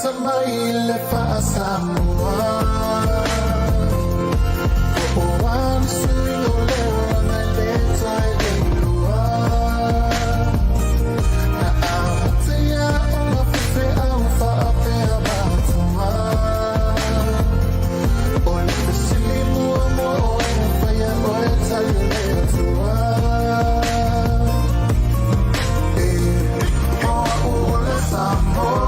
Samaile pa Samoa Oan suyo leo na leta ilua Na ahatia umafife au faapea batuma Ole kusilimu amo oe faya oe talile tua Oa ule Samoa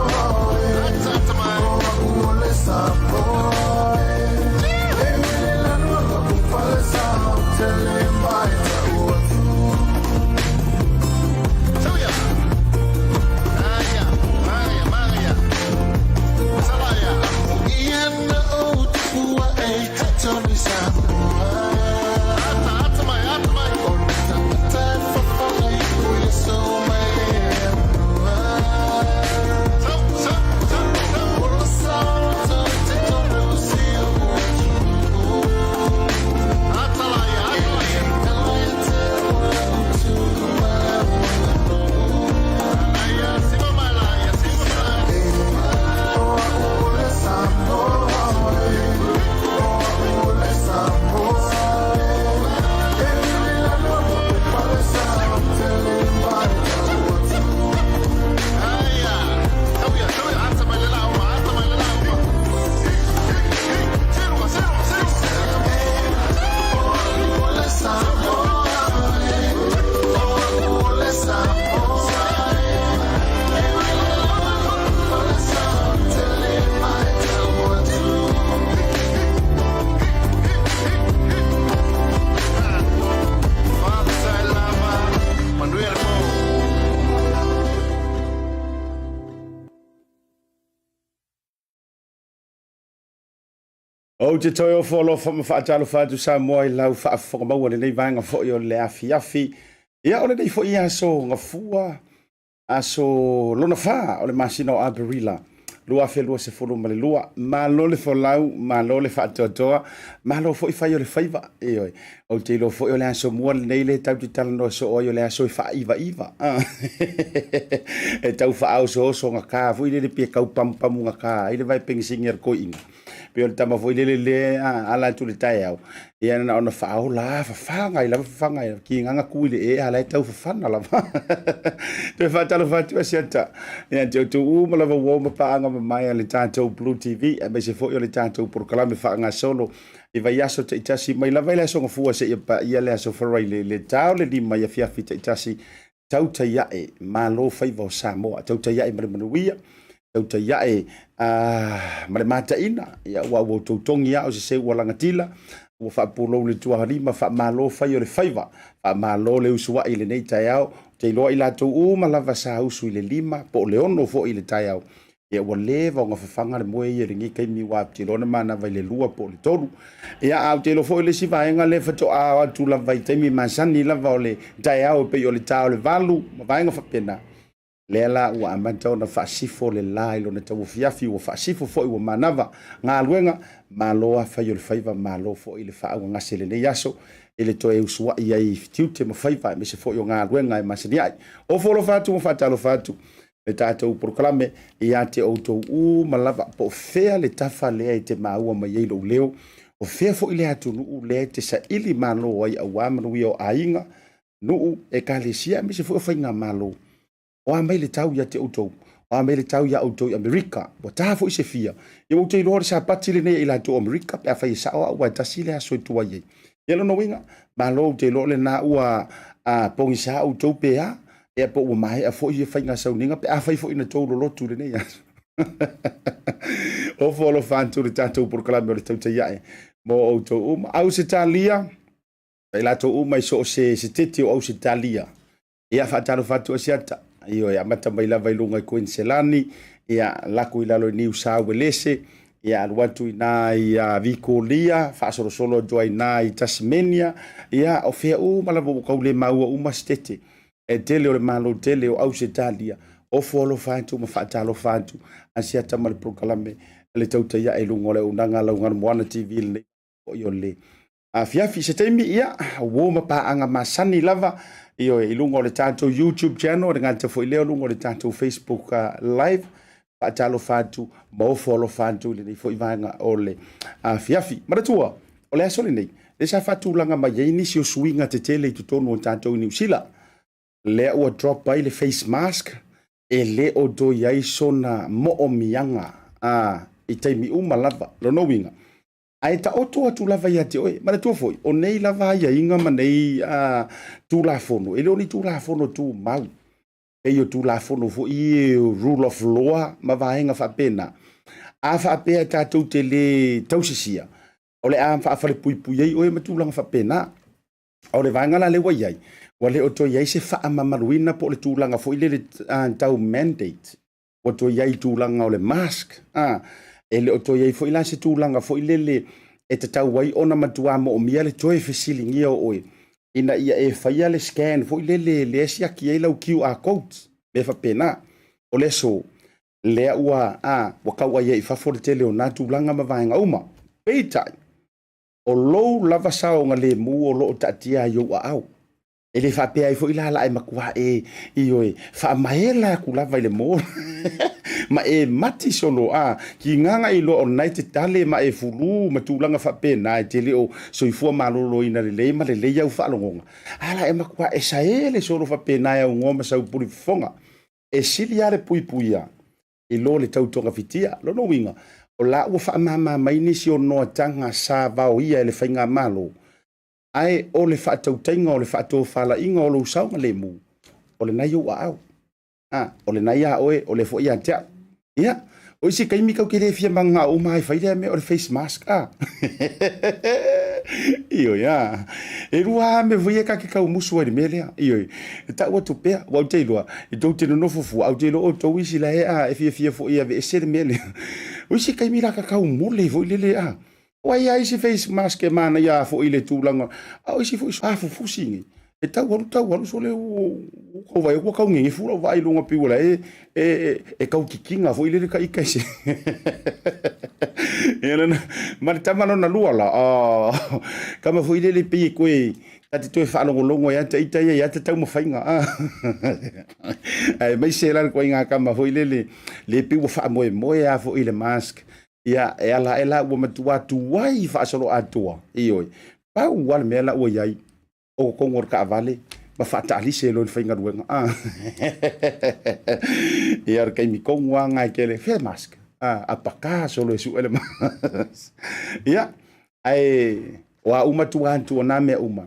O te toi o wholo whaatalo whaatu Samoa I lau whaafokamaua le nei vanga fo I o le afi. Ia o le nei fo I aso ngafua, aso lona wha o le masina o Aberila. Lua whelua se wholo ma le lua, ma lo le wholau, ma lo le whaatoatoa, ma lo fo I whai o le whaiva. Eoi, o te lo fo I o le aso mua le nei le tau te talano so o I o le aso I wha iva. E tau wha au so so ngaka, fo I le pia kau pampamu ngaka, I le vai pengisingi ar ko inga. Pio tama foi le ala tu le tai au ia na ona fao la fanga I la fanga ki nganga kuile e ala tau fana la te fatalo fatu Asiata ia tu mala wo ma pa anga mai le tanto BluTV e me se foi le tanto por kala me fanga solo I vai aso te itasi mai la vai la so ngafua se ia le aso for le tau le di mai fia fita itasi Tautai e malo faiva o Samoa Tautai e manuia Tautai e male mata ina ia wa tautongi ia o se walangatila wa fa polo le tua harima fa malo fai o le faiva fa malo le usua I le nei tai au te loa I latou malava sa usu I le lima po le ono fo I le tai au ia wa leva o ngafafanga le moe ia ringi kaimi wa te lona mana vai le lua po le tolu ia au te lo fo I le sivaenga le fato a atu la vai taimi masani lava o le tai au pe o le tau le valu ma vaenga fa pena Lela ua amantau na whaasifo le lai lo na tau fiafi ua whaasifo fo I ua manava ngā luenga maloa whai o le whaiva malo fo I le whaau ngase le nei aso ele to e usua I ai tiu te ma whaiva me se fo I o ngā luenga e masani ai o folo fatu o whatalo fatu le tātou proklame I a te outou malava po fea le tafa lea I te maua mai ei lo leo o fea fo I le atu nuu lea te sa ili malo ai au amanu I o ainga nuu e ka le sia me se fo I whainga malo o mai le tau ia te autou o mai le tau ia autou Amerika o tafo I se fia ia o te lore sa pati le nei I la to Amerika pe fa isa o wa tasile aso tu ai ia no winga ma lo te lo le na ua a pongisa autou Taupea e po o mai a fo I fa nga sauninga pe a fa fo ina to lo tu le nei o folo fantu le tatou por kala le Tautai ia mo autou au se talia e la to mai so se tete o se talia ia fa talo fatu Asiata io ia mata mai lava ilunga I Queenselani ia lako I lalo New South Wales ia watu ina ia Vikolia fa solo joai na I Tasmania ia o fea malavo ko le maua mastete e tele o le malo tele o Australia o folo fantu ma fa talo fantu Asiata mal proklame le Tautai ia e lungo le unanga la unga moana TV le o yo le a fiafi se taimi ia wo ma pa anga masani lava io e lungo le tanto YouTube channel e ngata foi leo lungo le tanto Facebook live faatalo fatu mo folo fatu le fo ivanga ole fiafi maratua ole asole nei le sa fatu langa mai ni si o swinga te tele tu tonu o tatou New Zealand le o drop by le face mask e le o do yai sona mo o mianga i taimi uma lava lo no winga ai ta oto atu lava ia te oe maratua foi o nei lava ia inga manei tu la fono ele oni tu la fono tu mau e yo tu la fono fo i rule of law ma vaenga fa pena a fa pe ta tu te le tausisia o le a fa fa le pui pui ai o ma tu langa fa pena o le vanga la le wa ai wa le o to ai se fa ma maruina po le tu langa fo i le tau mandate o to ai tu langa o le mask e le o to ai fo i la se tu langa fo i le e te tau wai ona matua mo o mia le toe fesilingi o oe ina ia e faia le scan fo i le sia ki e lau QR code me fa pena o le so le ua waka wa ia i fa fo le tele o na tu langa ma vaenga uma peitai o lo lava sao nga le mu o lo tatia yo au e le fa pe ai fo ila la e makua e ioe fa maela ku lava le mo ma e mati solo ki nganga i lo o nai te tale ma e fulu ma tu langa fa pe na te le o so i fu ma lo ina le ma le ia u fa longa ala e makua e sa ele solo fa pe na e ngoma sa puri fonga e sili ale pui puia i lo le tau tonga fitia lo no winga o la ua fa mama mai ni si o no tanga sa va o ia le fainga malo ai o le fa tau tenga o le fa to fala inga o lo sa le mu o le nai o au o le nai a oe o le fo ia tia ia o si kai mi ka ke le fia manga o mai fa ile me o le face mask io ya e rua me voye ka ke ka musu e mele io ta o Taupea wa te loa e do te no fofu au te lo o to wisi la e fia fo ia ve se mele o si kai mi la ka mole vo ile o ai si face mask e mana ya fo ile tulanga o si fo fo singi e tau waru so le o vai ko ka ngi fu vai longa piula e ka kikinga fo ile ka ikaise era ma tama no na lua la kama fo ile le pi ko tati to fa longo ya te ita ya te tau mo fainga ai mai se la ko inga kama fo ile le pi wo fa mo ya fo ile mask ia e ala wo matua tuai fa solo atua ioi pa wal mela o yai o kongor ka vale ma fa tali se lo fainga ruenga ia kai mi kongwa ngai kele fe mask apaka solo su ele ia ai wa uma tuantu na me uma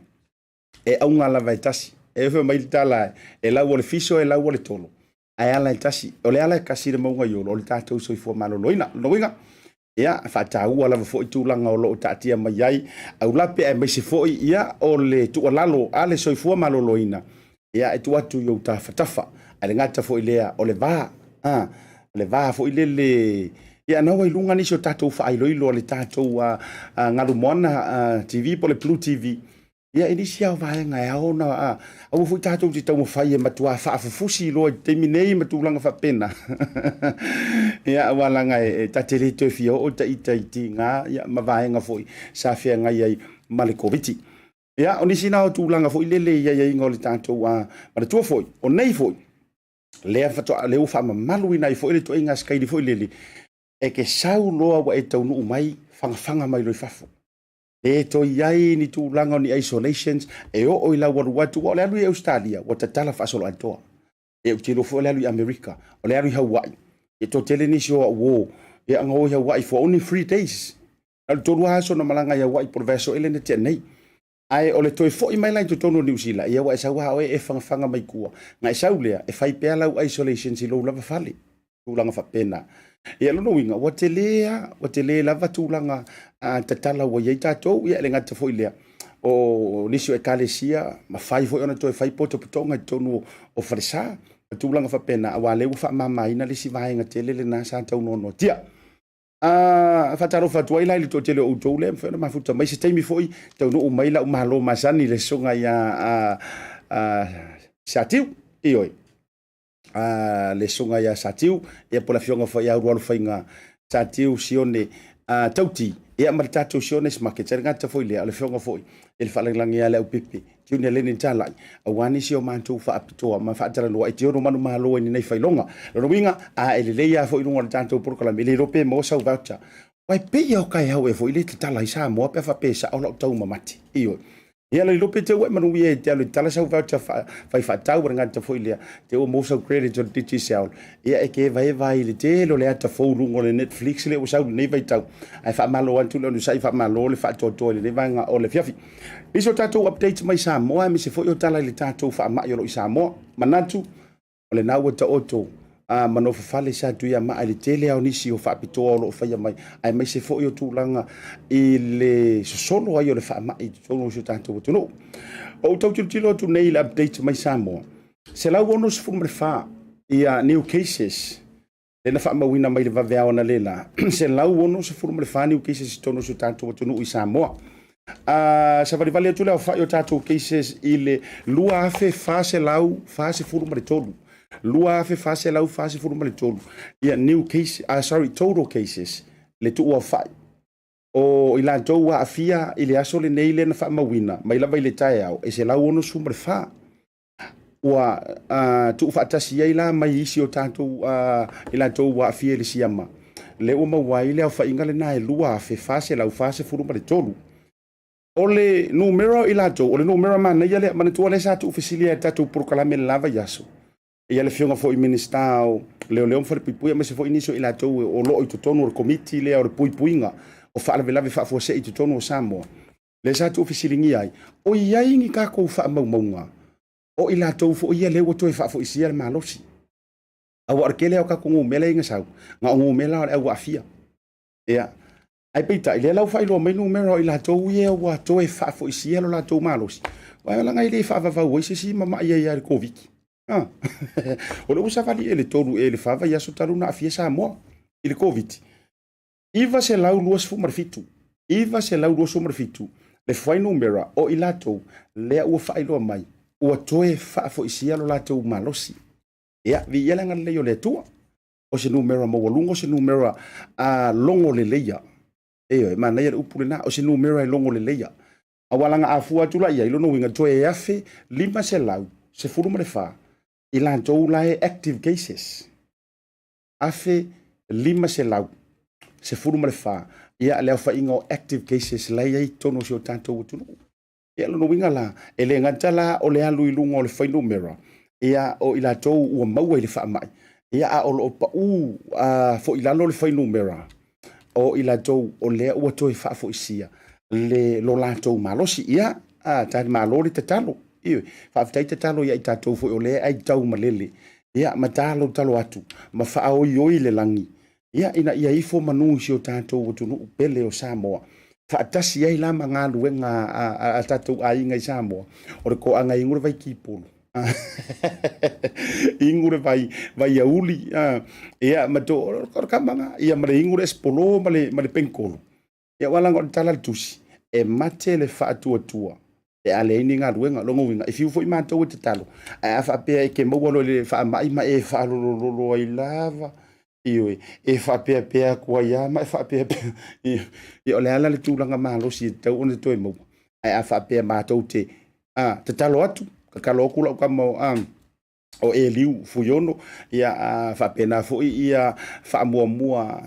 e aunga la vaitasi e fe mai tala e la wole fiso e la wole tolo ai ala tasi o le ala kasi de mo yo lo tatou so fo malo loina no winga ia fa tau ala fo tu langa o lo tatia mai ai au lape e mai se fo ia o le tu lalo ale so fo malo loina ia e tu atu yo ta fatafa ale ngata fo ilea o le va fo ile ia no i lunga ni so tatou fa ilo ilo le tatou ngalu mona TV po le BluTV ia inisia va nga ya ona au fu tatou ti tau fa ia matua fa fufusi lo te minei matulanga fa pena ia wala nga tatele te fio o ta iti nga ia mavaenga foi sa fia nga ia malikoviti ia onisina o tulanga foi lele ia ngol tatou ma tu foi o nei foi le fa to le ufa malu ina foi le to inga skai foi lele e ke sau loa wa e tau nu mai fanga mai lo fafo e to yai ni tu langa ni isolations e o ila watu o le alu Australia o tatala fa solo antoa e u tilo fo le alu America o le alu Hawaii e to tele ni so wo e anga o Hawaii for only 3 days al to wa so na malanga ya Hawaii professor ele ne tenei ai o le toi fo i mai lai to tono New Zealand e wa sa wa o e fanga mai kua ngai saulea e fai pe ala isolation si lo lava fali tu langa fa pena ia lono winga wa te le lava tulanga tatala wa ia tatou ia le ngata foi lea o nisio e kalesia ma fai foi ona to fai poto potonga tonu o farisa tulanga fa pena wa le fa mama ina le si vai ngata le na sa tau no tia fa taro fa toi lai to tele o to le fa ma futa mai se taimi foi tau no mai la malo masani le songa ia Satiu ioi le songa ya Satiu e pola fionga fa ya rualu fainga Satiu Sione Tauti ia ma Satiu Sione Market sa ngata foi le ale fonga foi ele fa lang ia Leaupepe Talai Lene awani si o mantu fa apitoa ma fa tala no ai tio no manu malo ni nei failonga lo winga a ele le ia foi no tanto por kala ele rope mo sa voucher wai pe ia kai hau e foi le tala isa mo pe fa pesa o lo tau mamati io ia le lope te wa manu ia te tala sa voucher fa tau ngata foi le te o mo sa credit on digital ia e ke vai le te lo le ata fo lungo le Netflix le o sa nei vai tau ai fa malo antu le sai fa malo le fa to le vanga o le fiafi iso tatou update mai Samoa mi se foi o tala le tatou fa ma yo lo Samoa manatu o le naua ta oto mano fa fale sa tu ia ma le tele au nisi o fa pito lo fa ia mai ai mai se foi o tulanga i le solo ai o le fa ma i tono so tatou to no o tau tilo tu nei le update mai Samoa se la wono se fu me fa ia new cases le na fa ma wina mai le va vea ona lela se la wono se fu me fa new cases tono so tatou to no i Samoa sa vale tu le fa yo tatou cases ile lua afe fase lau fase furu mare tolu lua afe fase lau fase furu mare tolu ia new case total cases le tu o fa o ila to wa afia ile aso le nei le na fa mawina mai la vai le tai au e se lau ono sumre fa wa tu fa tasi ila mai isi o tatou ila to wa afia le siama le o mawai le fa inga le na lua afe fase lau fase furu mare tolu ole numero ilato ole numero man ia le man tu ole sa tu oficialia tatu por kala me lava yaso ia le fionga fo ministao le fo pipuia me se fo inicio ilato o lo to tono o committee le o puipuinga o fa le lave fa fo se to tono Samoa le sa tu oficialia ai o ia ingi ka ko fa maunga o ilato fo ia le o to fa fo isia malosi au arkele o ka ko mele inga sa nga o mela o afia ia ai peita ile lau fai lo mai numero ila to ye wa to e fa fo isi lo la to malos wa la ngai le fa va wa si mama ia covid o lo usa vali ele to ele fa va ya so taru na afia Samoa ile covid iva se lau luas fu marfitu iva se lau luas fu marfitu le fai numero o ila to le o fai lo mai o to e fa fo isi lo la to malosi ya vi yela ngal le yo le to o se numero mo lungo se numero a longo le leia e mana ia upulena o se numero longo le leia awalanga afua tula ia ilo no winga to e afe lima se lau se furu mare fa ila to la active cases afe lima se lau se furu mare fa ia le fa ingo active cases la ia tono so tanto tu ia lo no winga la ele ngantala o le alu ilungo le fa numero ia o ila to o mau le fa mai ia a o pa fo ila lo le fa numero o ila tou o le ua toi fa fo isia le lo la tou malosi ia ta malori te talo i fa fa te talo ia ta tou fo o le ai tau malele ia matalo talo atu ma fa o yoi le langi ia ina ia ifo manu si o tatou tu no pele o Samoa fa tasi ai la manga luenga a tatou ai ngai Samoa o ko anga ingure vai kipolo ingure vai auli ia mato kamanga ia mare ingure espolo male penkolo ia wala ngot tala tusi e mate le fa tua e ale ni nga luenga longo winga if you foi mato te talo a fa pe ke mo le fa mai ma e fa lo i lava io e fa pe ko ya ma fa pe i ole ala le tulanga malo si tau on to mo a fa pe mato te talo atu kakalo kula kamo o eliu fuyono ia fa pena fo ia fa mua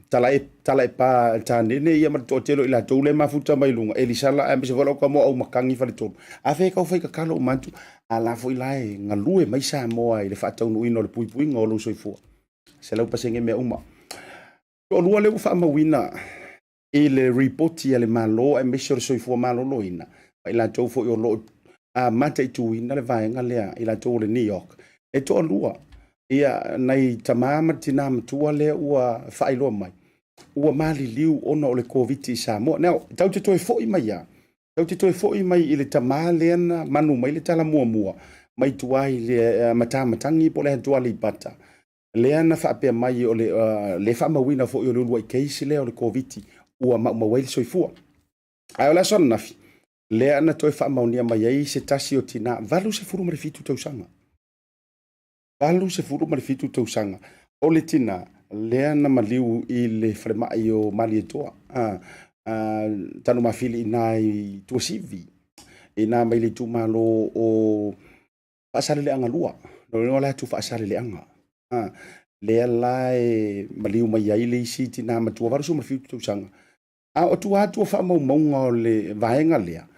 talai pa tanene ia matotelo ila tole mafuta mai lunga elisala ambe se volo kamo au makangi fa to afe ka fa kakalo mantu ala fo ilai ngalue mai Samoa ile fa tau no ino le puipui ngolo soifo se lau pasenge me uma o lua le fa mawina ile report ia le malo e me soifo malo loina ila tau fo yo lo mate tu ina le vaenga lea ila to le New York e to lua ia nai tamama tina mtua le ua failo mai ua mali liu ona o le covid Samoa now tau te toi foi mai ya tau te toi foi mai ile tamale na manu mai le tala mua mai tuai le matangi po le tuali bata le ana fa pe mai o le fa mawina fo o le lua case le o le covid ua mawai soifua ai ola son nafi le ana toi fa maunia mai ai se tasi o tina valu se furu mare fitu tausanga o le tina lea na maliu I le whalemai o mali etoa. Tanu mawhili ina I tuasivi. Ina mai le tumalo o whaasare le anga lua. No la tu whaasare le anga. Lea lai maliu mai ai le isi tina matua varusu mafiutu tausanga. O tu atu o wha maunga o le vaenga lea.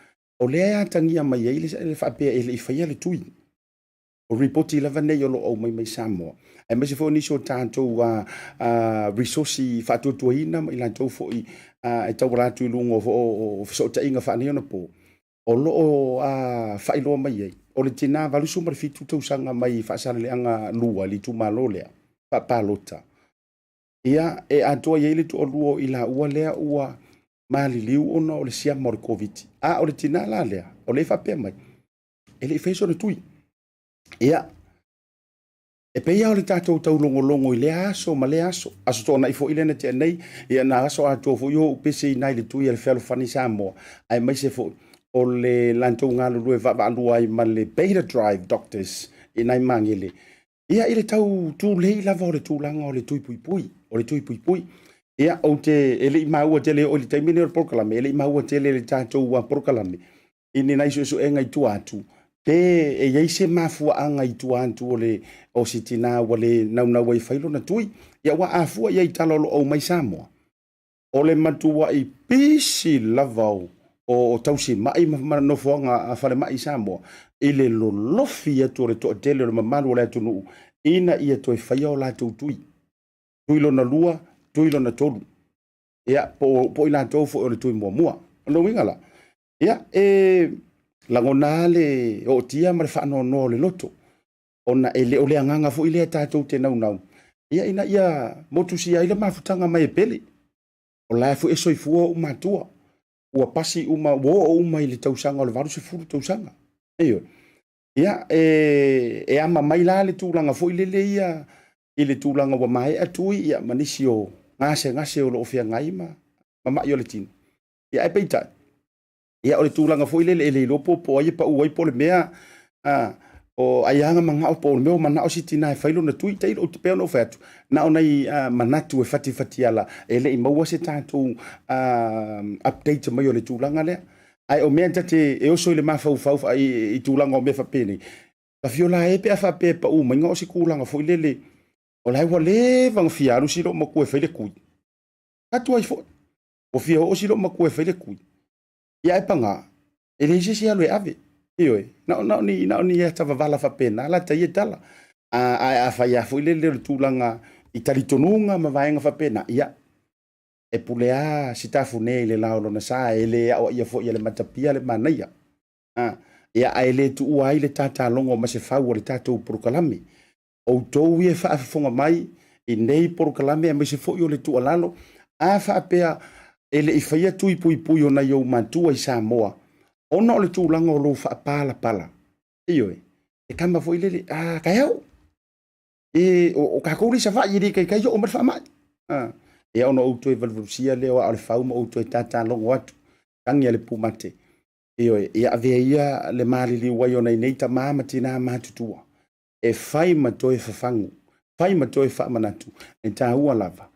O lea tangia mai ai le whapea e le I whaia le tui. O reporti lava nei o lo o mai Samoa. E mai se fo nisi o tātou resource whātua ina mai la tau fo I tau rātu I lungo o so ta inga whaneo na po. O lo o whailoa mai ai. O le tina valusu marifitu tausanga mai whaasara le anga lua li tu malo lea. Whapalota. Ia e atoa iei le tu o luo I la ua lea ua mali liu ona o le siama o le COVID. O le tina la lea. O le whapea mai. E le I whaiso na tui. Ia. E peia o le tātou tau longo I le aso, ma le aso. Aso tōna I fo ilena te anei, ia na aso ato fo yo pese I nai le tui le whelo whani Samoa. Ai mai se fo o le lantou ngalo lue waalua I ma le beta drive doctors I nai mangele. Ia I le tau tū lei lava o le tūlanga o le tui pui pui. O le tui pui pui. Ia o te ele I maua tele o le taimine o le prokalame, ele I maua tele le tātou prokalame. Ini nai so enga I tu atu. Pe e yei se mafua anga I tu antu o le o sitina o le nauna wai whailo na tui. Ia wa afua yei talolo o mai Samoa. O le matua I pisi lavau o tausi mai manofoanga a whale mai Samoa. I le lolofi atu o le toa tele o le mamalu o le atu nuu. Ina ia toi whaia o la tui. Tuilo na lua, tuilo na tolu. Ia po I la tofu o le tui mua. Ono wingala. Ia langona le o tia ma le whaano no le loto. Ona ele o le anganga fo ile tātou te nau. Ia ina ia motusia ile mafutanga mai pele. O la fo eso I fua matua. Ua pasi wo ile tausanga o le varu se furu tausanga. Eyo. Ia ama mai la le tūlanga fo ile le ia ile tūlanga wa mai atui ia manisi o ngase o lo ofia ngai ma mai o le tino. Ia e peita. Ia o le tūlanga fo ile le lopo po ai pa uai po le mea o aianga manga o po le mea mana o sitina e whailo na tui teilo o te peo no whatu. Na o nei manatu e fati ala ele I maua se tātou update mai o le tūlanga lea. Ai o mea tate e oso I le mawhau I tūlanga o mea whapene. Ka fiola e pe a whape pa u mainga o si kūlanga fo ile le o lai wa le vang fiaru siro ma kue whaile kui. Katu ai fo. O fia o siro ma kue whaile kui. Ia e panga, e le isi alu e ave. Ioe, na ni e tawa vala whapena, ala ta ie tala. A whai a fo ile le tūlanga I talitonunga ma vaenga whapena. Ia, e pulea si tafu ne le laolo na sa, e le au ia fo ia le matapia le manaia. Ia a ele tu ua ile tata longo ma se fau le tatou porukalame. O tou ie whaafonga mai, I nei porukalame a ma se fo i o le tu alalo. A whaapea, ele I whaia tui pui o na iau mantua I Samoa. Ona o le tūlanga o lo pala. Ioe. E kama fo ilele, kai au. O kakouri sa wha iri kai o mar wha mai. E ona outo e valvarusia leo a le whauma outo e tata longo atu. Tangi a le pumate. Ioe. E avea ia le marili wai o nei neita mama tina matutua. E whai matoe whafangu. Whai matoe wha manatu. E tā ua lava.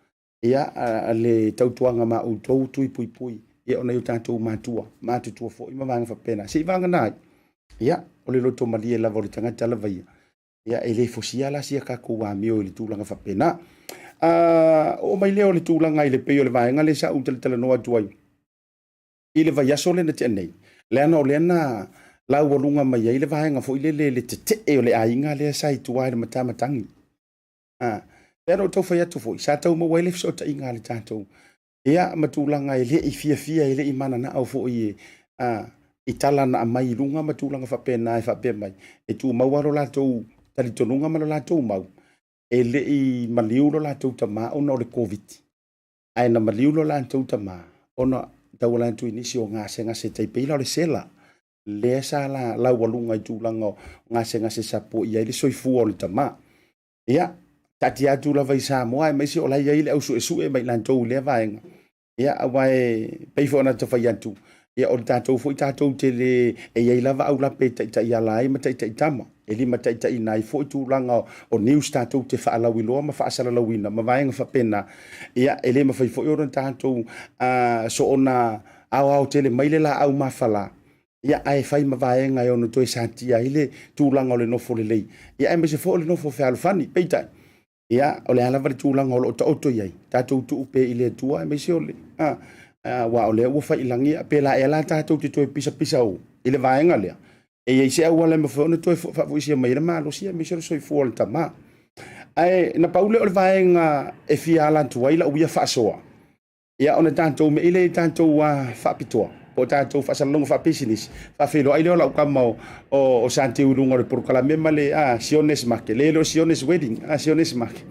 Ia le tautuanga ma outou tui pui. Ia ona eu tātou mātutua fo I mawanga whapena. Se I vanga nai. Ia, o le loto malie lava o le tangata lava ia. Ia e le fosia la sia kako wa mio I le tūlanga whapena. O mai leo le tūlanga I le peo le vaenga le sa utale noa tuai. I le vaiaso le na te anei. Le ana o le ana lau walunga mai I le vaenga fo I le te o le ainga le sa I tuai le matamatangi. Pero tau whai atu fo, sa tau mawai le fsota inga le tātou. Ia matulanga ele I fia ele I mana na au fo I tala na mai lunga matulanga whapena e whape mai. E tu mauaro la tau talitonunga malo la tau mau. Ele I maliulo la tau tama ona o le COVID. Ai na maliulo la tau tama ona tau la tau inisi o ngase taipeila o le sela. Le sa la walunga I tulanga o ngase sapo ia ele soifu o le tama. Ia tati atu la vai Samoa e maisi o lai ile au su e mai lantou le vaenga. Ia awai peifo na te whai atu. Ia o tātou fo I tātou te le e iei lava au lape ta ia lai ma ta tama. e lima tai nai fo tūlanga o news tātou te whaalau iloa ma whaasara lawina ma vaenga whapena ia e le ma whai fo iora tātou so ona au tele maile la au mawhala ia ai whai ma vaenga e ono toi Satia ile tūlanga o le nofo le lei ia e me se fo le nofo whaalufani peitai ia o le ala vale tūlanga o lo oto iai tātou tu upe ile tua e me se ole wa ole ua whailangi pe la e la tātou te toi pisa o ile vaenga lea e ia se au ale ma whaona toi whafuisia mai le malo sia me se soi fuol tama ai na paule o le vaenga e fia ala tua ila uia whaasoa ia ona tātou me ile tātou whaapitoa po tātou whaasalonga whaapisinisi whaafelo ai leo lau kamau o Satiu runga le porukala me male Sione's Market lelo Sione's Wedding Sione's Market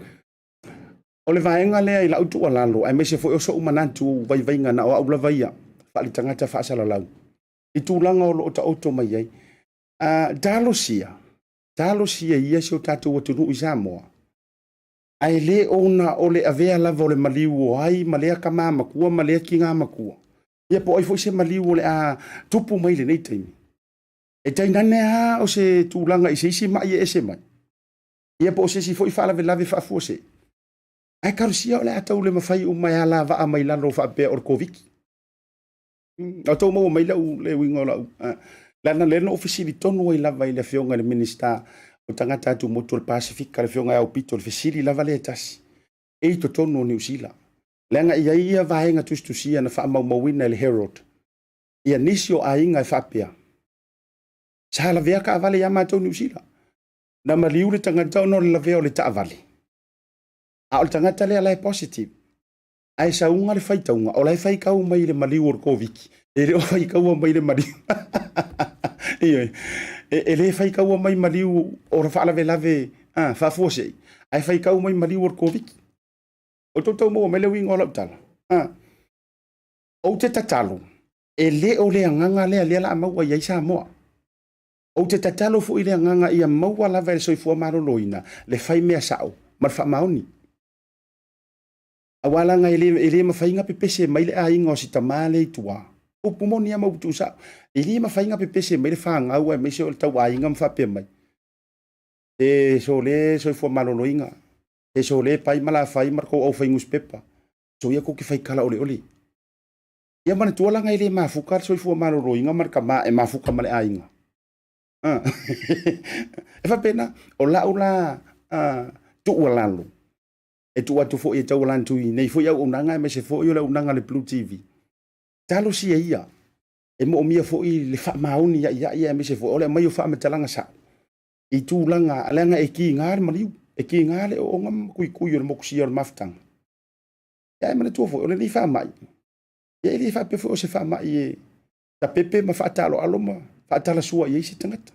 o le vaenga lea i lau tua lalo ai me se foi o so umanantu vai na o aula vaia whaali tangata whaasalalau i tūlanga o lo oto mai ai dalosia ia se o tātou o tunu i Samoa ai le ona o le avea lava o le maliu o ai ma lea ka mamakua ma lea ki ngā makua ia po ai foi se maliu o le tupu mai le nei taimi e tainane o se tūlanga i se isi mai e se mai ia po se si foi whaalave lave whaafua se ai karusia o le atau le mawhai o mai ala va mai lalo whaapea o le koviki o tau mau mai lau le wingo lau lana leno ofisili tonu ai lava i le fionga le minista o tangata atu motu le Pasifika le fionga au pito le fesili lava le tasi e to tonu o New Zealand lenga ia vaenga tustusia na wha mauina le Herald ia nisi o ainga e whapea sa la vea ka avale ia mātou New Zealand na maliu le tangata no le lavea o le taavale a o le tangata le ala e positive ai sa unga le whaitaunga o lai whaikau mai le maliu o le koviki e le o whaikau mai le maliu e le whaikau mai maliu o le whaalave lave whaafose ai whaikau mai maliu o le koviki o tōtau mua mele wingo lau tala o te tatalo e le o le anganga lea la maua iai Samoa o te tatalo fu i le anganga ia maua lava e soifua maroloina le whai mea sao mar wha maoni awalanga e le mawhainga pepese mai le ainga o si tamale i tua o pumoni ama utu sa e le mawhainga pepese mai le whaangau e meise o le tau ainga mwhape mai e so le soifua maroloina e so le pai mala fai marko au fai newspaper so ia ko ki fai kala ole ia mana tualanga ile mafuka so fu maroro inga marka ma e mafuka male ainga e fa pena o la tu walalo e tu atu fo e tau lantu i nei fo ia unanga me se fo ia la unanga le BluTV talo si ia e mo mia fo i le fa mauni ia me se fo ole mai fa metalanga sa i tu langa e ki ngar mariu e ki ngale o ngam kui o mokusi o maftang ya mana tu fo o le fa mai ya le fa pe fo se fa mai e ta pepe ma fa talo aloma fa tala sua ye si tangata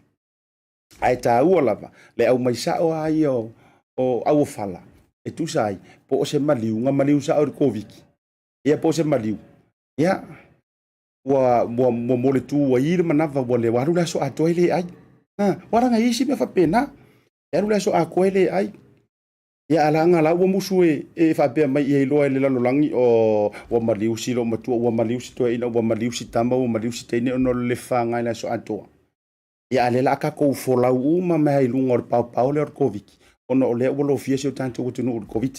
ai ta u lava le au mai sa o ai o au fala e tu sai po o se maliu nga maliu sa o covid ya po se maliu ya wa mo le tu wa ir manava wa le waru la so atoile ai waranga isi me fa pena eru le so a koele ai ia alanga la wo musue e fa pe mai e lo ele lo langi o wa maliu si lo matu wa maliu si to ina wa maliu si tamba wa maliu si tene no le fanga ina so ato ia ale la ka ko fo la uma mai lungo pau le covid ono le wo lo fie se tanto wo tunu covid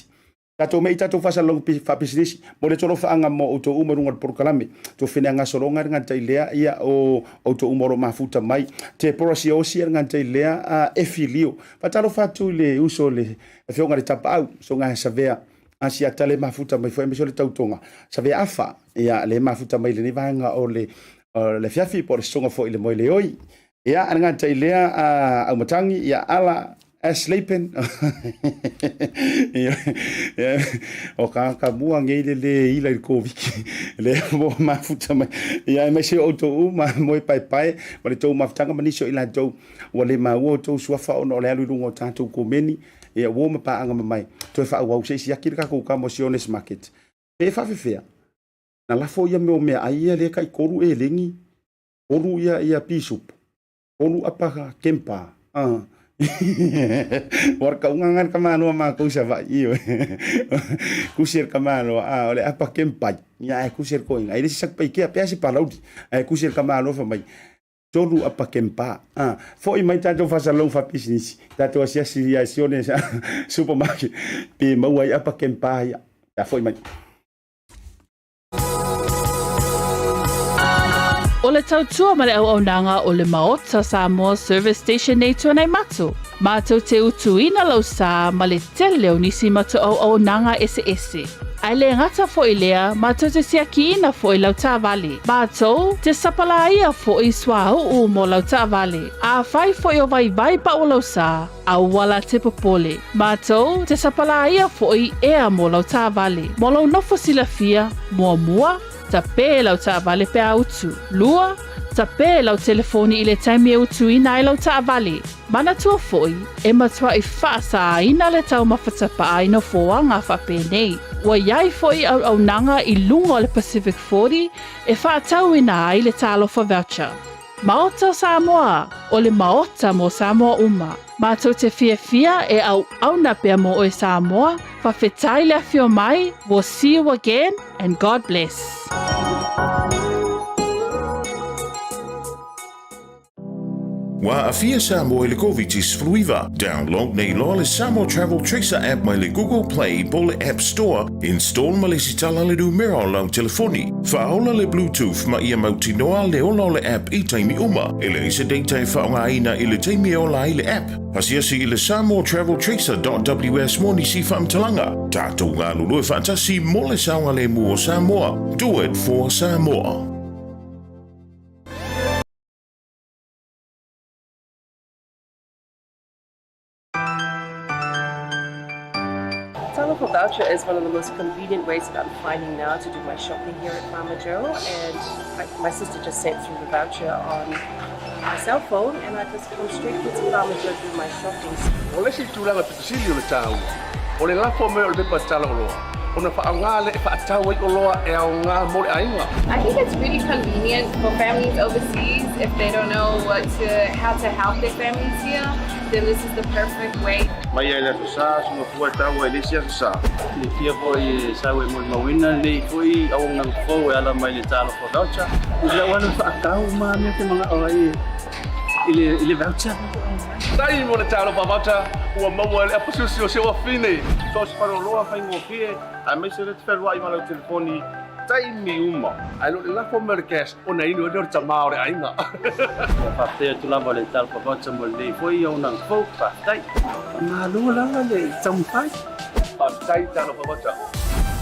tato me tato fa salong fa business mo le tolo fa anga mo auto uma lungo por kalame to fina nga so longa nga tailea ia o auto uma ro mafuta mai te porosi o si nga tailea a efilio fatalo fa tu le uso le fionga le tapa so nga sa vea Asiata le mafuta mai foi me so le tautonga sa vea afa ia le mafuta mai le vanga o le fiafi por songa fo ile mo le oi ia nga tailea au matangi ia ala slepen o ka mua ngei le ila i covid le mo mafuta mai ia me se auto uma mo pai ma le tau mafutanga maniso ila tau wa le mau tau suafa ono le alu lungo tanto komeni ia wo ma pa anga mai to fa wa se si akira ka mo Sione's Market e fa fefea na la fo ia me ai le kai koru e lengi koru ia pisup koru apa kempa warka ungangan kamano ma ko sa va io kusir kamano ole apa kempai ya kusir ko inga ile sak pai ke apa si palaudi kusir kamano fa mai tolu apa kempa. Foi mai tanto fa salon fa business. Tato Sione supermarket. Pe mau ai apa kempa ya. Ta foi mai. O le tautua ma le au nanga o le Maota Samoa Service Station nei tuanai matu. Mātou te utuina lau sa ma le tele o nisi matu au nanga ese. Ai le ngata fo i lea, mātou te siakiina fo i lau tāwale. Mātou te sapalaia fo i swau mo lau tāwale. A whai fo i o vai pa o lau sa, a wala te popole. Mātou te sapalaia fo i ea mo lau tāwale. Mo lau nofo silafia, mua, ta pē lau tāwale pe autu. Lua, ta pē lau telefoni i le taimi e utu ina i lau tāwale. Mana tua foi, e matua i whaasa ina le tau mawhatapa a ino foanga whape nei. Wa iai foi au nanga i lunga o le Pacific 40 e whaatau ina ai le talofa voucher. Maota Samoa, o le Maota mo Samoa uma. Mātou te fia e au na pia mo o e Samoa, whawhetai le awhio mai, we'll see you again and God bless. Wa afia Samoa i le Covitis Bluwave. Download nei loa le Samoa Travel Tracer app mai le Google Play po le App Store. Install ma le sitala le numero lau telefoni. Whaola le Bluetooth ma ia mauti noa le ola le app i taimi uma. Ele isa deitai whaonga ina i le taimi ola i le app. Pasiasi i le Samoa Travel Tracer.ws mo ni si whamtalanga. Tātou ngā lulu e whantasi mo le saunga le mua Samoa. Do it for Samoa. Talofa voucher is one of the most convenient ways that I'm finding now to do my shopping here at Farmer Joe, and my sister just sent through the voucher on my cell phone, and I just come straight to Farmer Joe to do my shopping. O le si tūlanga pitasili o le tāu. O le lafo me o le pepa tala o loa. O na whaangā le e whaatau i o loa e au ngā mole ainga. I think it's really convenient for families overseas if they don't know how to help their families here. Then this is the perfect way. Mai ai le sa sunga fua tau e lesi atu sa. Le fia foi sau e mawina le foi au ngang fo e ala mai le talo for voucher. Ila wana whaakau ma me te mga orai ile voucher. Tai mo le talo pa voucher ua maua le apasusi o sewa fine. So se paro loa whai ngō fie a me se le te wherua i malau telefoni taimi uma. Ai lo le lafo merkes o na inu e ta mao re ainga. Whapea tu lava le talo for voucher mo le foi au ngang fo whaatai. Ma lua langa le tampai. Tai talo pa voucher.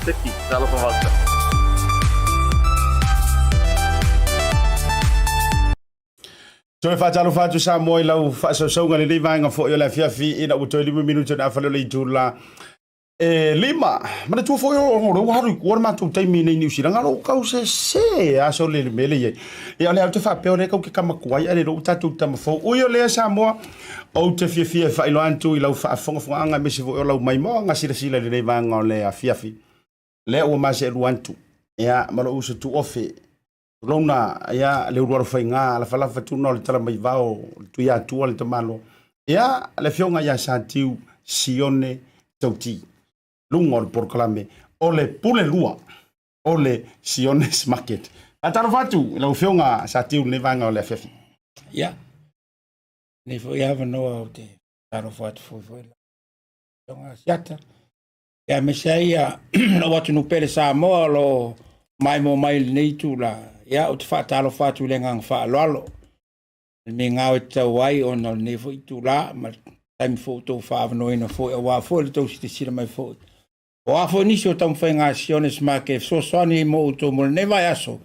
Teki talo pa voucher. Toi whaatalo whaatu Samoa i lau whaasausonga le leivanga fo i o la fiafi ina utoi 5 minuto na whaleo le tūla. Lima, mana tua fo i o ngoro haru kuara mātou taimi nei New Zealand ngaro kau se aso le mele iei. E ole au te whapeo le kau ke kamakuai ane ro tātou tamafo. Ui o lea Samoa o te fiafia whailo antu i lau whaafonga anga mesi fo i o lau maimoa nga sila le leivanga o le fiafi. Lea ua mase elu antu. Ea malo usa tu ofe. Rona ya le uruaro whainga, la whalafa tūna o le tala mai vao, tu ia tua le tamalo. Ia le fionga ia Satiu Sione Tauti. Lunga o le porkalame, o le pule lua, o le Sione's Market. A taro whatu, la fionga Satiu ne vanga o le fefi. Ia. Ne fo ia wanoa o te taro whatu fo la. Fionga Asiata. Ia mesa ia, lo watu nupele Samoa lo mai mo mai nei tu la. Ia o te whaatalo whatu le ngang whaaloalo. Me ngāo e tau ai o na ne fo i tu la, ma taimi fo tau whaavanoina fo e wā fo le tau si te sira mai fo. O a fo nisi o tamu whai ngā Sione's Market, so soani i mo o tau mo ne vai aso.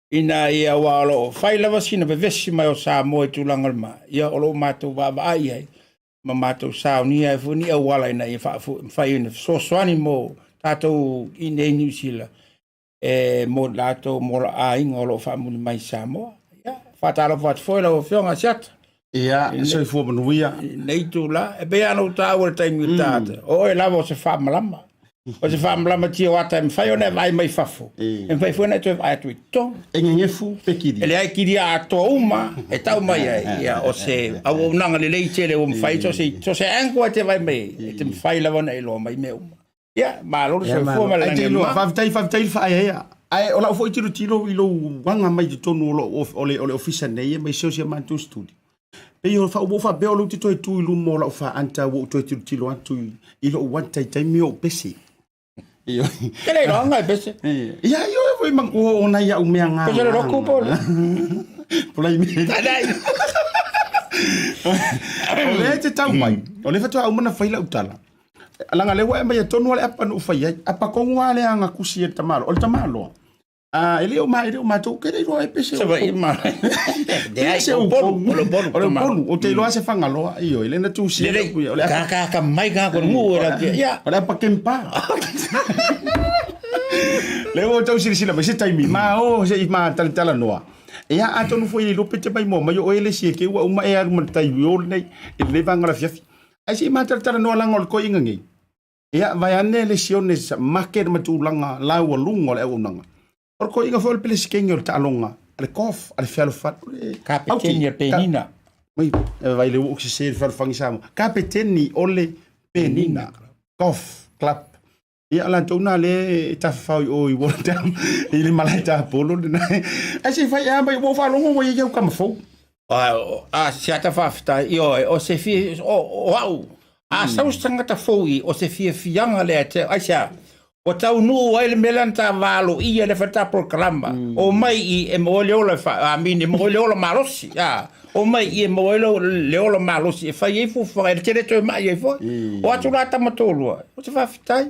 Ina ia wālo o whai lawa sina pe vesi mai o Samoa e tu langal ma. Ia o lo mātou wāwa ai ai. Ma mātou sao ni ai fo ni au wala ina i whai ina. So soani mo tātou i nei New Zealand. Mo lato mo a ingo lo fa muni mai Samoa ya fatalo fat foi lo fionga Asiata ia so fu manuia nei tu la e be ano ta o taimi tata o e lavo se fa malama o se fa malama ti o ata fai ona vai mai fafo en fai foi na tu ai tu to engenge fu pekidi ele ai kiri a to uma e tau mai ia o se au nanga le leitele o fai so se anko te vai mai e te fai lavo na lo mai me uma Ya, malo se fo ma ai te lo fa fa ia ai ola fo tiro i lo wanga mai te tonu ole ofisa nei mai social man to studio pe yo fa o fa be o ti to tu lu mo la fa anta wo to tiro atu i lo wanta tai mi o pesi io kele lo nga pesi ya yo foi man o na ya o me nga pe lo ko po Polai mi dai ole te tau mai ole fa to au mana fa ila utala alanga le wa mai tonu ole apa no fa ia apa ko ngale anga kusi e tamalo ole tamalo ele o mai to ke ro e pese se vai ma de ai o bolu o te lo se fanga lo io ele na tu si ole ka mai ka ko ngu ora ya ole pa kempa le o tau si la se taimi ma o se ma tala noa ia atonu foi lo pete bai mo mai o ele si ke wa uma e ar man tai yo nei ele vanga la fiafi ai si ma tala noa la ngol ko ingangi ia vai ane lesione market matulanga la o lungo le unanga ko inga fol peles kengol talonga ale kof ale fialo fat kapiteni penina mai vai le o se fal fangisamo kapiteni ole penina kof clap ia la tona le ta fa o i volta ile malata polo na ai fai amba o fa longo o ia kam fo siata fafta io o se fi wow sa usanga ta foi o se fi fianga le ai sa o tau nu ele melanta valo ia le fata proclama o mai i e moole ola fa a mini moole ola malosi ya o mai i e moole le ola malosi e fa i fu fa e tere to mai e fo o atu la tamatolo o te fa fitai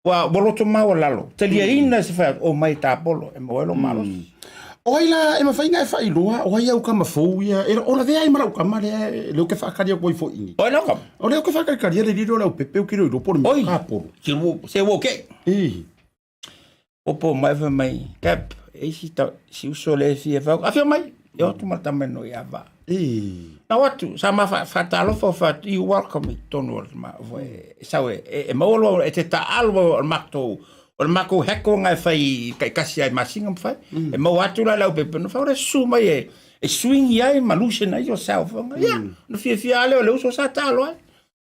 wa boloto ma o lalo te liaina se fa o mai ta polo e moole malosi oila e mafainga e fai loa o ia o kama fo ia e ola vea i mara o kama le o ke fa karia koi fo ini oila kam o le o ke fa karia le diro Leaupepe o kiro i por mi kapo se wo ke o po mai fa mai cap e si uso le fi fa a fi mai eu tu mata meno ia va na watu sama fa talo fa you welcome me tonu ma sawe e maolo e te ta alvo makto o mako heko ngai fai kai kasi ai masinga fai e mo atu la Leaupepe no fa suma e swing ai malushe na yourself ya no fia ale o uso sa talo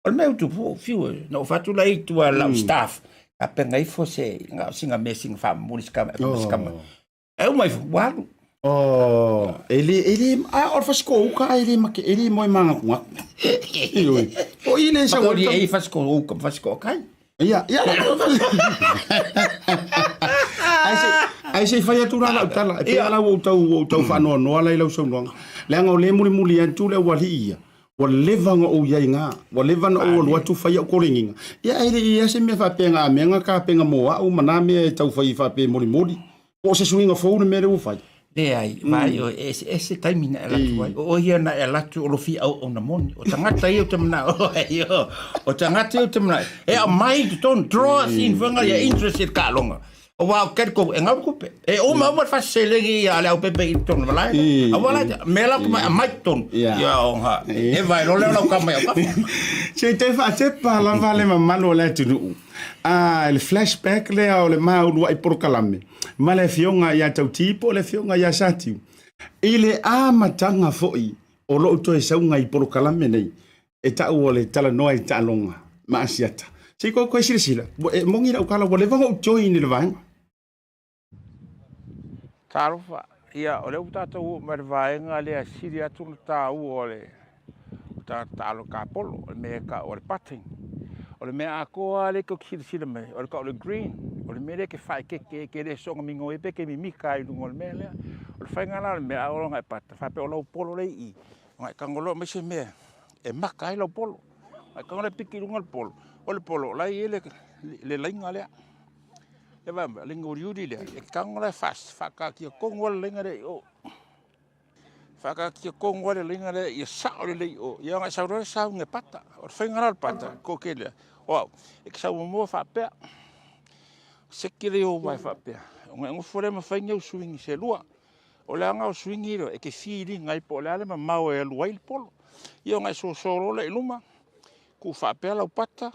o meu tu fiu no fatu la itu la staff a penga i fose nga singa messing fam muliska e o mai walu ele o fasco ka ele moi manga kunga o ile sa o ele fasco kai ia ai se fai atu la utala e ala o tau fa no ala ilo so no le nga o le muli antu le wali ia o levanga o ia nga o levanga o lo atu fai ko ringa ia ia se me fa penga menga ka penga mo o maname tau fai fa pe moli o se swinga fo no mere o fai le ai vai o ese timing ela o ia na ela tu o lo fi au na moni o tangata i o te mana o tangata i o te mana e a mai don't draw us in vanga ia interested ka longa o wa ker ko en au kupe e o ma fa selegi ya Leaupepe i ton vala a wala mela ko mai ton ya o ha e vai lo le ka mai ka se te fa te pa la vale ma malo le tu il flashback le o le mau ai por kalame ma le fionga ya tau tipo le fionga ya Satiu ile a matanga foi o lo to e saunga i por kalame nei e ta o le tala noa i ta longa ma Asiata se ko sila mongi ra kala o le vanga o join le vanga tarufa ia o le utata u mervaenga le asiri atu ta u ole ta alo ka polo me ka o le pating o le me ako ale ko sila me o le ka o le green o le me le ke fai ke le songa mingo e pe ke mi mika i lungo le me le o le fai ngala me a o nga pata fa pe o lo polo le i nga ka ngolo me se me e maka i lo polo nga ka ngolo piki lungo le polo o le polo la i le lainga le e va le ngoriudi le e ka ngolo fast fa ka ki ko ngolo le ngare o fa ka ki ko ngolo le ngare i sa o le o ia nga sa ro sa nge pata o fai ngala pata ko ke le wow e ka sa mo fa pe se ke le o vai fa pe ngo fore ma fai ngeu swing se lua o le nga o swing iro e ke fili ngai po le ale ma mau e lua il polo ia nga so le luma ku fa pe la pata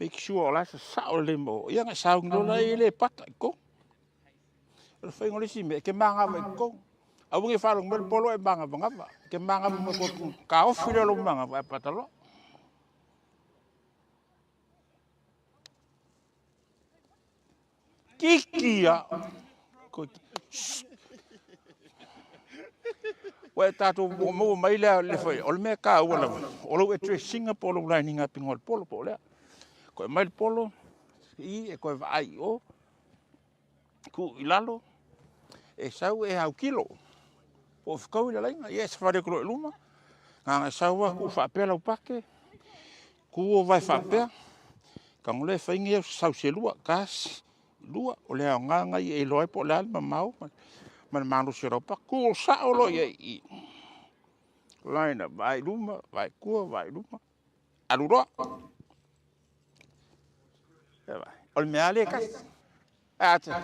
make sure la sa o le mo ia nga sa ngolo la ile pata ko o fai ngoli si me ke manga me ko a bunge fa lo mel polo e manga banga ke manga mo ko ka o filo lo manga pata lo Kikia. Wa tato mo mai le foi. O me ka wala. O lo e Singapore lo lai ninga pingol polo pole. Ko mai polo I e ko vai o ku ilalo e sau e au kilo. O ficou ile lenga e se fare kro luma. Nga sau ku fa pela upake. Ku vai fa pe. Ka ngole faingi sau se lua kas. Lua o le nga e loi po la mau. Man manu se ropa ku sa o lo ye. Laina vai luma, vai ku vai luma. Aluro. Ol me ale kas.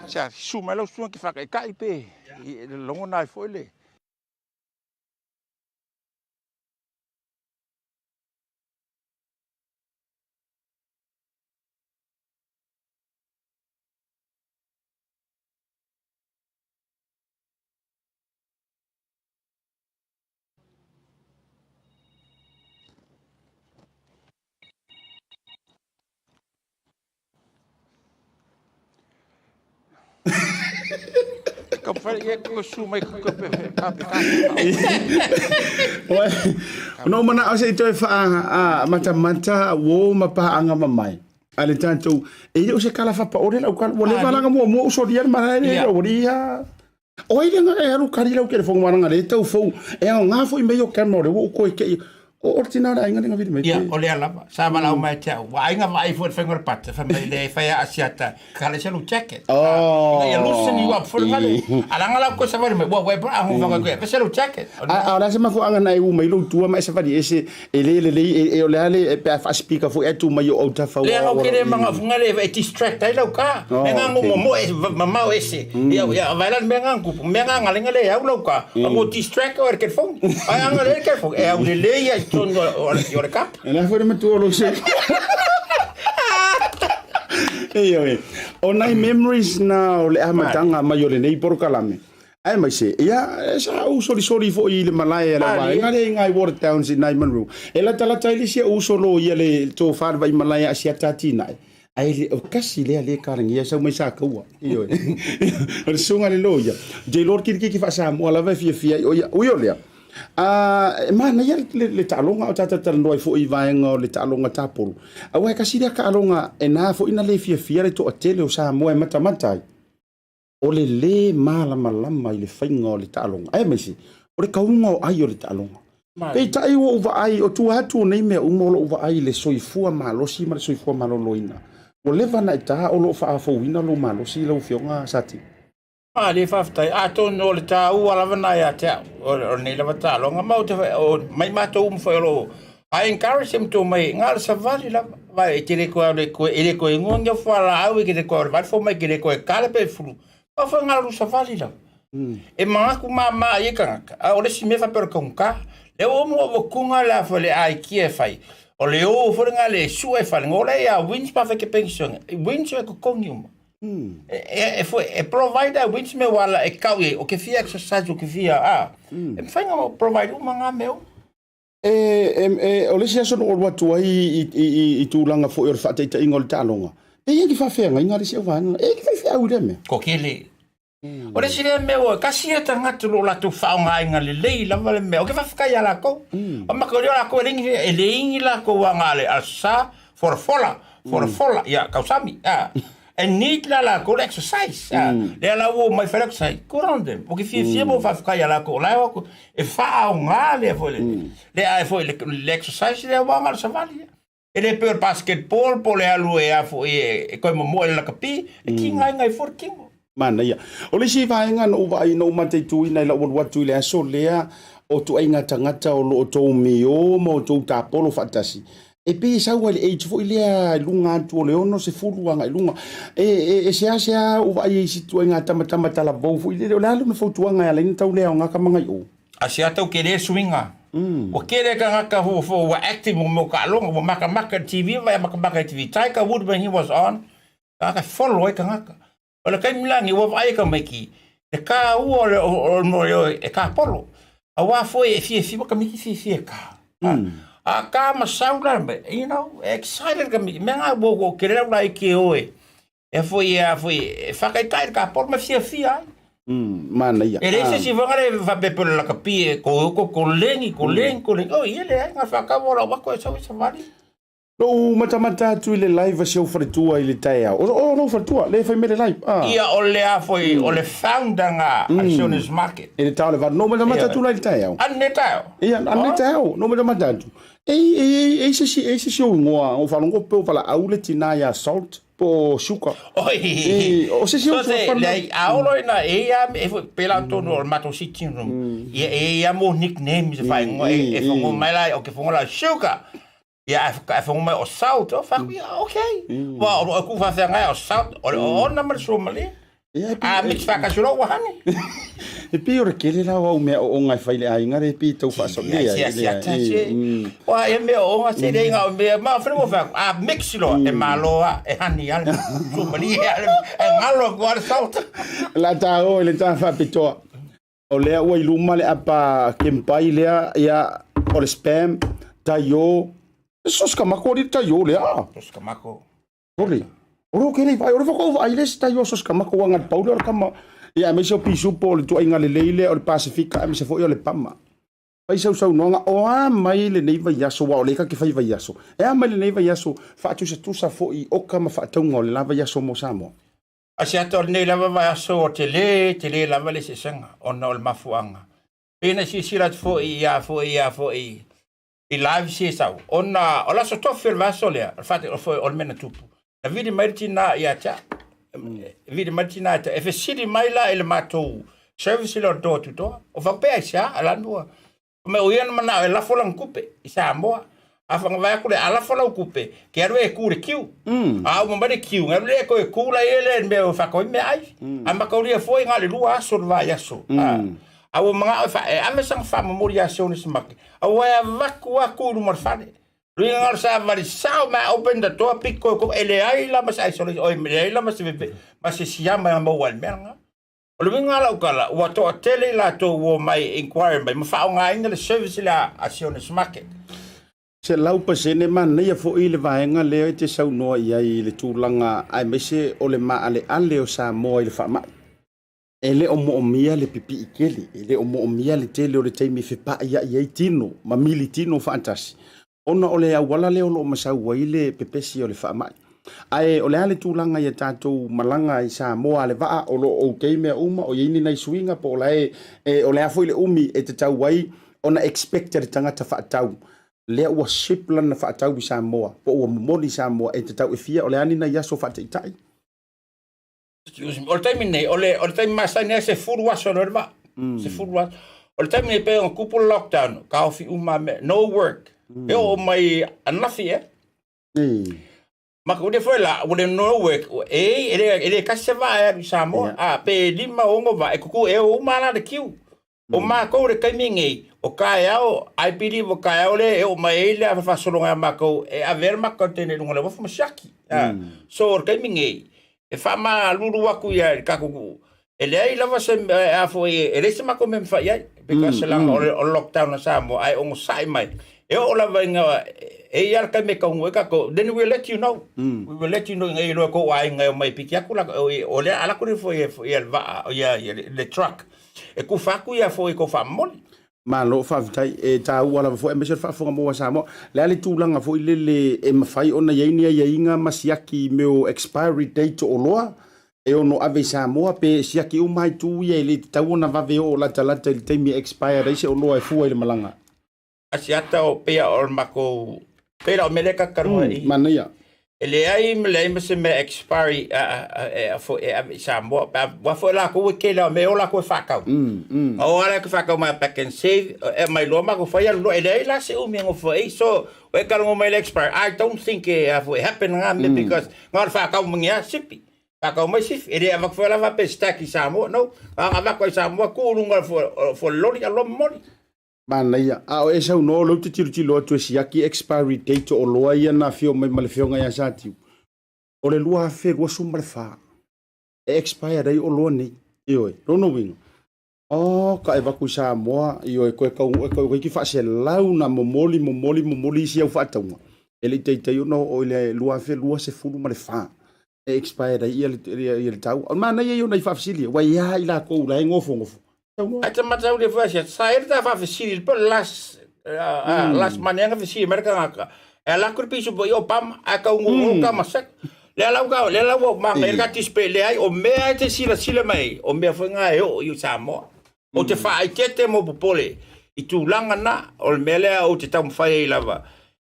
Tja, suma lo suan ki faka kai pe. Longo nai foi le. Fai e ko suma ko pe no mana ase to fa mata wo mapa anga mamai ale tanto e o se kala fa pa ore la ka le vala mo so dia mana e o dia o ile nga e ru kari la ke fo mana le tau fo e nga fo me yo kan mo le ko ke o ordinara ainga nga vidi me ya o le ala sa mala o mai tia wa ainga vai fo fengor pat fa me le fa ya asiata kale se lu jacket ya lusen you up for ngale alanga la ko sa va me wa pa ho va ko se lu jacket ala se ma fo anga nai u mai lo tua mai se va ese ele e o le ale pe fa speaker fo e tu mai o ta fa le o kere manga ngale e distract ai lo ka me nga mo mama ese ya vai la me nga ku me nga ngale ngale ya lo ka mo distract o ke fo ai anga le ke fo e o le ya ton your cap ela foi me tu lo se o nai memories now le amatanga mai o le nei por kalame ai mai se ia sa u sorry fo I le malai la vai ngale ngai water towns in nai manru ela tala taili se u solo ia le to far vai malai Asiata tina ai o kasi le karangia sa mai sa kaua io o sunga le loia de lord ki fa sa mo la vai fia o yo le mana ia le talonga o tata taloi fo I vaenga le talonga tapolo au e kasi ka alonga e na fo ina le fia le to atele o sa mo e mata o le malama I le fainga o le talonga ai mesi o le kaunga ai o le talonga pe tai o va ai o tu atu nei me o mo va ai le soifua malosi ma le soifua maloloina o le vana ta o lo fa fo ina lo malosi lo fionga sati le faftai ato no le ta u ala vana ya ta o nei la vata longa Maota o mai mato foi lo I encourage him to mai ngal savali la vai tire ko le ko ele ko ngonga fala au ke ko vai fo mai ke ko kala pe flu o fa ngal savali la e manga ku mama e kanga o le si me fa per konka le o mo kunga la fo le ai ki fai o le o fo ngale su e fa ngole ya wins pa ke pension wins ko kongium e provide which me wala e kau o ke fia exercise o ke fia e fainga provide uma nga meu o le sia so o watu ai I tulanga fo o fata ita ingol talonga e ki fa fenga inga le sia wan e ki fa fia u le me ko kele o le sia meu kasi eta ngatu lo la tu fa nga inga le la vale me o ke fa fika ya la ko o ma ko la ko ringi e le ingi la ko wangale asa for fola ya kausami and need la ko exercise le la wo mai fa exercise corrende porque fia mo fa ficar la ko la ko e fa nga le fo le ai fo le exercise le wa mal sa vali e le per basketball po le alu e fo e ko mo la kapi e ki ngai for kingo mana ia o le si vaenga no vai no mate tu ina la watu le so lea o tu ainga tangata o lo to mio mo tu tapolo fatasi e pe sa wale e fo ile lunga tu le ono se fulu anga lunga e se o vai si tu nga tama la bo fo ile la lu fo tu anga le tau le nga ka manga o Asiata o kere swinga o kere ka nga ho fo wa active mo ka longa mo maka TV vai maka TV taika wood when he was on ka follow ka nga o le kai milangi wa vai ka meki e ka o mo e ka polo a wa fo e fi ka meki fi ka ka masaula me excited ka me nga bo kere la ke oe E foi whakaitai ka por ma fia. Mana ia. E reise si wangare whapepere la kapie, ko lengi. Oh, ele, nga whakawara wako e sawi savari. No, mata tu ile live se o fretua ile taia. O no fretua, le fai mele live. Ia o le a foi o le founder nga Actionist Market. Ele tau le va no mata tu ile taia. Anne tau. Ia, anne tau, no mata tu. E se o ngoa, o falongo pe o fala aule tina ya salt po suka. Oi. O se o le aulo ina e ia e foi pela tono o mato sitting room. Ia mo nicknames fai ngo e fongo mai la o que fongo la suka. Ja, even om ons zout, of oké. Wel, ik hoef aan te zeggen, als zout, na maar zo maar mix vaak zo wel hani. E pi ora kele la o me o ngai faile ai ngare pi tau fa so le. Ja. Wa e me o nga se ding o me ma fremo fa mix lo e malo e hani al so mali e ngalo guarda zout. La ta o le ta fa pito. O le o iluma le apa kempai le ya o le spam ta yo. Sos kamako di tayo le Sos kamako. Oli. Oro kele vai oro foko ai les tayo sos kamako wangat paulo kama ya me so pisu pol tu inga le leile o le Pacifica me se fo yo le pama. Pai sau no nga o mai le nei vai yaso wa le ka ke fai vai yaso. E mai le nei vai yaso fa tu sa fo I o kama fa tau ngol la vai yaso mo samo. Asiata nei lava vai yaso tele lava le se sanga ona o le mafuanga. Pena si sirat fo I I live si sau. Ona ola so tofi el vaso le. Fate foi o mena tupu. Na vidi martina ia cha. Vidi martina ta. E fe siri mai la ele matou. Service le do tu do. O fa pe sia ala no. Me o ia mana e la fola kupe. I Samoa. Afa nga ku le ala fola kupe. Ke ro e ku re kiu. A o mbare kiu. Nga le ko e ku la ele me o fa ko me ai. Amba ko ria foi nga le lua so va ya so. Au mga fa amesang fa memoriação nesse mak. Au é vaku no marfane. Ringar sa vari sao ma open the topic ko ele ai la mas ai solo oi ele la mas vive. Mas se chama mo wal menga. O le minga la ukala wa to tele la to wo mai inquiry mai fa nga inga le service la Actionist Market. Se lau pa se ne man ia fo I le vaenga leo te sau noa ia I le tūlanga ai mese o le maa ale o Samoa I le wha mai. Ele o mo mia le pipi ikeli, ele o mo mia le tele o le taimi fe pa ia tino, mamili tino fantasi. Ona o le awala le o lo masau wa ile pepesi o le wha mai. Ai o le ale tūlanga ia tātou malanga I Samoa le waa o lo o keimea uma o yeini nei suinga po o le afo ile umi e te tau wai ona expected tangata whaatau. Le ua ship lana whaatau I Samoa, po ua momoni Samoa e te tau e fia o le anina yaso whaateitai. O le taimi nei, o le taimi masai nei se furu aso no rwa. Se furu aso. O le taimi nei pe on kupu lockdown, ka ofi uma me, no work. E o mai anafi Maka ude foi la, ude no work. Ele kasi va e Samoa. Pe lima ongo va, e kuku e o uma la de kiu. O ma ko re kaimi ngei, o kai au, I believe o kai au le, e o mai ele a fasolonga mako, e a ver mako tene lunga le wafu mashaki. So o kaimi ngei. E fama lulu waku ia kakuku. Ele ai lava se a foi ele se mako mem fa ia because lang o lockdown na Samoa ai ongo sai mai. E o lava nga e ia ka me ka ngwe kako then we will let you know. We will let you know ngai lo ko ai ngai mai pikia kula o le ala ko foi ia va ia le truck. E ku faku ia foi ko famoli. Ma lo fa tai e ta wala fo e me se fa fo mo Samoa le ali tūlanga fo ile e mafai ona yainia yainga masiaki meu expiry date o loa e ono ave Samoa pe siaki o mai tu ia le tauna vave o la talata le time expire se o loa e fu ile malanga Asiata o pea o mako pera o meleka karua I mania ele ai me se me expiry fo e Samoa wa fo la ko ke la me o la ko fakau o ala ko fakau ma back and save e mai lo ma ko fa ya lo ele la se o me ngo fo so we ka ngo me expire I don't think it happen ngam because ngar fakau mngia sipi fakau mai sif ele va fo la va pesta ki Samoa no va ko Samoa ko lunga fo lori a lo mori Mana ia, o e sau no lo te tiro atu e siaki expiry date o loa ia na fio mai malefionga ia Satiu. O le lua fe lua sumare fa. E expire dai o loa nei. Ioe, rono wingo. O, ka e waku Samoa, ioe, koe ki whaase lau na momoli si au whaataunga. E le teitei ono o le lua fe lua se fulu mare fa. expire ia le tau. O mana ia nei whafisili. Wa ia ila kou la ngofo. Ai te matau le fasi, sa ta whawhisiri, po las manenga whisiri, mereka ngaka. E la kurpisu bo yo pam, a ka ungu ka masak. Le lau manga, e ka tispe le ai, o mea te sila mai, o mea whenga e o Samoa. O te whaai kete mo popole, I tūlanga na, o le melea o te tamu whaia I lava.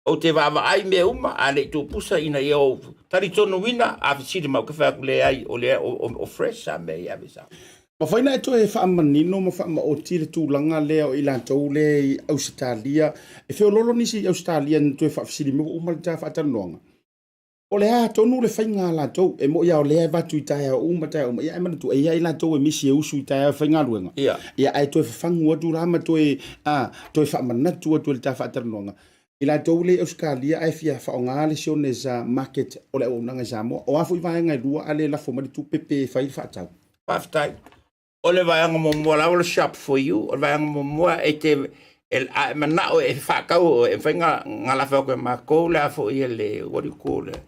O te wawa ai mea uma, a le tū pusa ina I o tari tonu wina, a whisiri mau ke whaku le ai, o fresh sa mea I avisa. Ma whaina e toi e whaamanino, ma whaama o tire tūlanga lea o ila tau le I Australia. E whio lolo nisi I Australia ni toi whaafisiri mo umale tā whaatanoanga. O lea tonu le whainga la tau, e mo ia o lea vatu I taia o umata o ia e mana tu, e ia ila tau e misi e usu I taia o whainga luenga. Ia ai toi whawhangu atu rama toi whaamanatu atu le tā whaatanoanga. Ila tau le Australia ai fia whaonga le sione za market o le o nanga Samoa. O afu I vaenga I lua ale la fomari tu pepe whai whaatau. Whaftai. O le vaianga mo mua lau le shop for you, o le vaianga mo mua e te mana o e whakau e whainga ngalafa o koe mako le afo I le, what do you call it?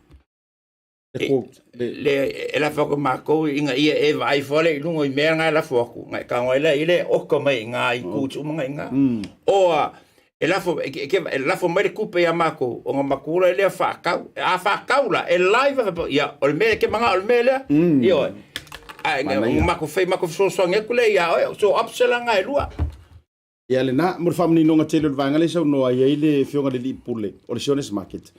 Le la fa ko mako inga ia e vai fole lungo I mea ngai la foku ngai ka ngoi le ile o ko mai ngai ku tu ngai nga o e la fo mai kupe ya mako o nga makula ile fa kau la e live ya o me ke manga o me le yo ai mako fe mako so ngekule ya so upsela ngai lua ya le na mo famni no ngatelo vanga le so no ai ile fionga le lipule o le siones market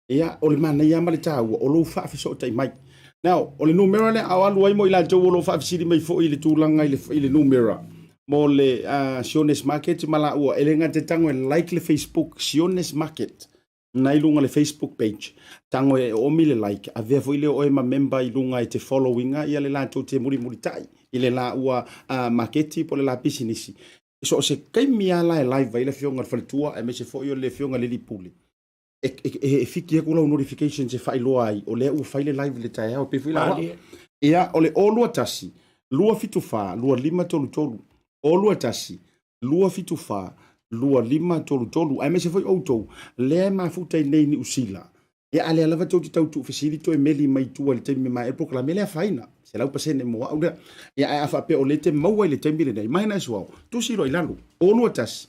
ia o le mana ia male tau o lo fa so tai mai now o le numero le awalu ai mo ila jo lo fa siri mai fo ile tulanga ile numero mo le siones market mala o elenga te tango like le Facebook siones market na ilunga le Facebook page tango e o mile like a ve fo ile o e ma member ilunga e te followinga ia le la to te muri tai ile la ua market po le la business so se kai mia la live ile fionga faltua e me se fo yo le fionga le lipuli e fiki ko lo notifications e fai loa ai o le u fai le live le tai o pe fila ia o le o lua tasi lua fitu fa lua lima tolu o lua tasi lua fitu fa lua lima tolu ai me se foi auto le ma futa nei ni usila ia ale ala va tau tu facilito e meli mai tu le temi mai e proclame le faina se lau pasene mo au ia a fa pe o le te mau le temi le nei mai na so tu siro ilalu o lua tasi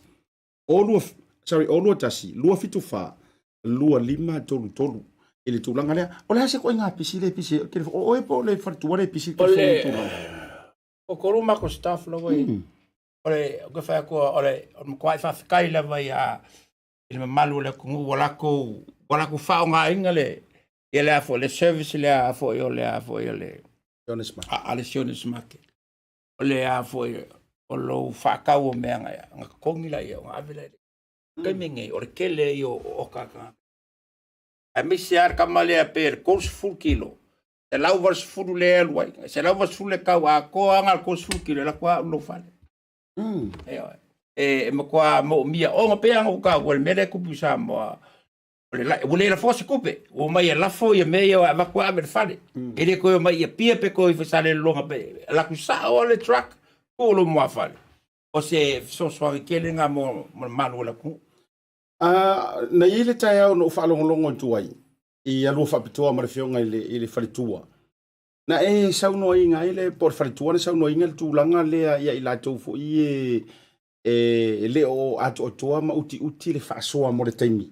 o lua tasi lua fitu fa lua lima tolu ele tulanga lea o le hase ko inga pisi ke o e po le fartua le pisi ke o koruma ko staff lo vai o le ko fa ko o le ko ai fa kai la vai a il malu le ko wala ko fa nga inga le ele a fo le service le a fo yo le siones market o le a fo o lo fa ka o me nga kongila yo nga vele Kaminge o kele yo o kaka. A misiar kamale a per kos full kilo. Se lau vas full le luai. Se lau vas full le kau a ko anga kos full kilo la kwa no fale. E mo kwa mo mia o nga pe anga ka wel mele ku pusa mo. Ole la fosse coupe. O mai la fo ye meio a kwa me fale. Ele ko mai ye pia pe ko i sale longa pe. La ku sa o le truck ko lo mo fale. O se so kele nga mo manu la ku. Na ile tai au no whaalongolongo tuai. I alua whapitua marifionga ile whalitua. Na e sauno inga ile por whalitua na sauno inga le tūlanga lea ia ila tau fo i leo atu o toa ma uti le whaasoa mo le taimi.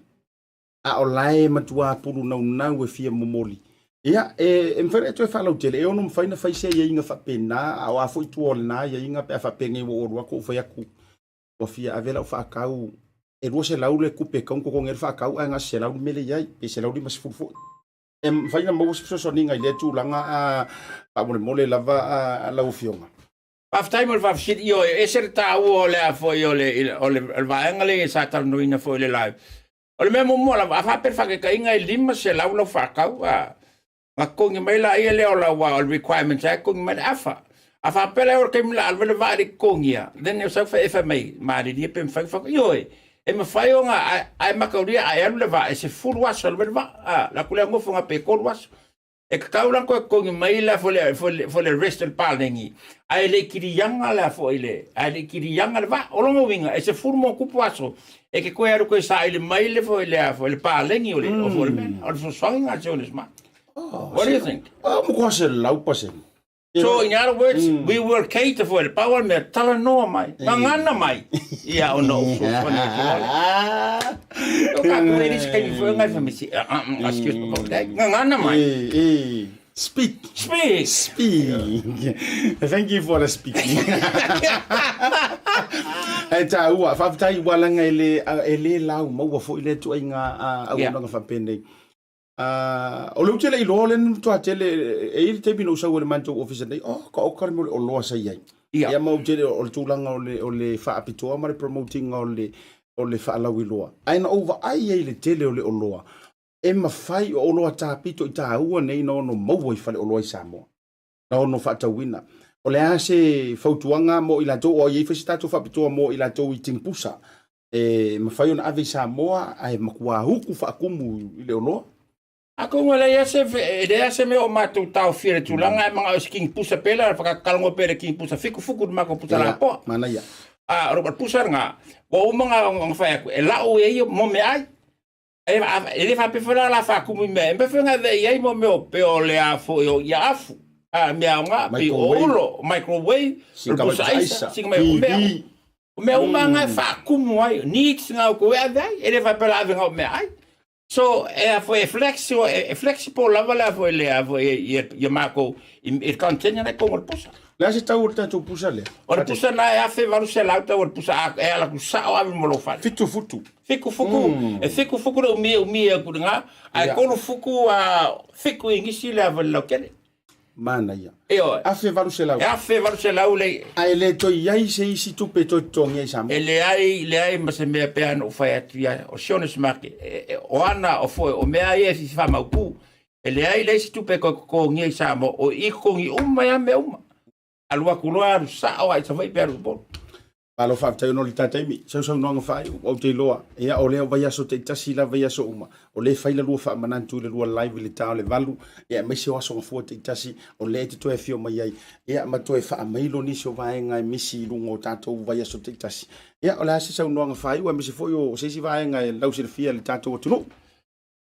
A o lae matua puru nau e fia momoli. Ia, mwhare atu e whalau tele, e ono mwhaina whaise ia inga whapena, a o a fo i tua ole na ia inga pe a whapenge i wo orua ko whaiaku. O fia a vela o whaakau. E rua se lau le kupe kaunko kong e whaakau a nga se lau mele iai, pe se lau li mas fulfo. E mwhaina maus piso ninga i le tūlanga a mole lava a lau fionga. Paftai mo fafsit io e ser tau o le a foi o le vaenga le sa tau no ina foi le live. O le me mo la fa per fa ke inga i lima se lau lo whaakau a nga kongi mai la ia le o la wa o requirements a kongi mai afa. Afa pele o ke mila alvele va ri kongia. Then eu sa fa fa mai ma ri di pe fa io e me fai o nga ai makauria ai alu le va e se full wash o le va la kule ngofo nga pe cold wash. E kaulang ko kongi mai la fo le rest el palengi. Ai le kirianga la fo ile. Ai le kirianga le va o lo winga e se full mo kupuaso. E ke ko eru ko sa ile mai le fo le palengi o le o fo le men. O fo swanga jones ma. What do you think? Mo ko se lau pase. So in other words, we will cater for the power me tala no mai. Ngana mai. Ia ono fu fone. Ka ko eris kai fu ngai fa misi. Excuse me about that. Ngana mai. Speak. Thank you for the speaking. Ta ua fa tai wala ngai le lau mo fo ile tu inga au nga fa pende. O lu tele ilo len to tele e te bino sa wala manto office dai ka o kar mo o lo sa yai. Ya mo tele o tulanga o le fa apito ma promoting o le fa la wiloa. Ai na over ai le tele o le o loa. E mawhai o loa tāpito I tā ua nei no maua I whale o loa I Samoa. No whatawina. O le ase whautuanga mo I la tō o iei whasi tātou whapitoa mo I la tō I tingpusa. E mawhai o na ave Samoa ai makua huku whaakumu I le o loa. Ako ngala ase me o mātou tau whire tūlanga mga o king pusa pela whakakalango pere king pusa fuku mako pusa la po. Mana ia. Robert pusa nga. O mga ngwhai aku. E lau e mo me ai. Ele fa pefala la fa kumu me mbe fenga de yai mo me o pe o le afo yo ya afu me nga pe olo microwave sing me o manga fa kumu ai needs nga ko e dai ele fa pela venga me ai so e foi flexible la foi le avo e mako e continua na como pusa la se tau tu pusa le o pusa na e afe varu se lauta o pusa e ala ku sa o ave mo lo fa fiku fuku o mi ku nga ai kono fuku fiku ingisi le avo lo kene mana ia eo afe varu se lau le ai le to iai se isi tu pe to tongi sam le ai ma se me pe ano fa atia o Sione smake o ana o foi o me ai e fa ma ku le ai le isi tu pe ko ngi samo o I ko ngi ya me alua kuloa sa o ai sa vai peru bol Palo fa tai no lita mi so no fai o te loa ia o le vai aso te tasi la vai aso uma o le fai la lua fa manantu le lua live le tau le valu ia me se aso fo te tasi o le te toe fio mai ai ia ma toe fa mai lo ni so vai ngai misi lungo tato vai aso te tasi ia o la se so no fai o me se fo yo se si vai ngai lau se fia le tato tu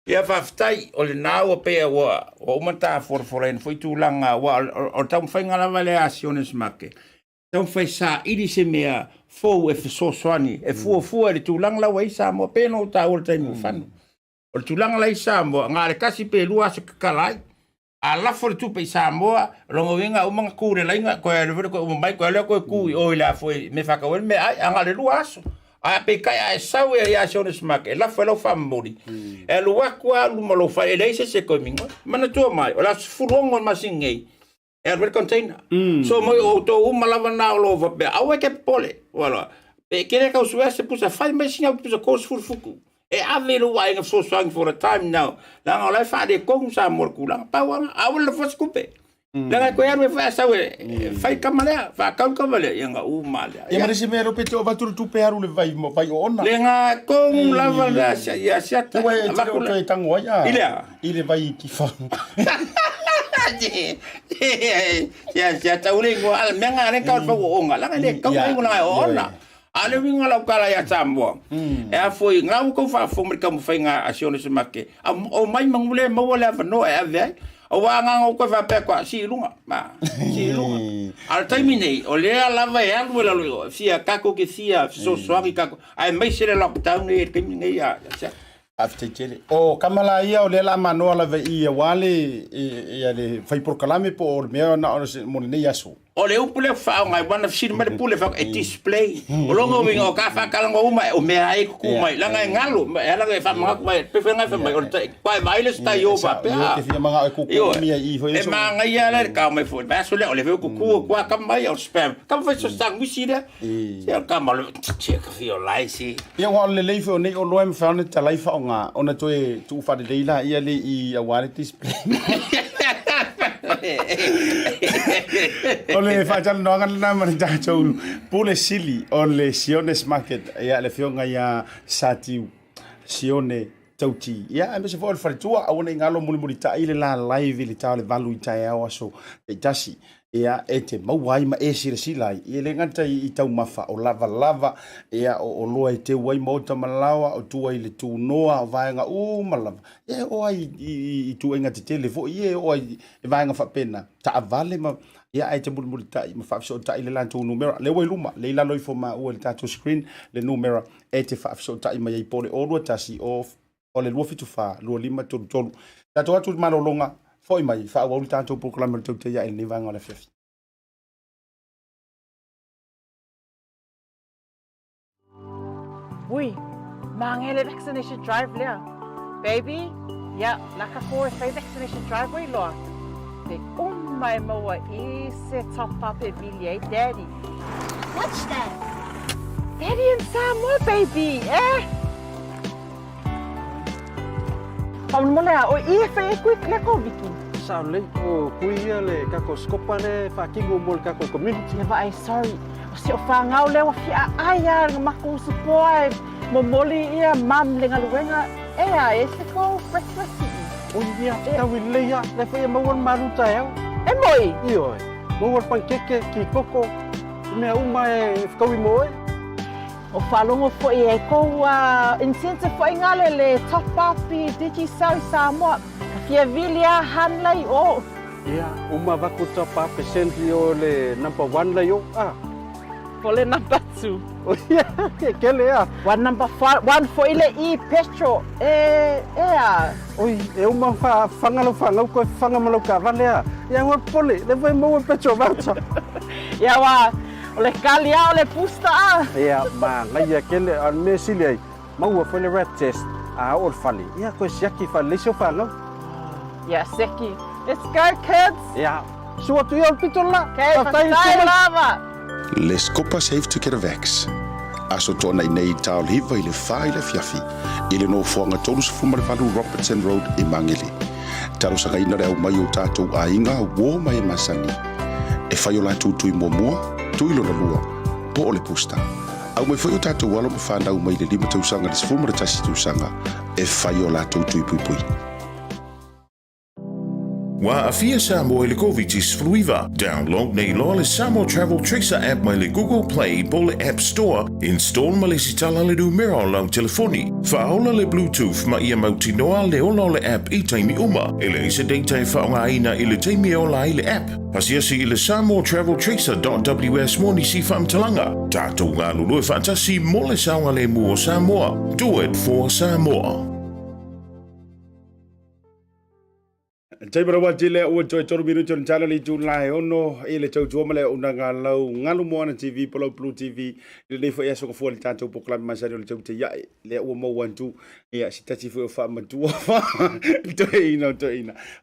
ia fa tai o le nau o pe o mata for foi tu langa o tau fai ngala vale a Sione smake tau fai sa iri se mea fo e so swani e fu le tu langa la wai sa mo pe no ta o tai mo fanu o tu langa la sa mo ngale kasi pe lua se kalai a la fo tu pe sa mo lo mo vinga o manga ku le inga ko e ko mai ko le ko ku o la foi me fa ka me ai ngale lua so a pe kai a sau e a Sione smake la fo lo famori e lua kwa lu mo lo fa e le se ko mingo mana tu mai o la fulongo masingei e container so mo o to malava na lo va be awe ke pole voilà e kere ka usua se pusa fai mai singa pusa course fuku e ave lo wa nga so swang for a time now la nga fa de kong sa mor kula pa wa awe le fos kupe la ko ya me fa sa we fai kamale fa kamale nga male e mari se me lo pete o va tu pe aru le vai mo vai ona le nga kong lava la ya siata va ko to tango ya ile vai ki fa ya taulingo al menga ne ka fa onga la ne ka ngo na ona ale winga la kala ya Samoa e a foi nga ko fa fo mer ka mo fa nga a Sione smake o mai mangule mo wala fa no e ave o wa nga ko fa pe kwa si lunga al termine o le la va ya wala lo sia ka ko ke sia so swami ka ai mai se le lockdown e ke ngi ya after o kamala ia o le la mano la ve ia wale ia le fai por kalame por me na mo ne yaso o le upule fa ngai wana fsir me pule fa e display o longo winga o ka fa kalango uma o me ai ku mai la ngai ngalo ela ngai fa ma mai pe fa ngai fa mai o pai mai le sta yo pa pe ke fia manga ku mi ai foi e ma ngai ia le ka mai fo ba so le o le ku kwa ka mai o spam ka fa so sang wisida ya ka mal che ka fio lai si ia wa le le fo nei o lo em fa ne ta lai fa nga ona toe tu fa de leila ia le i a wale display ole fa jal no ngan na man ja chou pule sili ole Sione market ia le fionga ia Satiu Sione Tauti. Ia, me se fo le tua a ona ngalo muli ta ile la live le ta le valu ta ya so e tasi. Ia e te mauai ma e sila i le ngata i tau mafa o lava ia o loa i te wai Maota malawa o tua i le tu noa o vaenga malava. Ia o ai i tu inga te tele fo ia o ai e vaenga fa pena ta avale ma ia e te muli ta i ma fa so ta ile la tu numero le wai luma le la loi fo ma o le tato screen le numero e te fa so ta i ma i pole o lo tasi o le lua fitu fa lua lima tolu tato atu malolonga foi mai fa o tanto proclama le tautai ia ni vanga le fefi. Ui, mangele vaccination drive lea. Baby, ya laka for fai vaccination drive wai loa. Te mai maua I se tapape vilia daddy. What's that? Daddy and Samoa, baby, Paulmolea, o I fai quick leko Vicky. Sao le o kuia le kako skopa le fakingo mol kako community. Ya vai sorry. O se o whangau le wa fia aia mako support momoli ia mam le ngaluenga e se ko breakfast. O ia tawi le ia le fai mawon maruta eu. E moi. Io. Mawon pankeke ki koko. Me uma e fkawi moi. O whalongo fo e ko incentive fo ingale le top up I Digi Samoa. Fia vilia hanlai o. Ia, uma wako top up percently o le number 1 lai o. For le number 2. O ia, kele ia. One number 1 for ile I petrol. Oi, e uma whangalo ko whangamalo ka vale a. Ia wa pole, le vai mo petrol voucher. Ia wa, o le kalia o le pusta a. Ia, ma ngai kele an me sili ai. Mau foi le red test. A o fali. Ia ko siaki fali so whangau. Ia seki. Let's go kids. Ia, sua tu ia pitola. Okay, tai lava. Les Copa Save Together Vax. Aso tona nei tau hiva I le whai le fiafi. I le no fuanga tolu sa fumare valu Robertson Road I Mangele. Taro sa kaina reo mai o tātou a inga wō mai masani. E whai o la tūtui mua, tui lona lua, po o le pusta. Au mai whai o tātou walo ma whanau mai le lima tausanga le sa fumare tasi tausanga. E whai o la tūtui pui. Wa afia Samoa le COVID is fluiva. Download nei loa Samoa Travel Tracer app mai le Google Play po le App Store. Install ma le sitala le numero lau telefoni. Whaola le BluTV ma ia mauti noa le ola le app I taimi uma. Ele isa data e whaonga aina I le taimi ola I le app. Pasia si I le Samoa Travel Tracer.ws moni si whamtalanga. Tātou ngā lulu e whaatasi mo le saunga le mua Samoa. Do it for Samoa. Tai bara wati le ua toi toru minuto ni tala li July ono I le tau tuama le unanga lau ngalu moana TV polo BluTV le leifo ia soko fuali tātou poklami masari o le tau te iai le ua mau antu ia si tati fui o wha matua wha toi ina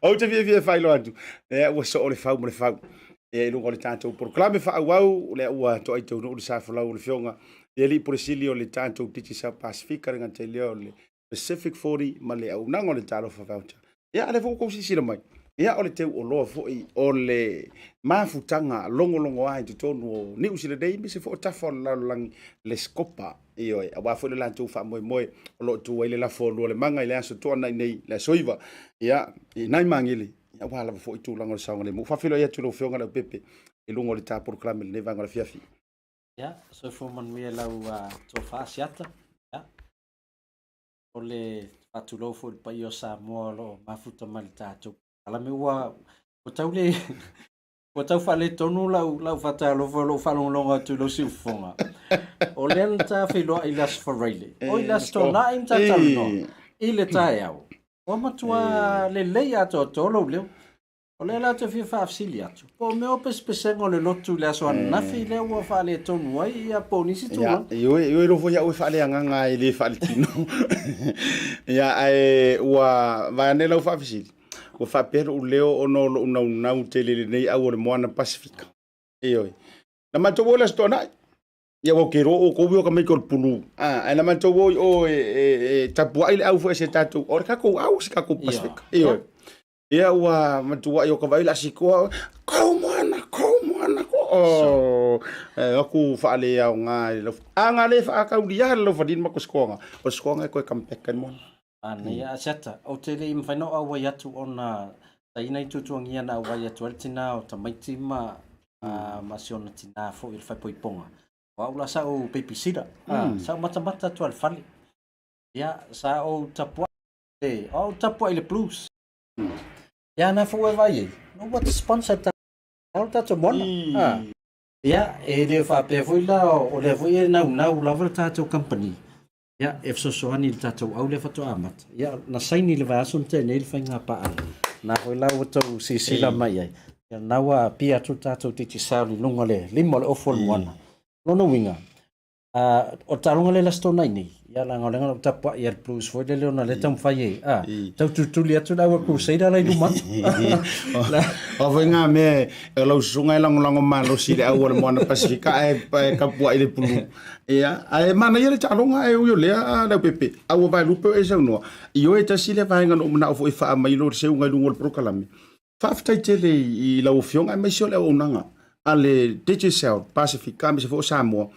au te via whailo antu le ua so o le whau mo le whau e ilunga o le tātou poklami wha au le ua to ai tau no le safa lau le fionga le li poresili o le tātou titi sa Pasifika ringa te leo le Pacific 40 ma le au nango le talo whawauta ia ale fo ko sisira mai ia ole teu o loa fo I ole mafutanga longo ai te tonu ni usile dei mi se fo tafo la lang le skopa io e wa fo le lantu fa moi o lo tu ile la fo lo le manga ile aso to nei la soiva ia nai mangili ia wala fo tu lango le saunga le mo fa filo ia tu lo fionga le pepe e lungo le ta proclame le vanga le fiafi ia so fo man mi la to fa Asiata ia ole Vaetolo fo pa io Samoa lo mafuta malitato ala me wa o tau fa le tonu lau Vaetolo fo lo fa longa tu lo sifonga o le ta filo I las foreile o I las tona in ta tano I le taiao o matua le ia to lo le o le la te fi fa afsilia po me o pespesengo le lotu le aso na fi le wa fa le tonu ai ia ponisi tu io lo voia o fa le nganga I le fa le tino ia ai wa va ne lo fa afsili o fa pero o leo o no na tele nei au le moana Pasifika io na mato bola stona ia o kero o ko bio ka me ko pulu na mato o tapu ai au fa se tatu o ka ko au se ka ko Pasifika io ia ua matua I o ka vai la sikoa kau moana ko aku faale au nga le fa ka ulia lo fa din ma ko skonga o skonga ko kampek kan mon Ana ia Asiata, o te le im whainau au wai atu ona taina i tutuangia na au wai atu tina o tamaiti ma siona tina fo il whaipoiponga. Wa ula sa o peipisira, sa o matamata tu al fali. Ia, sa o tapua, o tapua ile blues. Ia na fo e vai, no what sponsor ta, o tato mona. Ia, e le whape fuila o le vui e nau lava tato company. Ia, e fsosoani le tatou au le fato amat. Ia, na saini le vasun te ne le whainga paa. Na fuila o tau sisila mai ai. Ia, naua pia tu tatou titi sauli lunga le, lima le ofo le moana. Lono winga. O talunga le lasto nai ni. Ia, la ngaulenga o tapua ia le blues foi le leona le tam whai e. Tau tutuli atu na ua crusader lai lumatu. O venga me e lau sunga lango malo si le au le moana Pasifika e kapua i le pulu. Ia, ai mana ia le talonga e uyo lea Leaupepe. Au vai lupe e sau noa. Io e tasi le vaenga no mna o foi faa mai lo se unga lungo le prokalame. Faaftai tele i lau fionga mai sio le onanga. Ale digital Pasifika me se fo Samoa.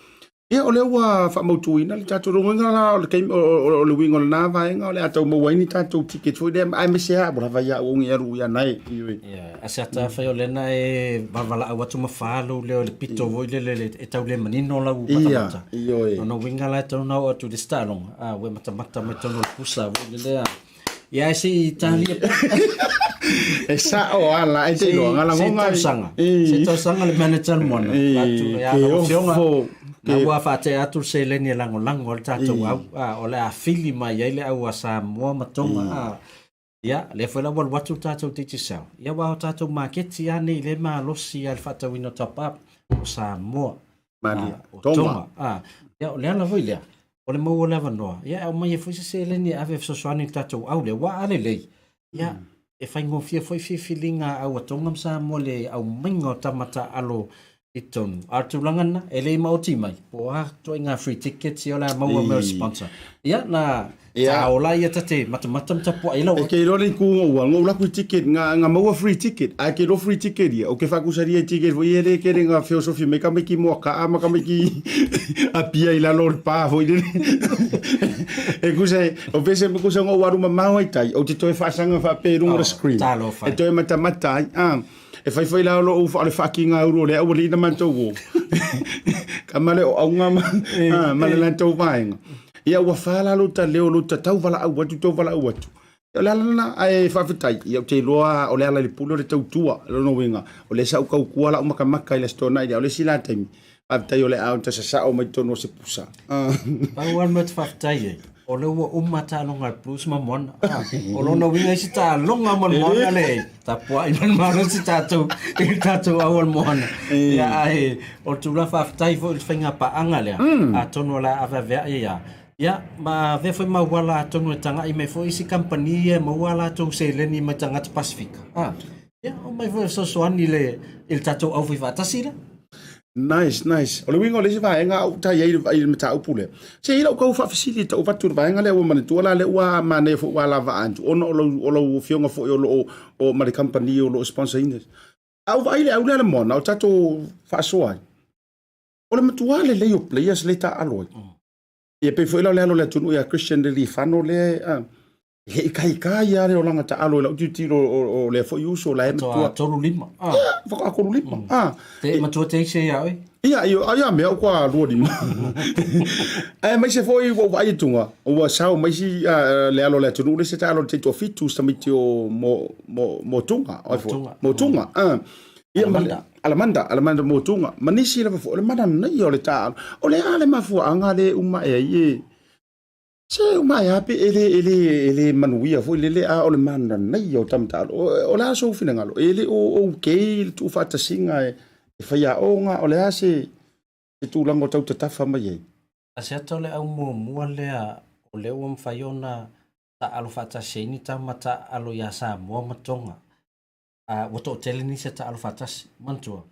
Ia o le ua whamautuina le tatou ronga la o le keim o le wingo le nā vaenga o le atau mawaini tatou ticket foi le ai me se ha bora vai o ngi aru ia nai. Ia, Asiata fai o lena e wavala au atu mawhalo le o le pito voi le e tau le manino lau matamata. Ia, ia. No winga la tau nau atu le stalong. We matamata me tau le pusa voi le lea. Ia e si Italia. E sa o ala e te loa ngala ngonga. Se tau sanga le manager mona. Ia, o fionga. Na ua whaate atu se leni e lango le tatou au. O le a fili mai ai le au a Samoa matonga. Ia, le whaila wal watu tatou titi sao. Ia wao tatou maketi ane i le maa losi al whatau ino top up o Samoa. O Tonga. Ia, o le ala voi lea. O le mau o le avanoa. Ia, o mai e fwisi se leni ave fsosoani tatou au le wa ale lei. Ia, e whaingofia foi fifilinga au a Tonga m Samoa le au maingo tamata alo itonu. Artulangana, ele mau timai. Po toi ngā free tickets i o la maua meu sponsor. Ia, na taola ia tate matamatam tapua ila. E kei rore ku ngau ngau laku ticket, ngā maua free ticket. A kei ro free ticket ia. O ke whakusari e ticket, voi ere kere ngā filosofi me kamiki mua ka ama kamiki a pia ila lor pā voi ere. E kuse, o pese me kuse ngau waruma maua i tai. O te toi whaasanga whaperunga screen. Talo whai. E toi matamata ai. E fai la lo o ale fucking euro le o le na man to. Kamale o nga ma le lan to vainga. Ia wa fala lo ta leo lo ta tau vala au watu to vala au watu. La la ai fa fitai ia te loa o le ala le pulo le tau tua lo no winga. O le sa u kau kuala o maka maka ile stona ia o le sila taimi. Fitai o le au ta sa o mai tono se pusa. Pa wan met fitai. O le ua umata longa plus mamon. O lona winga si ta longa mamon ale. Ta pua i man si tatou. I tatou awal mohana. Ia ai. O tula whaftai fo il whainga pa anga lea. A tono la avavea ia. Ia, ma ve foi mawala a tono e tanga i me fo isi company e mawala tong se leni mai tanga te Pasifika. Ia, o mai fo soani le il tatou au fifa tasira. Nice. O le wingo le se vaenga o tai ai me tau pule. Se ila o kau fa facility o vatu vaenga le o mane tuala le ua mane fo wala va antu. Ono o lo fionga fo o mane company o lo sponsor ines. Au vai le au le mona o tato fa soai. O le matuale le o players le ta aloi. E pe fo ila le alo le tunu ia Christian Relief ano le he kai ia le o langa ta alo la tiro o le fo uso la e matua tolu lima fo ko lima te matua te se ia oi ia me o kwa lo lima mai se foi o vai tunga o sao mai si le alo le tunu le se ta alo te to fitu stamitio mo tunga ia alamanda mo tunga manisi le fo le mana nei o le ta o le ale mafu anga le uma e se mai ape ele manuia foi ele a o le mana nei o tamta o la so fina ngalo ele o ke tu fata singa e faia onga o le ase e tu lango tau te tafa mai Asiata le au mua le o le o mfaiona ta alo fata seni ta mata alo ya Samoa matonga wato tele ni se ta alo fata mantua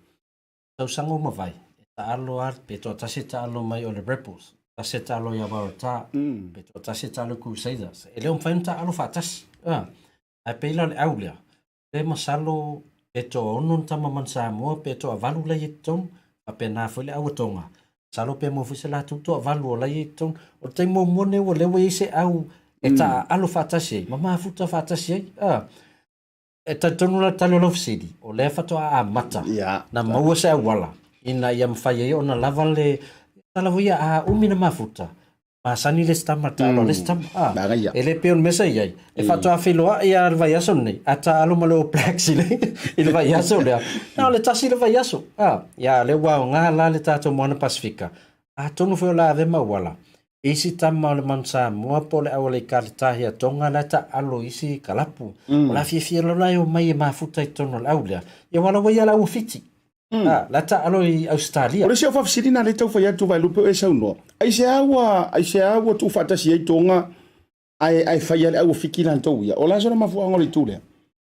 tau sango mavai ta alo ar pe to ta se ta alo mai o le rebels ta se ta alo ya Maota pe to ta se ta alo crusaders ele o mfaina ta alo fata a pela le aulia le masalo pe to onon ta maman Samoa pe to avalu la yeton a pe na fo le awatonga salo pe mo fusela tu to avalu la yeton o te mo mone o le we se au E ta alo fatasi, mama futa fatasi ai. E ta tonu la talo lo fisidi. O le fatoa a mata. Na maua se wala. Ina ia mfai ai ona lava le talavuia a umina mafuta. Masani le stamata alo le stam. Ele peon mesa iai. E fatoa filoa ia vai aso nei. Ata alo malo plexi le. Ile vai aso le. Na le tasi le vai aso. Ia le wa nga la le tato moana Pasifika. A tonu fo la ave mawala. Isi tama le mansa mua pole awale kalitahi a tonga na ta alo isi kalapu. Ola fia lo lai o mai mafuta I tono laulea. Ia wala wai ala ufiti. La ta alo I Australia. Ore se o fafsirina le tau fai atu Vaelope e saunoa. Ai se awa tu fatasi ai tonga ai fai ale au fiki lan tau ia. Ola sona mafu angole tūlea.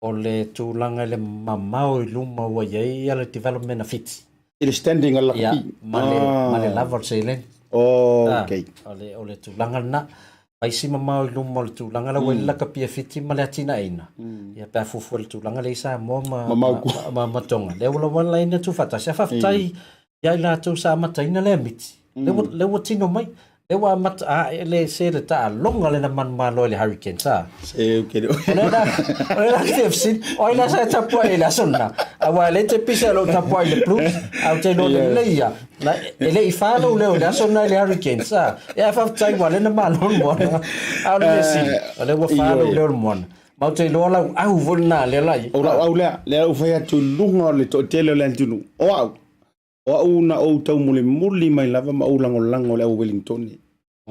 O le tūlanga le mamao I luma ua iai ala development a fiti. Ile standing ala kapi. Male lava se len. Okay. Ole tūlanga na. Paisi mamao I luma o le tūlanga la wela kapi a fiti ma le atina eina. Ia pēr fufu le tūlanga le isa mo ma matonga. Le ula wana ina tu fatasi. A fafitai ia ila tau sa mataina le amiti. Le wa tino mai. Le wa mata le se le ta longa le na man malo le hurricane sa. Se okay. Ole la kefsin. Oi la sa tapua ila sonna. Awa le te pisa lo tapua le plus. Au te no le ia. Na ele I falo le o sonna le hurricane sa. Ya fa tai wale na malo mo. Au le si. Ole wa falo le mo. Mau te lo la au volna le lai. Au le au fai atu lunga le to tele le tunu. Au. O una o tau muli mai lava ma lango le au Wellington.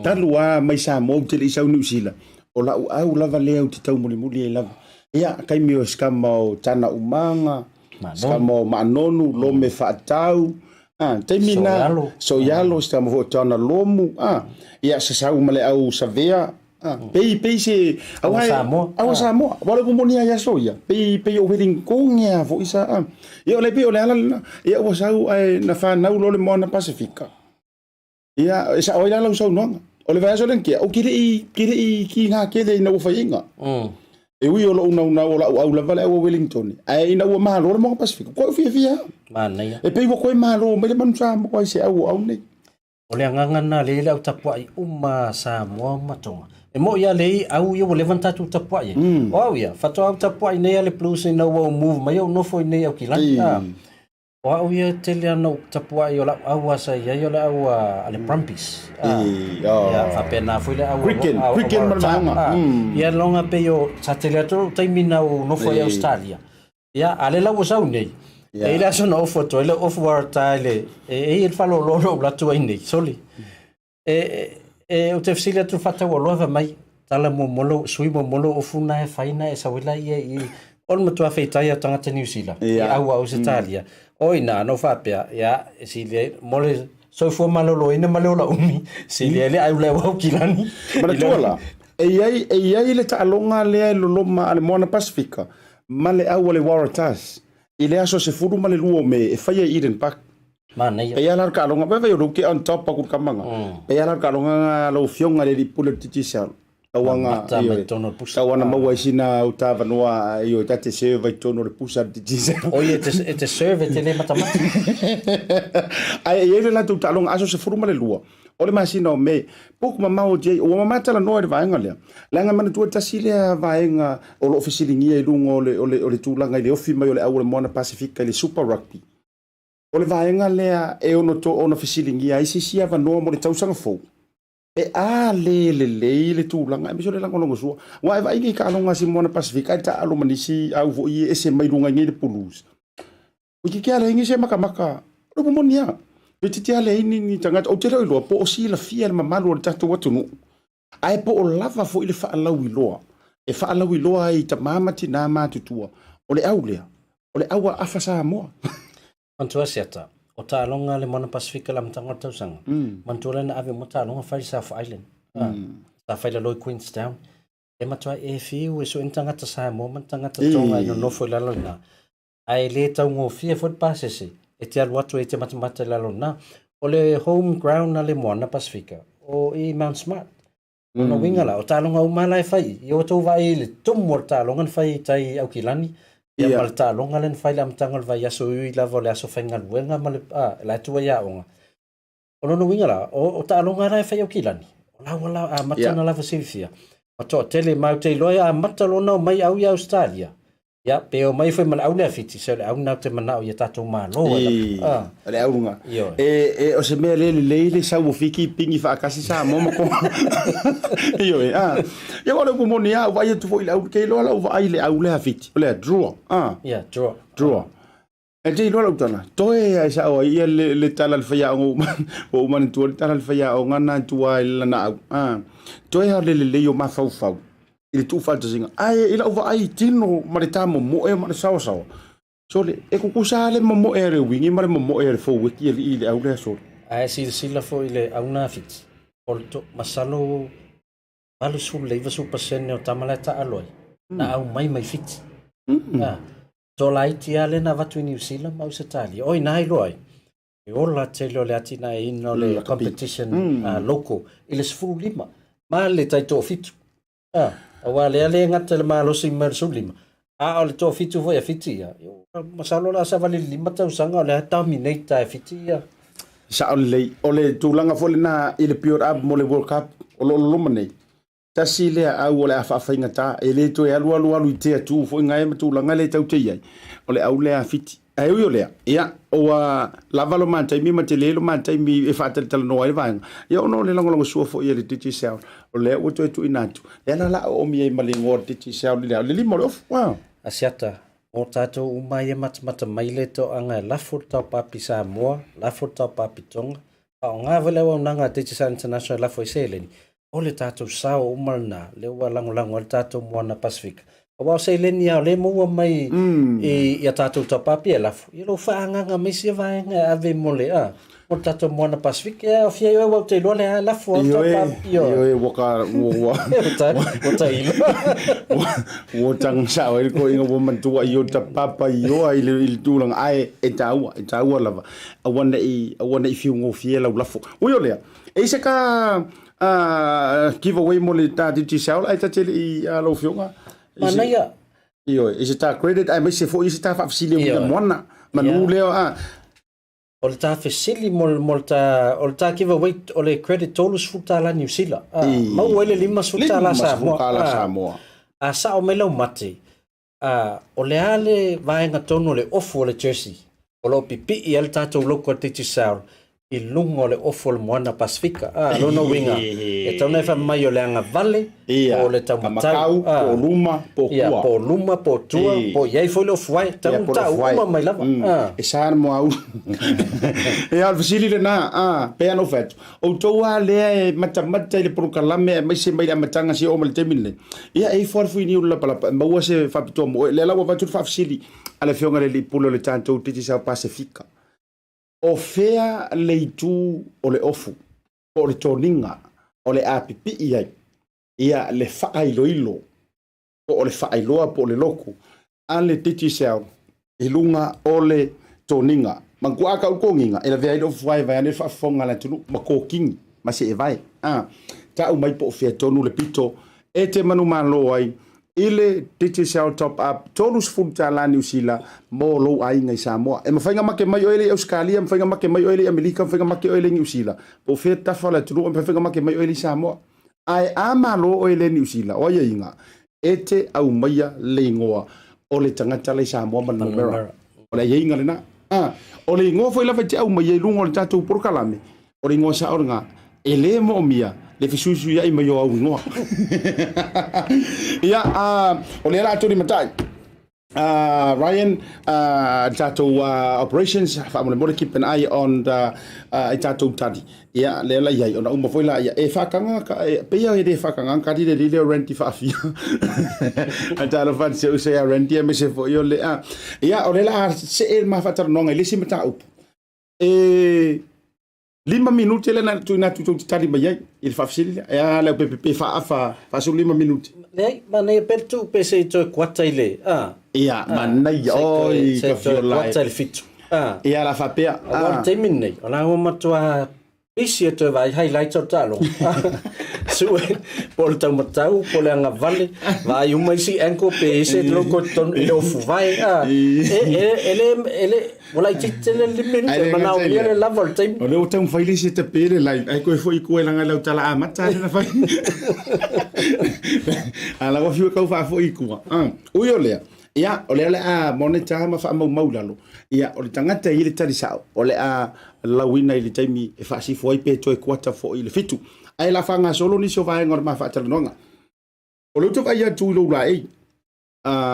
Talu mai Samoa te le isau New Zealand. O la au lava le au te tau muli e lava. Ia kai mi o skama o tana umanga, skama o manonu, lome whaatau. Te mina so yalo skama o tana lomu. Ia sasau male au savea. Pei se awa Samoa wala pumonia ya soia pei o Wellington ya fo isa ia le pei o le ala ia o sau na fa na lo le moana Pasifika ia isa o ila lo sau no o le vai so len ke o kiri ki nga ke le na fa inga e wi o lo una o la vale o Wellington ai na o ma lo mo Pasifika ko fia mana ia e pei ko ma lo me le man sa mo ko se au nei o le nganga na le au tapua I uma Samoa matonga e mo ia lei au ia o levanta tu tapua ia o ia fato au tapua nei ale plus no wo move mai no foi nei au kilani o au ia tele no tapua ia la au asa ia ia la au ale prampis ia fa pena foi le au quicken malanga ia longa pe yo sateliato taimina no foi Australia ia ale la wo sau nei e la so no foto ele of war tile e il falo lo la tu nei soli o te fsilia tu fata wo lova mai tala mo molo sui mo molo o funa e faina e sawela I olmo tu afeitai a tangata New Zealand au Australia oina no fapea ia silia mole so fo malolo ina malola umi silia le au le wa kilani mana tola e ai le ta longa le loloma ale moana Pasifika male au le Waratahs ile aso se furu male luo me e faia Eden Park mana ia ia lar ka longa bebe yo ke on top ku kamanga ia lar ka longa lo fionga le politician tawanga tawana maua sina utava noa io tate se vai tono le pusa politician o ia te serve te le matamata ai ele la tu talonga aso se furuma le lua o le masina o me poku mamao je o mamata la noa le vaenga le langa mana tu tasile vaenga o lo ofisilingia I lungo o le tulanga I le ofi mai o le au le moana Pasifika le super rugby o le vaenga lea e ono to ono fisilingia I sisia vanoa mo le tausanga fou e le tūlanga e miso le langolongo sua wa e vai ka longa si moana Pasifika ta alo manisi au vo I ese mai lunga ngi le pulus o ki kia le ngi se maka o mo monia e titia le ini ni tanga o te lo po o si la fia le mamalu o tatu watu no ai po o lava fo I le fa lau I loa I ta mama tina ma tutua o le aulea o le aua afasa mo Mantua Asiata, o tālonga le moana Pasifika la mtanga tausanga. Mantua na ave mo tālonga whai South Island. Ta whai la loi Queenstown. E matua e fiu e so intangata Samoa, mantangata tonga I no nofo I lalona. Ai le tau ngō fia fwot pasese. E te alu atu e te matamata lalona. O le home ground na le moana Pasifika. O I Mount Smart. No wingala, o tālonga umala e whai. I o tau vai le tumu o tālonga whai tai au kilani. Ia malta longa len fai la mtangal vai aso ui la vole aso fai ngal wenga male la tua ia onga ono no winga la o ta longa ra fai o kilani o la wala a matana la vasifia to tele mau te loia matalona mai au ia Australia ya pe o mai foi man au le fiti se le au na te mana o ia tatou malo le au nga o se me le sa wo fiki pingi fa kasi sa mo ko yo ya ole ko moni ya vai tu foi le au ke lo la vai le au le fiti le draw draw e te lo tana to e sa o ia le tala le fia o man tu tala le fia o ngana tu ai na to e le yo ma fau il tu falta singa ai ila ova ai tino marita mo e ma sawa so le e ku sa le mo e re wingi ma mo e fo wiki ile au le so ai si la fo ile au na fit porto masalo malu sul le vasu pasen o tamalata aloi na au mai fit to lai ti ale na vatu New Zealand ma usatali oi nai loi e ola te lo le atina e no le competition local ile sfu lima ma le tai to fit wa le ngata le malo si mer sulima ole to fitu foi fitia masalo la sa vale lima tau sanga le terminate fitia sa ole tulanga fo na ile pure up mo le World Cup o lo mane ta sile au ole afa fa ngata ele to ya lu te tu fo ngai ma tulanga le tau te ai ole au le fiti ai yo le ya o la valo man tai mi ma te le lo man tai mi e fa te no ai va yo no le longo so fo ile te sel o le o to tu inatu ya la o mi ma le ngor te sel le li mo wow asiata o tato umai mata mai le to anga la furta pa pisa mo la furta pa pitonga o nga vele o nanga te sel international la fo seleni o le tato sa o marna le wa lango le tato mo na Pacific o se leni ya le mo mai e ya tato tapapi la i lo faanga mai se vai ave mole o tato mo na Pacific ya o fia yo te lo le la fo tapapi yo woka wo tang sa o ko ingo man tu yo tapapa yo ai le tulang ai e tau lava I wonder if you go fia la fo o yo le e se ka giveaway mo le ta di saul ai ta te i lo fionga mana ya io is ta credit ai mai se fo is ta fa facili mo mona manu leo o le ta facili molta o le ta giveaway o le credit tolus futa la New Zealand ma o le lima futa la Samoa a sa o melo mate o le ale vai nga tono le ofo le jersey o lo pipi i al tato loko te saul i lungo le ofo le moana Pasifika lona winga e tau nei fa mai o le anga vale o le tau matau po luma po kua po luma po tua po iai foi le ofuai tau uma mai lava e sa mo au e al fasili le na pe ano fet o toa le matamata le prokalame mai se mai la matanga si o mal temile ia e for fu ni la pala ma se fa pito mo le la wa tu fa fasili ala fionga le pulo le tanto titi sa Pasifika o fea leitu o le ofu o le toninga o le apipi ia le whaailoilo o le whaailoa po le loko an le titi seu i lunga o le toninga mangua ka ukonginga ila vea ilo fuai vai ane whaafonga la tunu makokingi masi e vai ta umai po fea tonu le pito e te manu malo ai ile titi seu top up tonus futa la New Zealand mo lo ai ngai Samoa e mawhainga make mai oile Australia mawhainga make mai oile Amerika mawhainga make oile New Zealand po fea tafala tunu mawhainga make mai oile Samoa ai amalo oile New Zealand o ia inga ete au maia le ngoa o le tangata le Samoa manumera o le inga le na o le ngoa foi lava te au maia lungo le tatou porkalame o le ngoa sa oranga ele mo mia le fisusu ia i mai o au ngoa ia o le ala turi matai Ryan tatou operations fa mo le keep an eye on I tatou tadi ia le la ia ona uma foi la ia e fakanga pe ia e fakanga ka di le renti fa fia atalo fa se usa renti me se fo yo le ia o le la se e ma fa tarno ngai le si mata up 5 minuti le na tu tadi mai il fa facile e Leaupepe fa su 5 minuti nei ma nei per tu pese to quatta ile ia ma nei oi ka fiola quatta il fitu ia la fa pea te minne ona o matua pisi to vai highlight o talo su pol tau matau pol anga vale vai uma si enko pe se loko ton lo vai ele wala titele limit mana o le level time o le tau faili se te pele lai ai ko foi ko langa lau tala amata na fai ala wa fiu ko fa foi ko o yo le ia o le a moneta ma fa mau lalo ia o le tangata i le tari sao o le a lawina i le taimi e fa si foi pe to e kwata fo i le fitu ai la fanga solo ni so vai ngor ma fa tala nonga o le to vai tu lo lai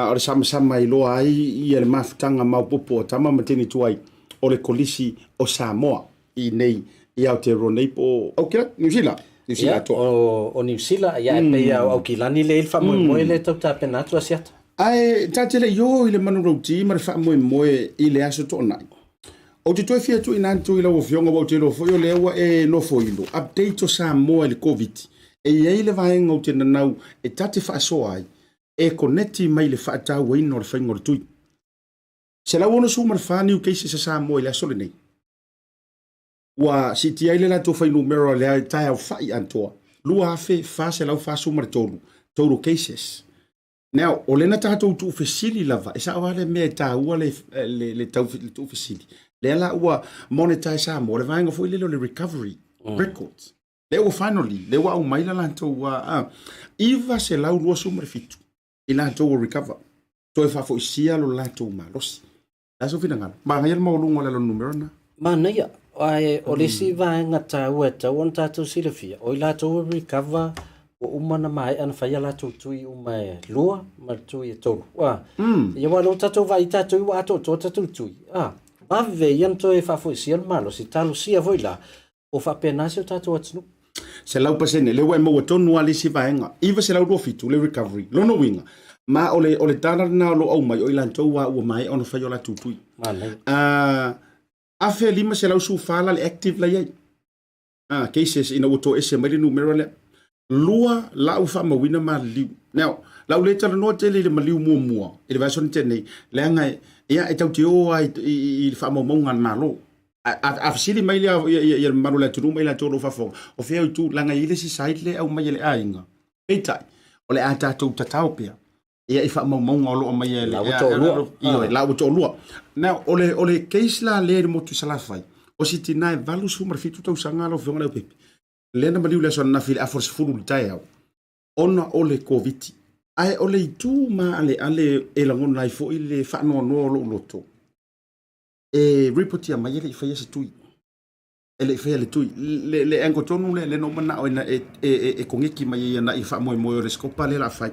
o le sama i lo ai i le mafutanga mau popo tama matini tuai o le kolisi o Samoa i nei i Aotearoa nei po au kira New Zealand o New Zealand ia pe ia au kilani le il famo mo le tau ta penatu asiata ai tatele yo ile manu roti mar fa mo ile aso to nai o te toi fia tu ina tu ile o fionga o te lo fo yo le wa e no fo ilo update o Samoa le covid e ile vai ngo te nau e tate fa so ai e connecti mai le fa ta we no le fa ngor tu se la wono su mar fa ni ke se Samoa ile aso le nei wa si ti ile la to fa numero le ta au fa i antoa lua fe fa se la fa su mar tolu cases. Now, o lena tātou tu fesili lava, e sa wale mea tā ua le tau tu fesili. Le ala ua monetize Samoa, le vaenga fo ile le recovery records. Le ua finally, le ua au maila lantou ua, iwa se lau lua sumare fitu, i lantou o recover. To e fafo isia lo lantou malosi. Laso fina ngana. Ma ngai ma olungo le lo numero na. Ma naia, o le si vaenga tā ua tau on tātou silafia, o i lantou recover, o umana mai ana fai ala tui uma lua ma tui tolu ia wa lo tatou vai tatou wa to tatou tui ma ve yan to e fa foi sia malo si talo sia voi la o fa pena se tatou atnu se lau pasene le wa mo tonu ali si vaenga iva se lau do fitu le recovery lo no winga ma ole tana na lo au mai o ilantou wa o mai ona fai ola tui ma nei a fe lima se lau su fala le active la ye cases ina o to ese mai numero le lua la ufa mawina ma liu now la uleta no tele le maliu mua ele va son tene le nga ia e tau tio ai i fa mo nga na lo a fsili mai le ia maru la tunu mai la tolo fa fo o fe tu la nga ile si site le au mai le ainga etai o le ata tu Taupea ia i fa mo nga lo mai le la uto lua now ole case la le mo tu sala fai o si tinai valu su mar fitu tau sanga lo fonga Leaupepe lena maliu le son na fil a force fulu tai ona ole covid ai ole tu ma ale e la ngona i fo ile fa no lo loto e report ya mai le fa se tui ele fa le tui le engo tonu le no mana o na e kongeki mai na i fa mo le scopa le la fa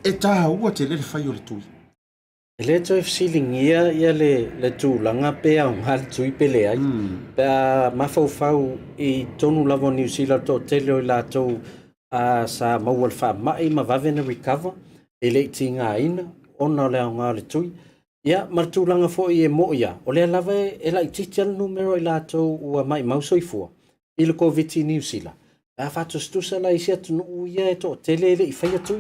e ta o te le fa yo le tui ele to feeling ia le tu langa pe a hal tui pele ai pa ma fau i tonu lavo New Zealand to tele la to a sa mawal fa mai ma va vena recover ele tinga ina ona le nga le tui ia martu langa fo i mo ia o le lava e la titel numero la to u mai mau soifua il covid New Zealand a fatu stusa la isia tu ia to tele le fa tu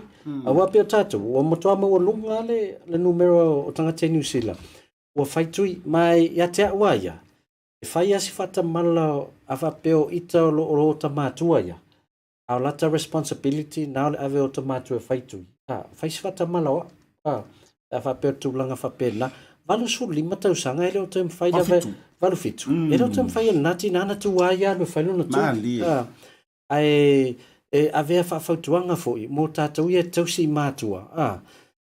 a wa pe tatu o mo to mo lunga le numero o tanga te New Zealand o fai tu mai ia te wa ia e fai asi fata mala a fa pe o ita lo tamatua ia a lata responsibility now ave o tamatu e fai tu fai fata mala a fa pe tu langa fa pe na valu su lima tau sanga ele o tem fai ave valu fitu ele o tem fai nati nana tu wa ia lo fai no tu ai ave fa fautuanga foi mo tatou ia tausi matua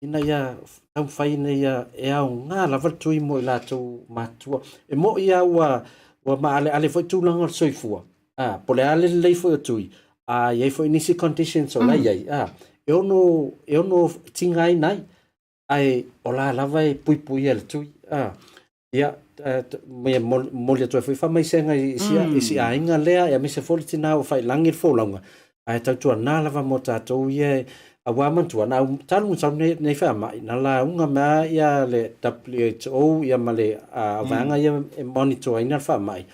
ina ia tau fai na ia e au nga lava tui mo la tu matua e mo ia wa ma ale foi tu langa soifua pole ale le foi tui ia foi nisi conditions o lai e ono tingai nai ai ola lava e pui ale tui ia mo le toi foi fa mai senga isi ainga lea e me se folti na o fai langir fo longa ai tau tu na lava mo tatou ia a wa man tu na talu sa nei fa mai na la unga ma ia le WHO ia male a vanga ia monitor ina fa mai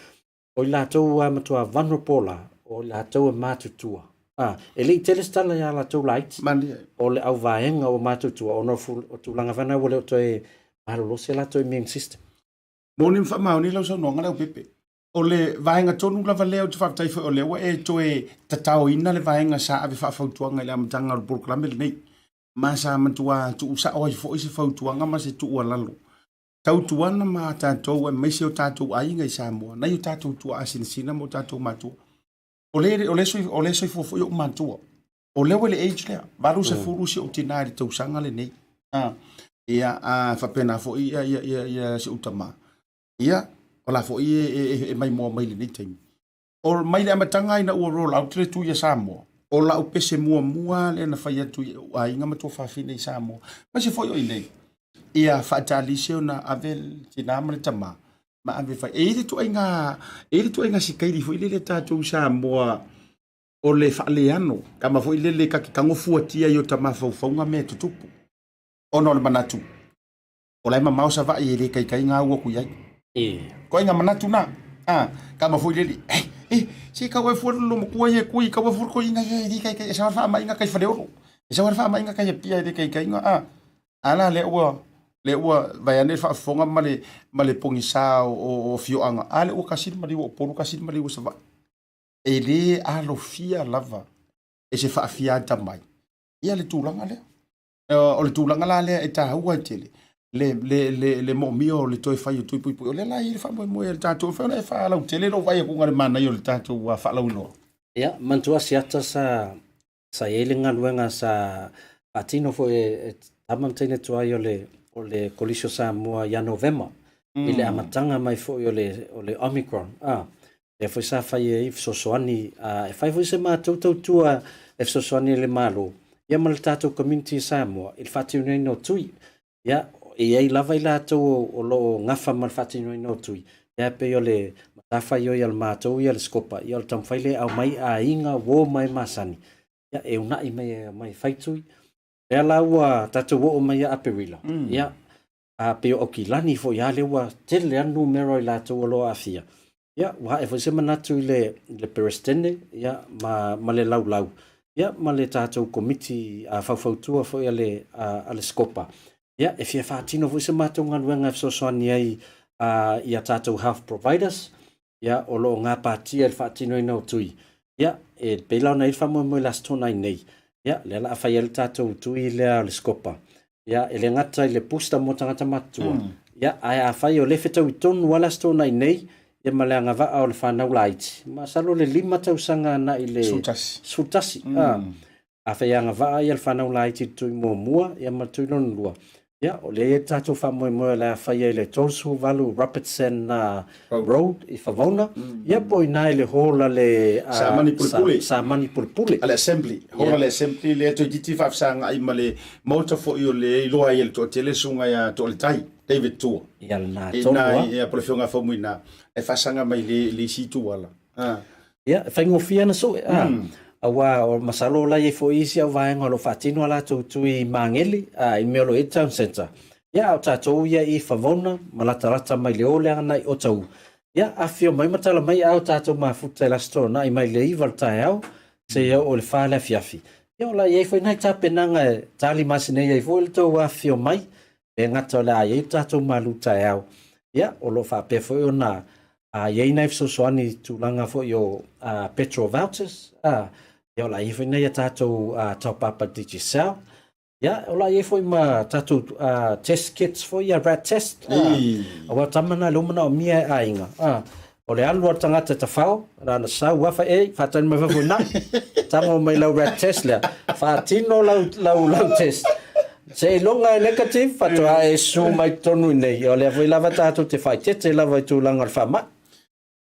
o la to wa matua vulnerable o la to matutua ele telestala ia la to light o le au vaenga o matutua o no fu o tu langa vana o le to e malo se la to immune system Moni fa mauni lo so no ngala Leaupepe. o le vaenga tonu lava leo te whaftai whai o lewa e toe tatao ina le vaenga sa ave whawhautuanga i le amatanga o le proklame le nei. Ma sa mantua tu usa oi fo isi whautuanga ma se tu ua lalo. Tau tuana ma tātou e meise o tātou ainga i Samoa. Nai o tātou tua asinisina mo tātou matua. O le soi fofo i o matua. O lewa le age lea. Varu se furu si o tina i tau sanga le nei. Ia whapena fo ia se utama. Ia o la fo e mai mua mai le nei taimi. O mai le amatanga ina ua roll out le tu ia Samoa. O la upese mua le na whai atu i ainga matua whawhine i Samoa. Ma se fo i o i nei. Ia whaatalise o na avel tina amane tama. Ma ave whai. E tu ainga si kairi fo i le tātou Samoa o le whaale ano. Kama fo i le kaki kangofua tia i o tama whauwhaunga me tutupu. Ono le manatu. O lai mamau sa vai e le kai ngā ua ku iai. Ko inga manatu na. Kama fo i le si ka wai fuaru lo mo kuai e kui ka wai fuaru ko inga i kai sa wha ma inga kai whareoro. Sa wha ma inga kai pia i le kai inga. Ana le ua vai ane whaafonga male pongi sa o fioanga. Ale ua kasiri mali o poru kasiri mali o sa vai. E le alo fia lava. E se whaafia tamai. Ia le tūlanga lea. O le tūlanga la lea e tā hua tele. Le mo mio le toi fai o tui pui. O le la i le wha moe le tātou. Whai ona e wha alau tele ro vai e kunga le mana i o le tātou wha alau loa. Ia, mantua siata sa elinga luenga sa patino fo e tamamtaine tuai o le kolisio Samoa ia November. I le amatanga mai fo o le Omicron. E foi sa fai e fsosoani. E fai foi se mātou tautua e fsosoani le malo. Ia ma le tātou community Samoa. Il whātiunei no tui. Ia, e ei lava i lātou o lo ngafa ma le whātiunei no tui. Ia pe o le matawhai o i al mātou i al skopa. Ia le tamwhaile au mai a inga wō mai masani. Ia e unai mai whaitui. Ia la ua tātou wō mai a aperila. Ia, pe o ki lani fo ia le ua tele anu mero i lātou o lo a fia. Ia, wa e fo se manatu i le perestene. Ia, ma le lau. Ia, ma le tātou komiti a whauwhautua fo ia le skopa. Ia, e fia whaatino fo se mātou ngaluenga e fsosoani ai ia tātou health providers. Ia, o lo ngā pātia e whaatino i nau tui. Ia, e peilau na i whamoe las tōna i nei. Ia, le la awhai le tātou tui lea le skopa. Ia, e le ngata i le pusta mo tangata matua. Ia, ai a whai o le whetau i tonu walas tōna i nei. Ia ma le angava o le whanau laiti. Ma salo le 5 tausanga na i le sutasi. A whai angava i le whanau laiti tui mua. Ia ma tui lonu lua. Ia, o le tātou whamoe le whai e le Tolsu Valu Rapidsen Road i Whavauna. Ia poi nai le hola le Samani Pulipule. Ale assembly. Hola le assembly le to diti whafsanga i ma le Maota fo i o le iloa i le to tele sunga ia to le tai. David Tua. Ia na tōna. Ia polefionga whamuina. E whasanga mai le situ wala. Ia, whaingofia na so. Awa o masalo la ye fo isi au vaenga lo fatino ala tui mangeli i meolo e town center. Ia au tātou ia i Whavona, malatarata mai le ole ana i o tau. Ia a fio mai matala mai au tātou mafuta i lastona i mai le iwa tai au se ia o le whale fiafi. Ia o la ye fo inai tāpenanga tali masine ia i fo le tau a fio mai e ngata o le a ye tātou malu tai au. Ia o lo whape fo i o na ye inai fsosoani tūlanga fo i o petrol vouchers. Ia la ifo nei tātou taupapa digicel. Ia, ola ifo ma tātou test kits fo ia rat test. Awa tamana lumana o mia a inga. O le alua tangata ta whao, rana sau wafa whatani mai wafu na. Tamo mai lau rat test lea. Whatino lau test. Se longa negative, whatua e su mai tonu nei. O le avoi lava tātou te whai tete lava i tūlanga al whama.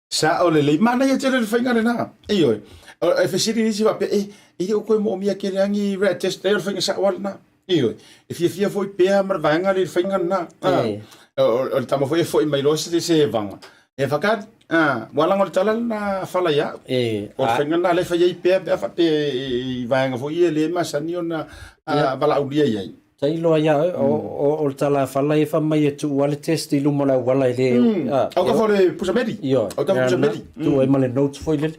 Sa o le lei mana ia tere le whaingare na. Eioi. E whesiri nisi wape, e o koe mo mia kere angi red test, e o whainga sa wala na. Ioi, e fia foi pēa mara vaenga le whainga na. O le tama foi e foi mai losi te se vanga. E whakad, walanga le tala na whala ia. O le whainga na le whai pēa whate i vaenga foi e le masani o na wala aulia iai. Tai loa ia, o le tala whala e whamai e tu wale test i lumona wala i le. Au ka whare pusameri. Io, au ka pusameri. Tu e male notes foi le.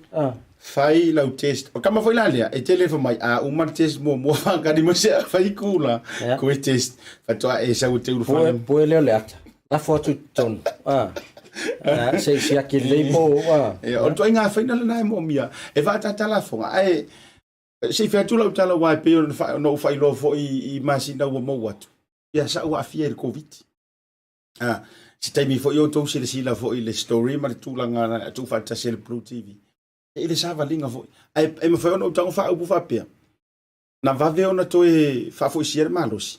Fai lau test. O kama foi lalia, e telefon mai, umar test mo whangari mo se fai kula. Koe test, fatua e sa u te urufana. Poe leo le ata. La fotu tonu. Se ke le po wa. O to inga fa ina na mo mia. E va ta la fonga. Ai se fa tu la tala wa pe no fa lo fo I masina wo mo watu. Ya sa wa fier covid. Si tai mi fo yo to se si la fo le story ma tu langa tu fa ta se BluTV. E le sa va linga fo. Ai me fa no tang fa u fa pe. Na va ve ona to e fa fo sier malos.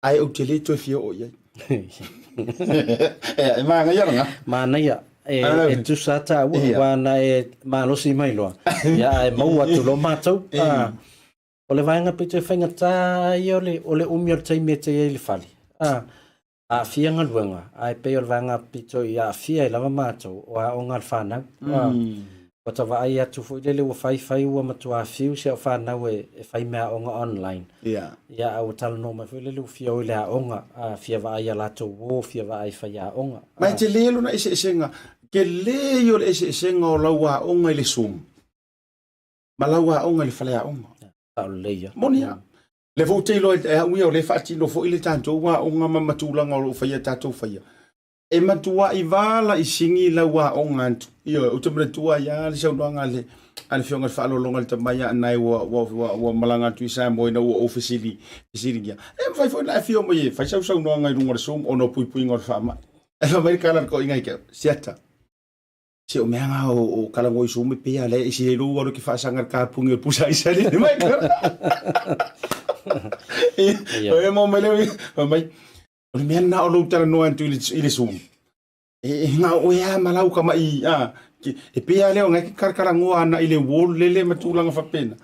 Ai o tele to fio o ye. E ma nga ya. Mana ya. E tu sa ta wa na e malos I mai lo. Ya e mau atu lo matou. O le vaenga pe te whainga tā I o le umior tei me te e le whali. A fia ngā luenga. Ai pe o le vaenga pito I a fia I lava mātou o a o ngā whanau. O ta wa ai atu fo I lele ua whai ua matu a fiu se o whanau e whai mea o ngā online. Ia au tala no mai fo lele u fia o le a onga. A fia wa ai a lato wo fia wa ai whai a onga. Mai te lelo na ese esenga. Ke le yo le ese esenga o lau a onga I le Zoom. Ma lau a onga I le whale a onga. Leia. Monia. Le vo te lo e ui o le fati no fo ile tanto wa o nga matulanga o fai tato fai. E matua I vala I singi la wa o ngantu. Io o te tua ya le sa nga le an fionga fa lo longa te mai nai wa malanga tu sa mo na o ofisili ya. E fai fo na fio mo ye fai sa no nga runga som o no pui ngor fa ma. E fa americana ko inga ke siata. Se o meanga o kalango I sume pe ale I se lu o ki fa sanga ka pungi o pusa I sale mai ka. E mo mele mai. O me na o lu tara no antu ile sum. E nga o ya malau ka mai e pe ale o nga ki karkarango ana ile wol lele matulanga fa pena.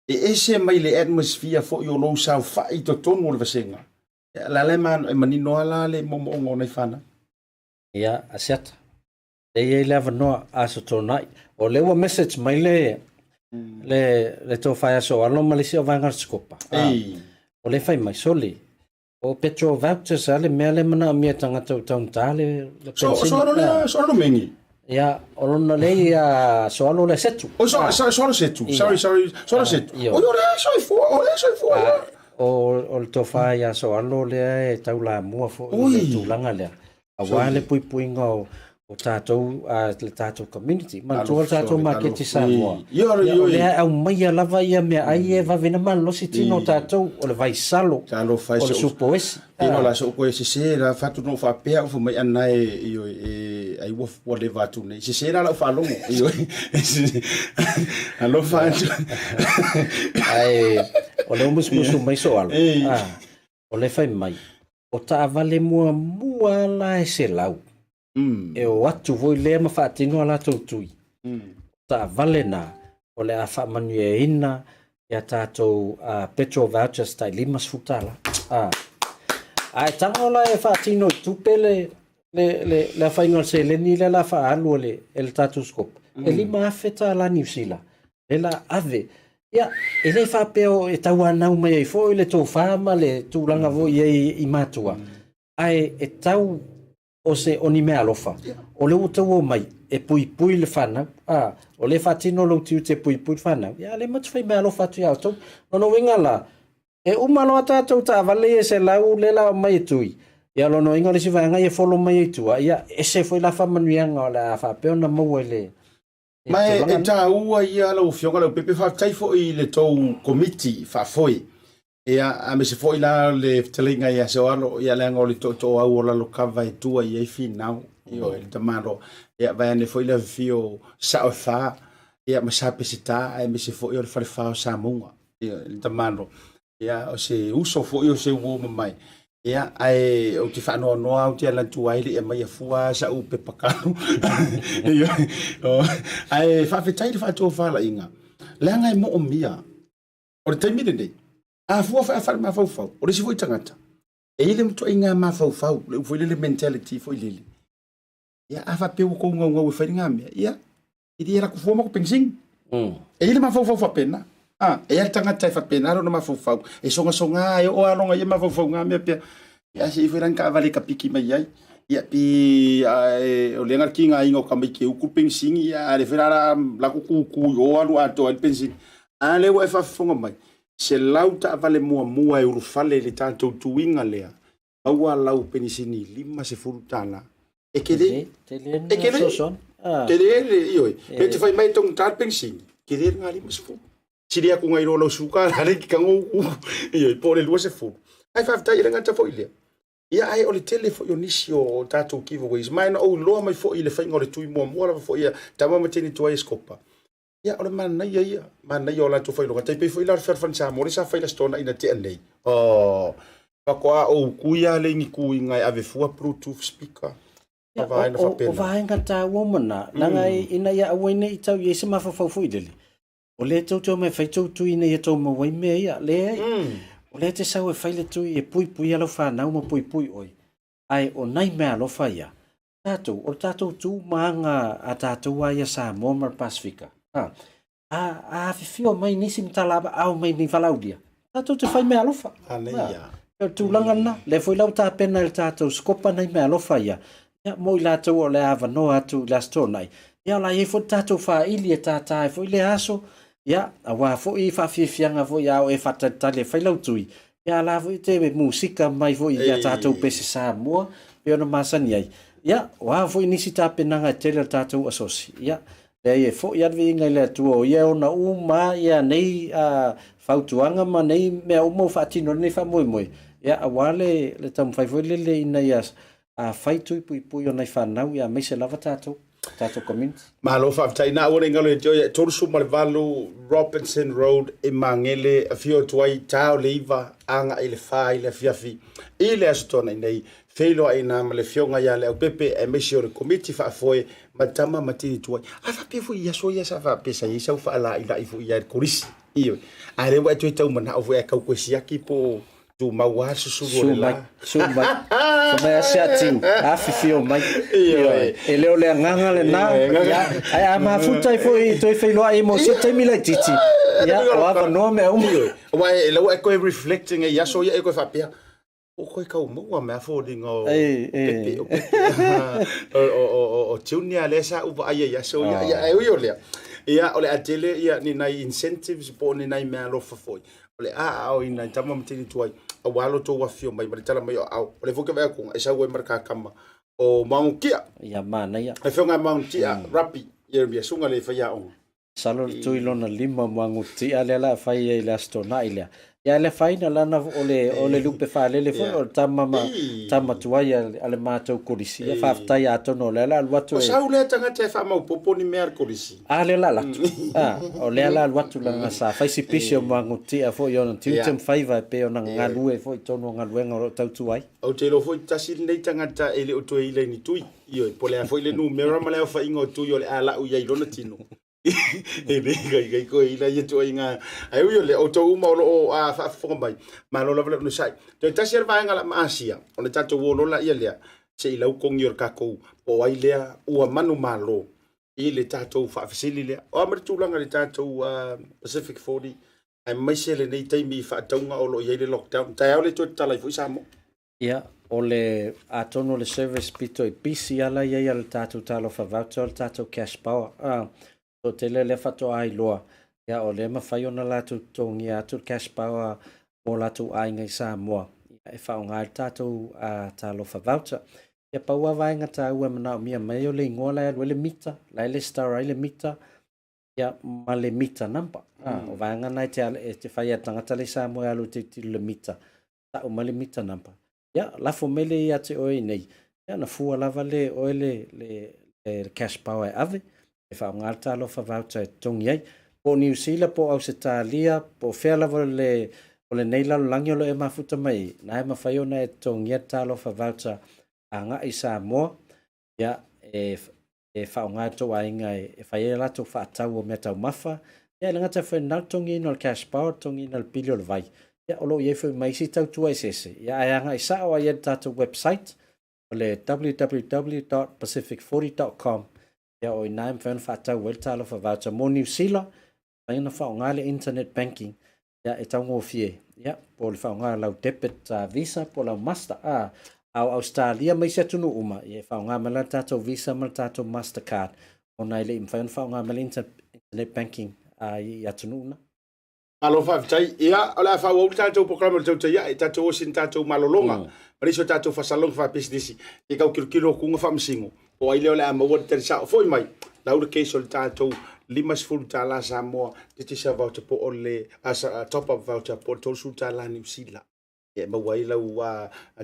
E ese mai le atmosphere fo yo lo sa fa I to ton mo le vasenga. La le man e manino ala le mo ngo nei fana. Ya Asiata. E leva no aso tonai o lewa message mai le to fai so alo malisi o vanga skopa o le fai mai soli o petro vouchers ale mele mana mi tanga tau tale so no mengi ya o no le ya so alo le setu o so setu sorry so setu o le so o to fai ya so alo le tau la mua fo tu langa le awale pui ngo o tātou le tātou community man tō tātou market I Samoa le au mai lava ia mea ai e vavena malosi tino tātou o le vai salo o le supo esi ino la so ko se la fatu no fa pe o mai ana e ai wo wo le vatu ne se la fa longo io allo fa ai o le musu mai so alo o le fai mai o ta vale mua la se lau e o atu voi le ma fatino ala tui ta valena o le afa manu e ina ya tato petro vouchers tai limas futala ai tangola e fatino tupele le fa ingol se le ni la fa alu le el tato scope e lima feta la New Zealand e la ave ya e le fa peo e tawana u mai fo le to fama le tulanga vo I matua ai e tau o se oni mea alofa. O le utau o mai, e pui le whanau. O le whatino lo tiu te pui whanau. Ia le matu whai mea alofa tu iau tau. Nono winga la. E umalo ata tau ta vale e se lau le la mai tui. Ia lono inga le si vanga e folo mai tua. Ia e se foi la whamanuianga o le a whapeo na maua le. Mai e ta ua ia lau fionga lau pepe whataifo I le tau committee whafoi. Ia a me se foi la le telinga ia se alo ia le ngoli to au la lo kava e tua ia finau io il tamaro ia vai ne foi la fio sa fa ia ma sa pesita e me se foi o fare fa Samoa ia il tamaro ia o se uso foi o se wo mai ia ai o ti fa no au ti la tua ile e mai fua sa u pe pakano ia ai fa fetai fa to fa la inga la ngai mo mia o te mi de a fua fa ma fau o se foi tangata e ile mto inga ma fau foi le mentality foi lele ya a fa pe ko ngo fa ringa me ya idi era ku fua ko pensing e ile ma fau fa pena e el tangata fa pena no ma fau e songa e o alonga ye ma fau nga me pe ya si foi ran ka vale ka piki mai ai ya pi o le ngar kinga ingo ka mai ke ku pensing ya le ferara la ku o alu ato el pensing ale wa fa fonga mai se lauta vale mua e urufale le tanto tuinga lea aua lau penisini lima se furutana E kele. E kele. Kele ioi. Pe te fai mai tong tar pensin. Kele ngali mas fu. Siri aku ngai lo suka ale ki kango. Ioi po le lua se fu. Ai fa tai nga ta fo ile. Ia ai o le tele fo yo nisio tatou giveaways. Mai na o lo mai fo ile fai ngore tui mo la fo ia. Tama mateni tua eskopa. Ia ole mana ia. Mana ia la tu fai lo tai pe fo ila fer fan sa mo sa fai la stona ina te nei. Oh. Pakoa o kuia le ngi kui ngai ave fua Bluetooth speaker. O vaenga ta womana. Langa ina ia awene i tau yese mafafau ile. O le tau me fai tau ina ia tau mawai mea ia. Le o le te sau e fai le tui e pui alo whanau ma pui oi. Ai o nai mea alo fai ia. Tatou, o tatou tu maanga a tatou aia Samoa mar Pasifika. A fifio mai nisi mtalaba au mai ni valaudia. Tatou te fai mea alo fa. Aneia. Tu langana, le foi lau ta pena le tatou skopa nai mea alo fai ia. Ia moi la tau o le ava no atu la stonai. Ia la ye fo tatou fa ili e tata e fo ile aso. Ia awa fo I fa fianga fo ia o e fata tale fai lau tui. Ia la fo te musika mai fo ia tatou pese Samoa. Pe ona masani ai. Ia wa fo nisi ta pena nga tele tatou asosi. Ia le ye fo ia vi ngai le tu o ia ona uma ia nei fautuanga ma nei me o mo fatino nei fa moi. Ia awale le tam fai fo le ina ia a fai tui pui ona fa nau ia me se lava tatou community. Malo fa tai na o ngalo e joy tolu suma le valu Robinson Road e mangele a fio tuai tau leiva anga ile fai le fiafi ile astona nei felo ai na le fionga ya Leaupepe e mesio le committee fa foi matama matini tuai a fa pe foi ia so ia sa fa pesa ia sa fa la ila ifu ia korisi io a le wa tu tau mana o foi ka ko siaki po tu maua susu la sumai come Satiu a fifio mai e leo le nganga le na ai a ma futai foi toi felo ai mo se te mila titi ya o ava no me o wa e lo e ko reflecting e ya so ia e ko fa pia o ko ka mo me fo dingo o tunia le sa u ai ya so ya ai o le ia ole atele ia ni nai incentives po ni nai me lo fa foi ole o ina tama mtini tuai a walo to wa fio mai tala mai au ole foke va ku e sa we marka kama o maunkia ia mana ia e fionga mauntia rapi ia bia sunga le fa ia on salo tu ilona lima manguti ale la fa ia la stona ile ia le faina lana ole lupe fa le fo tama tuai ale matou kolisi ia fa ftai atono le la watu o sa ule tanga te fa mau popo ni mer kolisi ale la ole la watu la sa fa si pisio manguti a fo yon tintem faiva pe ona ngalue fo tono ngaluenga tau tuai o te lo fo tasi nei tanga ta ele o to ile ni tui io po le fo ile numero ma le fa ingo tu yo le ala u ia ilona tino e gai ko ila ye to inga ai yo le auto uma o a fa fo mai ma lo la no sai to ta ser va ngala ma asia ona tato wo lo la ia le se ila u kong yor kako o ai le u manu malo ile tato fa fasili le o ma tu langa le tato Pacific 40 ai mai se le nei tai mi fa tonga o lo ye le lockdown ta ole to tala fu samo ia ole atono le service pito e pisi ala ia le tato talo fa voucher tato cash power o te le fato ai loa ia o le mawhai ona latu tongi atu cash power mo latu ai ngai Samoa e whaonga tātou a talo whawauta ia paua vaenga tā ua mana o mia mai o le ingoa lai alwe le mita lai le star ai le mita ia ma le mita nampa o vaenga nai te whai a tangata le Samoa alu te le mita ta o ma le mita nampa ia lafo mele ia te oi nei ia na fua lava le oe le cash power ave e fa ngal talo fa voucher tongi ai po New Zealand po Australia po fela le nei la langi lo e mafuta mai na e mafai ona e tongi talo fa voucher anga i Samoa ya e fa ngal to ai ngai e fa ela to fa tau o meta mafa ya langa ta fa na tongi no cash power tongi no pilio vai ya olo ye fa mai si tau tu ese ya anga i sa o ye tatu website le www.pacific40.com ya o inaim fan fata wel talo fa voucher mo New Zealand ai na fa ngale internet banking ya e tango fie ya po le fa ngala Leaupepe visa po la master au Australia mai se tunu uma ye fa ngala tato visa mal tato mastercard ona ile im fan fa ngala internet banking ya tunu na Alo whaafitai, ia, o lea whau tātou programa le tautai ia, e tātou osin tātou malolonga. Mariso tātou whasalong whapisnisi, e kau kilo kunga whamsingo. O ai leo lea maua te terisa o foi mai. Laura keiso le tātou 5 tala Samoa, te tisa voucher po o le, top up voucher po tolu su tala New Zealand. E maua i lau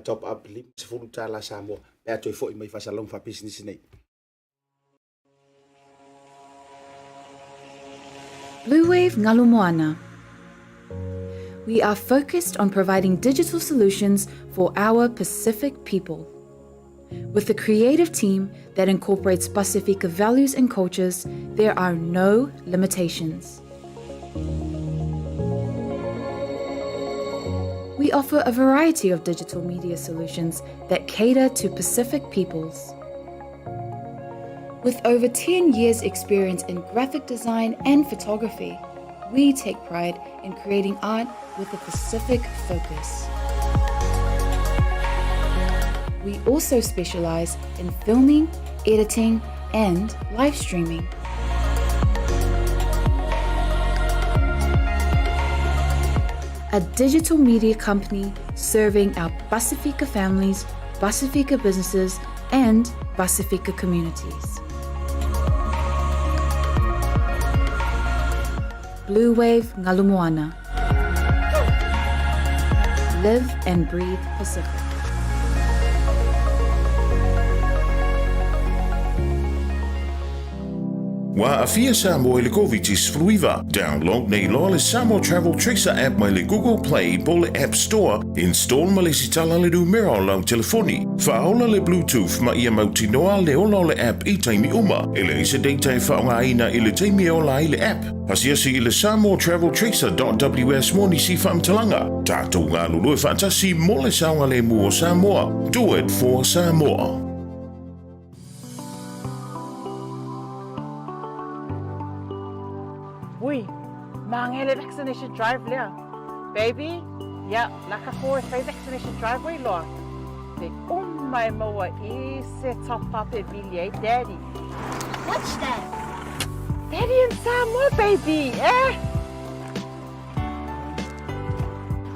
top up 5 tala Samoa. E atoi foi mai whasalong whapisnisi nei. Bluwave Ngalumoana. We are focused on providing digital solutions for our Pacific people. With a creative team that incorporates Pasifika values and cultures, there are no limitations. We offer a variety of digital media solutions that cater to Pacific peoples. With over 10 years' experience in graphic design and photography, we take pride in creating art with a Pacific focus. We also specialize in filming, editing, and live streaming. A digital media company serving our Pasifika families, Pasifika businesses, and Pasifika communities. Bluwave Ngalumoana. Live and breathe Pacific. Wa afia Samoa le Covitis Fluiva. Download nei loa le Samoa Travel Tracer app mai le Google Play po le App Store. Install ma le sitala le numero lau telefoni. Whaola le Bluetooth ma ia mautinoa le ola le app I taimi uma. Ele isa data e whaongaina I le taimi ola I le app. Pasia si I le Samoa Travel Tracer.ws moni si whamtalanga. Tātou ngā lulu e whantasi mo le saunga le mua Samoa. Do it for Samoa. Ui, mangele vaccination drive lea. Baby, yeah, laka kore whai vaccination driveway loa. Te umai maua I se top up e vili e daddy. What's that? Daddy and Samoa, baby, eh?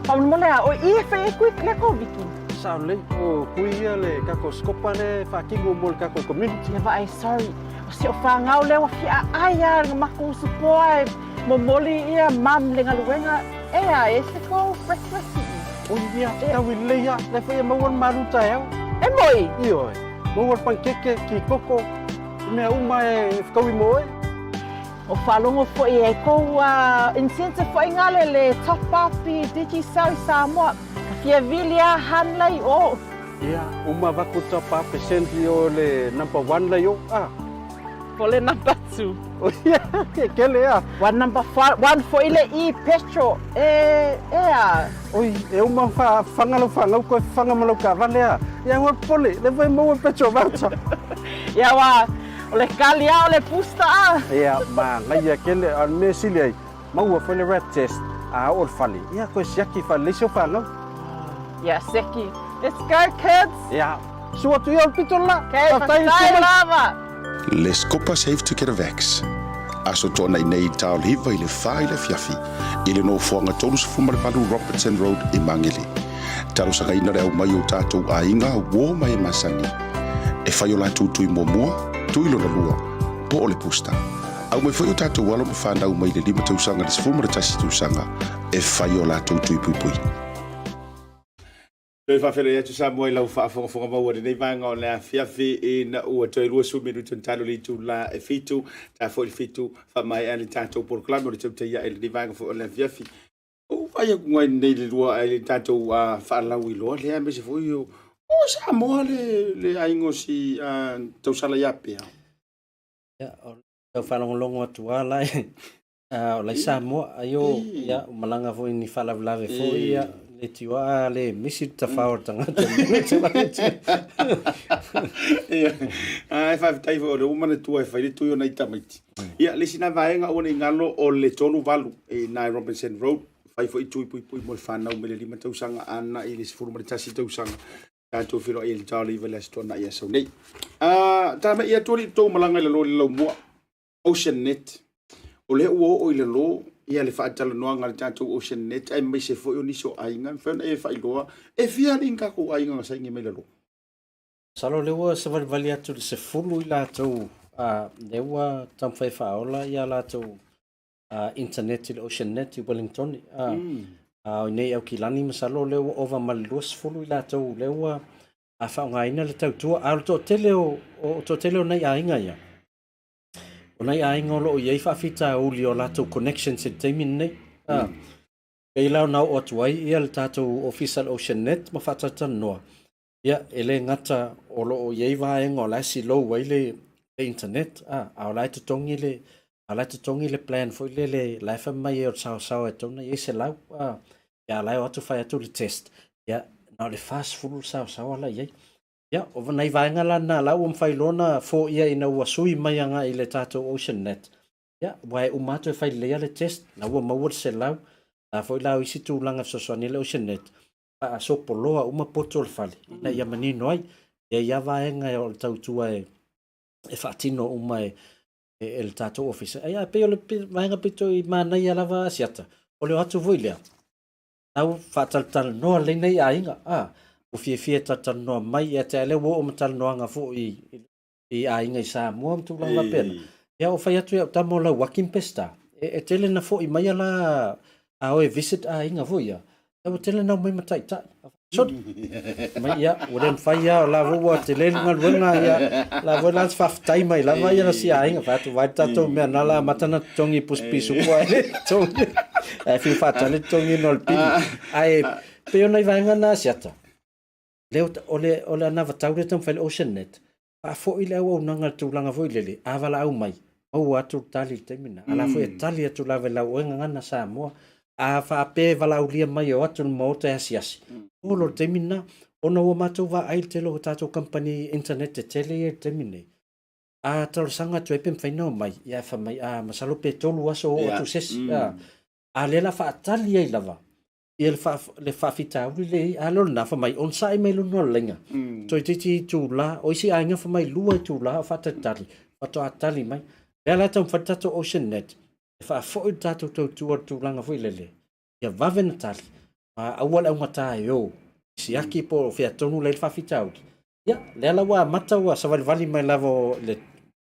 Paul molea, o I whai e kuik leko viki. Sao le, o kuia le kako skopa le whakingo mo le kako community. Yeah, but I'm sorry. O se o whangau lewa fi a aia nga mako supoi. Mo moli ia mam le ngaluenga. Ea, e se ko breakfast. O ia, tawi leia, le whai e mauan maruta eo. E moi? Ioi, mauan pankeke ki koko. Mea uma e whakaui mo e. O whalongo fo e kou incentive fo ngale le top up I Digi Sau Samoa. Ka fia vilia hanlai o. Ia, uma wako top up e sendi o le number 1 lai o. For le number 2. O ia, ke lea. One number 1 for ile I petrol. Ea. Oi, e uma whangalo koe whangamalo ka valea. Ia ngor pole, le vai mau petrol voucher. Ia wa, o le kali a o le pusta a. Ia, ma ngai a kele a me sili ai. Mau a whele rat test a or fali. Ia koe siaki fali so whangau. Ia, seki. Let's go, kids. Ia, sua tu iau pitola. Okay, whastai lava. Les copas save to get a vax. Aso tōna I nei tāo hiva I le whai le fiafi. I le no whuanga tolu sa Fumaripalu Robertson Road I Mangele. Talo sa kaina reo mai o tātou a inga wō mai masangi. E whai o la tūtui mua, tui lona lua, po o le pusta. Au mai whai o tātou walo me whanau mai le 5 tausanga le sa Fumaritasi tausanga. E whai o la tūtui pui. Toi whawhera ia tu Samoa I lau whaafonga maua nei vanga o lea fiafi I na ua toi lua sumenu tun talo li tu la e fitu, ta fo I fitu, whamai ali tātou porklamo le tautai ia e nei vanga fo o lea fiafi. O vai a kungai nei le lua e le tātou whaalau I loa, lea mese fo I o Samoa le aingo si tausala iape au. Ia, o tau whalongolongo atu ala e, o lai Samoa, aio, ia, malanga fo I ni whalavlave fo ia, le tiwa le misi tafawar tangata ia ai fa tai fo o mana tua fa le tuyo na itamiti ia le sina vaenga o le ngalo o le tonu valu e na Robinson Road fai fo I tui pui mo fana o mele 5 tausanga ana I le sifuru maritasi tausanga tātou whiro I le tāli vele astona ia sau nei tā me ia tōri tō malanga le lo mo Ocean Net o le uo o I le lo ia le whaatala noanga le tātou Ocean Net, ai mai se fo ni so ainga, whena e whailoa, e fia ringa ko ainga nga saingi mai lalo. Salo lewa se vali atu se fulu i lātou lewa tamwhai whaola i a lātou internet i le Ocean Net i Wellington. O nei au ki lani masalo lewa ova malilua se fulu i lātou lewa a whaongaina le tautua. A to tele o nei ainga ia. O nei ainga o lo iei whawhita uli o lātou connection se teimin nei. Kei lau nau o tuai ia le tātou official Ocean Net ma whatatan noa. Ia, ele ngata o lo o iei vaenga o laisi lou wai le internet. A o lai tutongi le plan fo le laifa mai e o sao e tona iei se lau. Ia lai o atu whai atu le test. Ia, nao le fast fulu sao ala iei. Ia, o vanai vaenga la na lau o mwhailona fo ia ina ua sui mai anga i le tātou Ocean Net. Ia, wai umato e whai lea le test. Na ua maua se lau. Na fo lau isi tūlanga fsoswani le Ocean Net. A so poloa uma poto le fale na ia manino ai ia vaenga o le tautua e whaatino uma e le tātou office ia pe o le vaenga pito i mana ia lava asiata o le atu voi lea nau whaataltala noa leina i ainga o fie tatanoa mai ia te ale wo o matalanoanga fo i ainga i Samoa mtulanga pena ia o whai atu ia tamo lau wakin pesta e tele na fo i mai ala a oe visit ainga vo ia o tele nau mai matai tai. So, mai ia, o ren whai ia, la vua te le ngal wena ia, la vua lans whaftai mai, la vai ia si ainga, whatu vai tatou mea nala matana tongi puspisu kua e tongi. E fi whatale tongi nol pili. Ai, peo nei vaenga na Asiata. Leo, ole ana vatau tam whaile Ocean Net. A fo i leo au nanga tūlanga voi lele, avala au mai. Au atu tali te mina. Ala fo e tali atu lawe lau oenga ngana Samoa. A whaape walaulia mai o atu Maota e asiasi. Olo te mina, ona ua mātou wa ai te lo tātou company internet te tele e te mine. A talo sanga tu e pem whainau mai, ia wha mai, masalo pe tolu aso o atu sesi. A lela whaatali ai lava. Ia le whaafita uri le, a lolo na wha mai, on sa e mai luno lenga. Toi titi tū la, o isi ainga wha mai lua i tū la, o whaatatali, whato atali mai. Rea la tau whatato Ocean Net. Fa fo tato to langa foi lele ia vave na tali ma awal au mata yo si aki po fia tonu le fa fitau ia le ala wa mata wa sa vali mai lavo le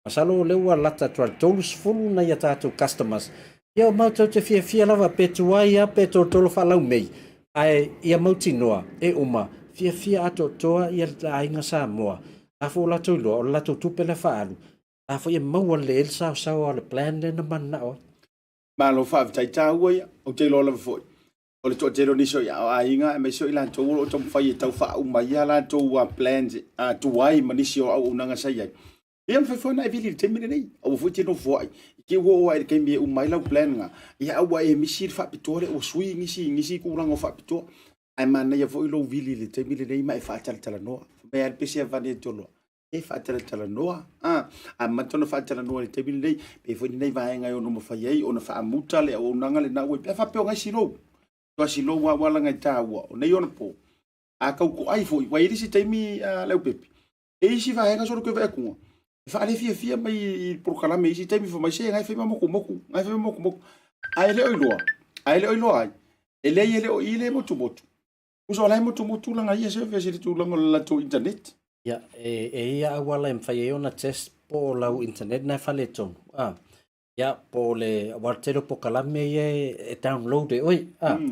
masalo le wa lata tolus fulu na ia tato customers ia mau te fia lava petua ia peto tolo fa lau mei ai ia mauti noa e uma fia ato toa ia la inga Samoa a fo la tolo la to tupele fa alu a fo ia mau le sa le plan le na manna o Malo fa tai tau ia o te lo lava foi. O le to te lo ni so ia a inga e me so ila to o to fai tau fa uma ia la to wa plans a to wai manisi o au nanga sai ai. Ia me foi na vili te mine nei. O foi te no foi. Ki wo ai ke mi uma ila plan nga. Ia au ai mi sir fa pitore o sui ngisi ku ranga fa pito. Ai mana ia foi lo vili le te mine nei mai fa tala no. Me al pesi avane to lo. E whaatala noa. A matona whaatala noa le tebili nei, pe fwini nei vaenga o no mawhai ei, o na whaamuta le o nanga le nau e pia whapeo ngai silo. Tua silo wala ngai tāua, o nei ona po. A kau ko ai fwoi, wa irisi teimi Leaupepe. E isi vaenga soro koe vea kunga. E whaale fia mai i prokalame isi teimi fwa mai se ngai whai moku. A ele oiloa. Ai. Ele ele o ile motu. Uso alai motu langa ia se vea siri tu langa la tu internet. Ia, ia awala mwhai ona test po lau internet na whale tonu. Ia, po le wartero po kalame e download e oi.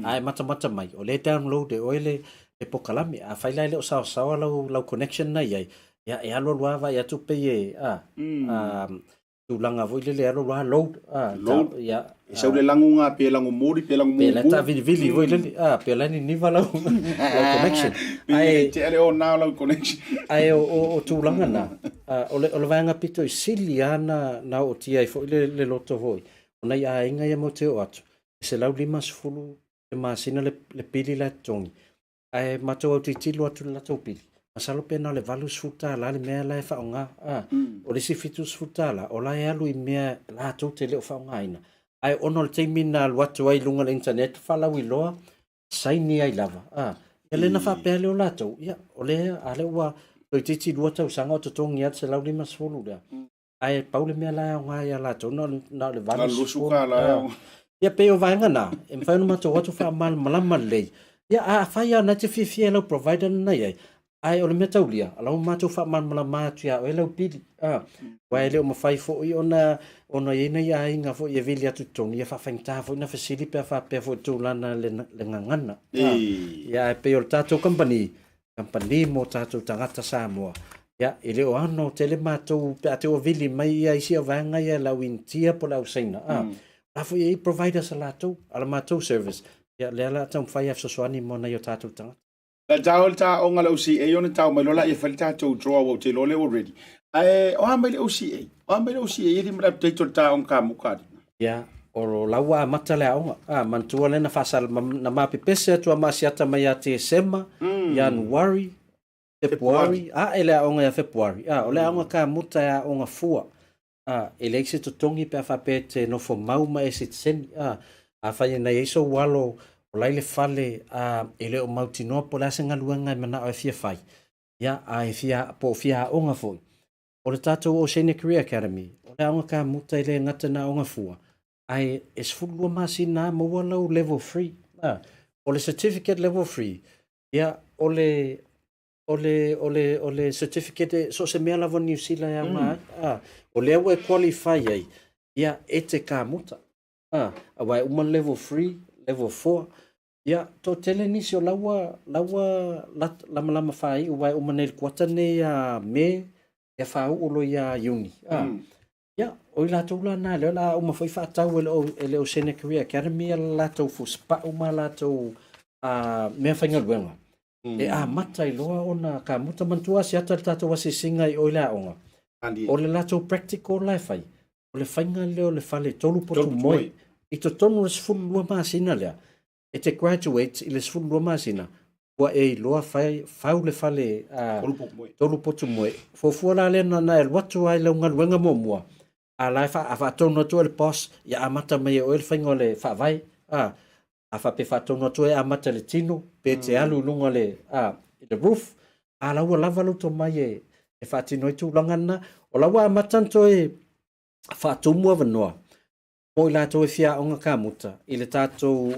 Ai mata mai. O le download e oi le po kalame. A whailai le o sawa lau connection na iai. Ia, e alo luava ia tupe e tūlanga voi le alo lua load. Ia. E sau le langunga, pe langu mori, pe langu mori. Pe la ta vili voi le. Pe la ni niva lau connection. Ai te ale o na lau connection. Ai o tūlanga na. O le vaenga pito i sili ana na o tia i fo le loto voi. O nei a inga ia mo te o atu. Se lau 5 te masina le pili la tongi. Ai matou au titilu atu la tau pili. Masalo pena le valus futa la le mea la e whaonga. O le si fitus futa la. O la e alu i mea la tau te leo whaonga ina. Ai ono le teimina luatu ai lunga le internet whalau i loa. Saini ai lava. Ia le na whapea leo la tau. Ia, o le ale ua loi titi lua tau sanga o tatongi at se lau 5 lea. Ai paule mea la e onga ia la tau. Na le valus futa. ia pe o vaenga na e mfai no mato watu fa mal malama lei ia a fai ana te fifia lo provider na ia ai o le metaulia ala o mato fa mal malama tu ia o le pili wa ele o mafai fo i ona ina ia inga fo ia vili atu toni ia fa fainta fo na facility pe fa pe fo tu lana le ngangana ia pe o tato company mo tato tangata Samoa ya ele o ano tele mato pe ate o vili mai ia isi o vanga ia la wintia po la usaina afu ia provider salato ala mato service ya le ala tam fai af soani mo na yo tato tanga la jaol ta o ngala usi e ona tau mai lola e falta to draw o te lole already ai o ha mai usi e iri mra update ta on ka mukadi ya o lawa matale aonga mantua lena fasal na mapi pese tu Asiata mai ate sema January February ele aonga ya February ole aonga ka muta ya aonga fua ele ese totongi pe fa pete no fo mauma ese sen fa na yeso walo o laile fale ele o mautino po la senga luanga mana o fia fai ya fia po fia aonga fo o le tato o Senior Career Academy o le aonga ka muta ele ngata na aonga fua ai es fulua masina mo wala level 3 o le certificate level 3 ya ole certificate so se mea lava New Zealand ya ma o le we qualify ai ya ete ka muta awai uma level 3 level 4 ya to tele ni so lawa lama fai wai uma nel kwata ne ya me ya fa o lo ya uni ya o la to la na le la uma foi fa tau ele o Senior Career Academy la to fu spa uma la to me fa ngol wenga e mata i loa ona ka muta mantua Asiata tato wasi singa i oila onga o le la to practical life ai o le fainga leo le fale tolu potu moi i to tonu le sfulu lua masina lea e te graduate i le sfulu lua masina wa e loa fau le fale tolu potu moi fofua la lena na el watu ai le ungal wenga momua a lai fa tonu tu el boss ya amata mai o el fainga le fa vai fa pe fa tonu tu e amata le tino pe te alu lunga le the roof la lava lo to mai e fa tino tu langana o la wa matanto e fa tu mo vanoa o la to fia onga ka muta i le tato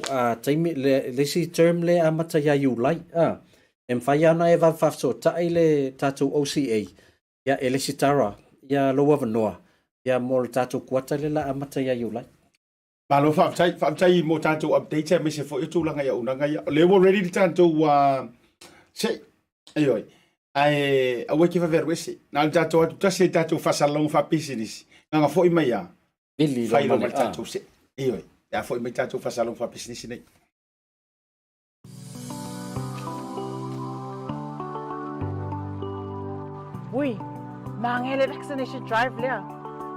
taimi le si term le amata ya you like em fa ya na e va fa so ta ile tato OCA ya ele sitara ya lo vanoa ya mo tato kwata le la amata ya you like malo fa tai mo tanto update me se fo itu langa ya unanga ya le already tanto se ayo ai awe ki va ver wesi na tanto tu se tanto fa salon fa business nga fo mai ya bili fa ilo tanto se ayo ya fo mai tanto fa salon fa business nei Ui, mangele vaccination drive lea.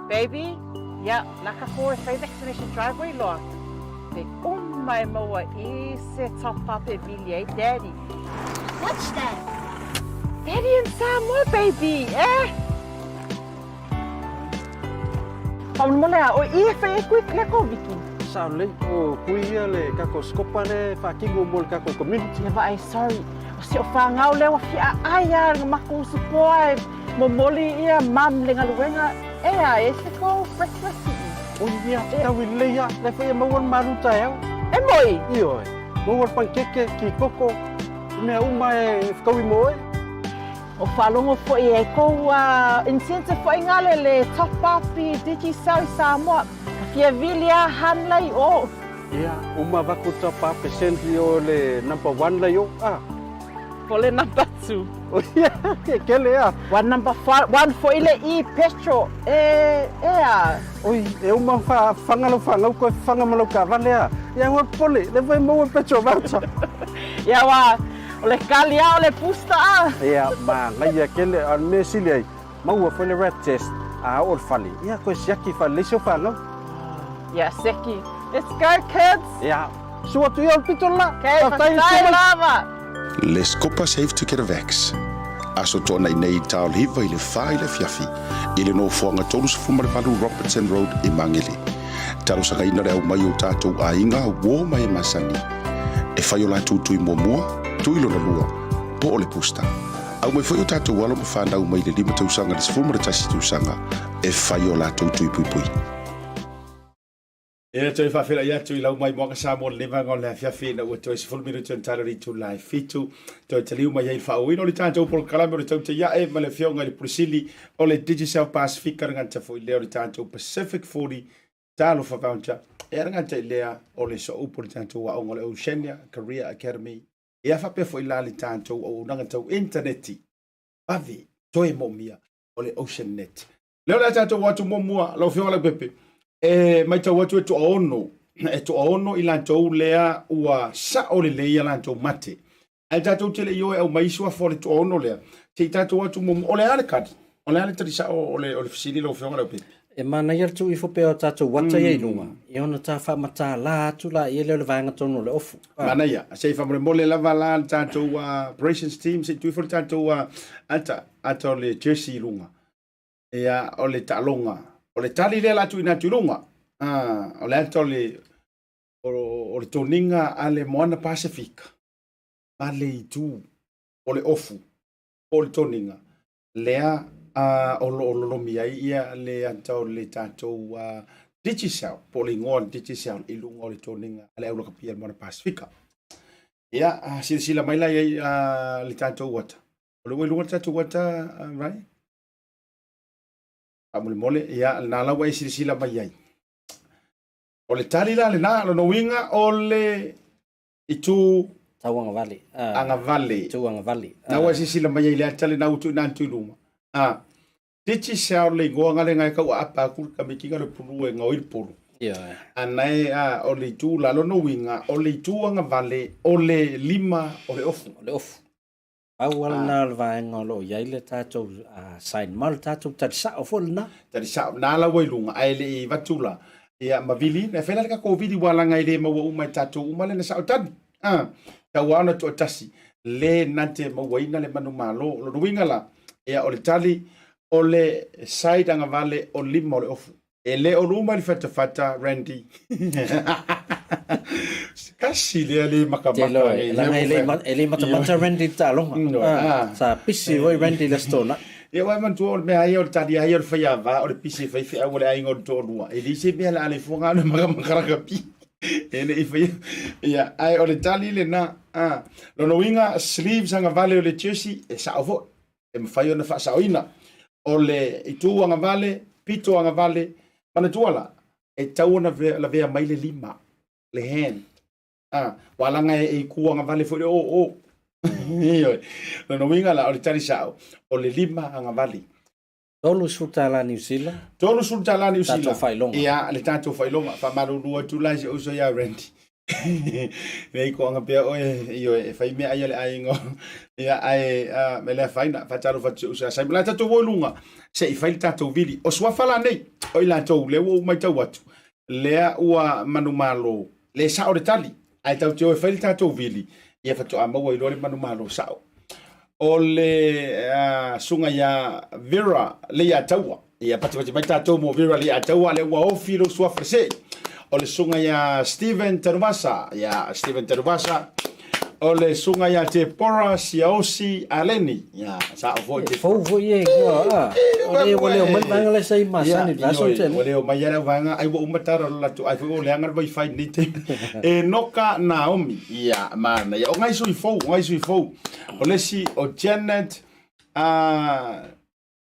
Baby, ya, laka for vaccination driveway loa. Te umai maua I se Taupea vilie, Daddy. What's that? Daddy and Samoa, baby, Paulmolea, o I fe quick leko Vicky. Sao le o kuia le kako skopa le fakingo mol kako community. Ya vai sorry. O se o fangau le wa fia aya maku support momoli ia mam le ngaluenga ese ko breakfast. O ia tawi le ia le foi mawon maruta eu. E moi. Io. Mawon pankeke ki koko. Me uma e fkawi moi. O falongo foi e ko incentive foi ngale le top up digi Samoa. Fia vilia hanlai o. Ia, uma vaku top up percently o le number 1 la yo. Pole number 2. Oh yeah, kele ya. One number 1 for ile I petrol. Oi, uma fangalo ko fangamalo ka valea. Ya wa pole, le vai mo petrol voucher. Ya wa, ole kalia ole pusta. Ya, ma ngai kele al mesile. Mau foi le red test. Ol fali. Ya ko siaki fali so falo. Ya seki. Let's go kids. Ya. Suatu yo pitola. Okay, lava. Les copa save to get a vax. Aso tona nei taul hiva I le fai le fiafi. Ile no fuanga tolu se fuma le valu Robertson Road I Mangele. Talo sa kaina reo mai o tatou a inga wo mai masani. E fai o la tutu I momua, tuilo na lua, po o le pusta. Au mai fai o tatou walo ma whanau mai le lima tausanga le se fuma le tasi tausanga. E fai o la tutu I pui pui. Ia toi whawhira ia tui lau mai moanga Samoa le vanga o le fiafi na ua toi se full minuto en tala ritu lai fitu. Toi te liu mai hei whauino le tātou polo kalame o le tau te iae ma le whionga le Prisili o le Digital Pacific aranganta fo i leo le tātou Pacific 40 talo whavaunta. E aranganta i lea o le so upo le tātou wa ongo le Oceania Career Academy. E a whape fo i la le tātou o unanga tau interneti. Pavi, toi momia o le Ocean Net. Leo le tātou watu momua lau whionga le pepe. E mai tau atu e to ono i lantou lea ua sa o le leia lantou mate. Ai tatou tele ioe au maisua fo le to ono lea. Te tatou atu mo o le ale kadi. O le ale tari sa o le fisili lo whionga lau pepe. E mana ia tu i fopea o tatou wata ia ilunga. I ona ta whamata la atu la i leo le vaenga tono le ofu. Mana ia, sei whamore mole lava la tatou operations team, sei tui fo le tatou ata o le jersey ilunga. Ia o le talonga. O le tali le latu ina tulunga. O le ato o le toninga a le Moana Pacific. Ma le itu o le ofu o le toninga. Lea o lo miai ia le ato le tatou digital. Po le ingoa digital ilunga o le toninga. A le aula kapia le Moana Pacifica. Ia sila maila ia le tatou wata. O le ilunga le tatou wata, right? Mole ia na la wai sila mai ai. O le tali la le na lo winga o le itu Tauanga Valley. Anga Valley. Tauanga Valley. Na wai sila mai ai le tali na utu na tuluma. Tichi sa le goanga le ngai ka wa apa ku ka mikinga le pulu e ngoi pulu. Yeah. Anai o le itu la lo winga o le itu Anga Valley o le lima o le ofu. O le ofu. Awal na vaenga lo ia le tatou sign mal tatou tarisa o folna. Tarisa na la wailunga ai le vatula. Ia mavili na fela ka covid wala ngai le mawa uma tatou uma le na sa tan. Tawana to tasi le nante mawaina le manu malo lo winga la. Ia o le tali o le side Anga Valley o lima o le ofu. E le o luma li fata Randy. Kasi le makamaka ele mata Randy talonga sa pisi voi Randy le stona e wai man tuol me ai o tadi ai o fai ava o pisi fai fai o le ai ngor to lua e dise be la ale fonga no makamaka pi e le fai ia ai o le tali le na lo no winga sleeves Anga Valley o le jersey e sa ovo e fai ona fa sa oina o le itu Anga Valley pito Anga Valley mana tuala e tauna la vea mai le lima le hand wala nga e ku Anga Valley fo o no winga la o le tari sao o le lima Anga Valley tolu sulta la New Zealand ia le tatou failonga fa maruru tu la o so ya rent nei ko Anga pe o e fai me ai le ai ngo ia ai me le faina fa talo fa usa sai la tatou volunga se i fai tatou vili o swa fala nei o ila tou le o mai tau atu lea ua manu malo le sao de tali ai tau te o fai tatou vili ia fa to amaua i le manu malo sao o le sunga ya Vera le ya taua ia pati mai tatou mo Vera le ya taua le ua ofi lo swa frese o le sunga ya Steven Terubasa o le sunga ya te pora siaosi aleni ya sa vo te fo ye o le o mai vanga le sai masani la so te o le o mai era vanga ai wo umatara la tu ai fo le anga vai fai ni te e noka Naomi ya mana ya o ngai sui fo o le si o Janet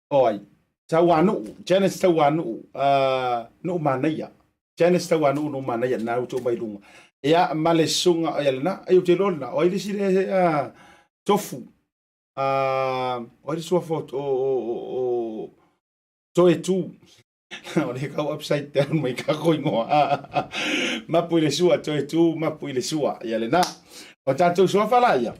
oi Janet tawanu no mana ya Janet tawanu no mana ya na uto mai lunga ia male sunga elna ai te lona o ile sire tofu o ile sua foto o to etu o le ka upside down mai ka ko ingoa mapu ile sua to etu mapu ile sua elna o tanto sua fala ia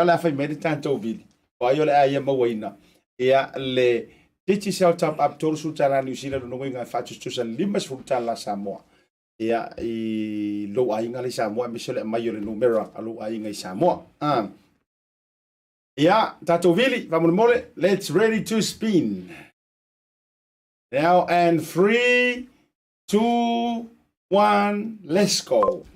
la fai me tanto vili o ai ole ai mawaina ia le titi shout up to sultana New Zealand no winga fatu to san limas sultana Samoa ia i lo ainga le Samoa me sele mai le numero alo ainga i Samoa ia tato vili vamos mole let's ready to spin now and 3 2 1 let's go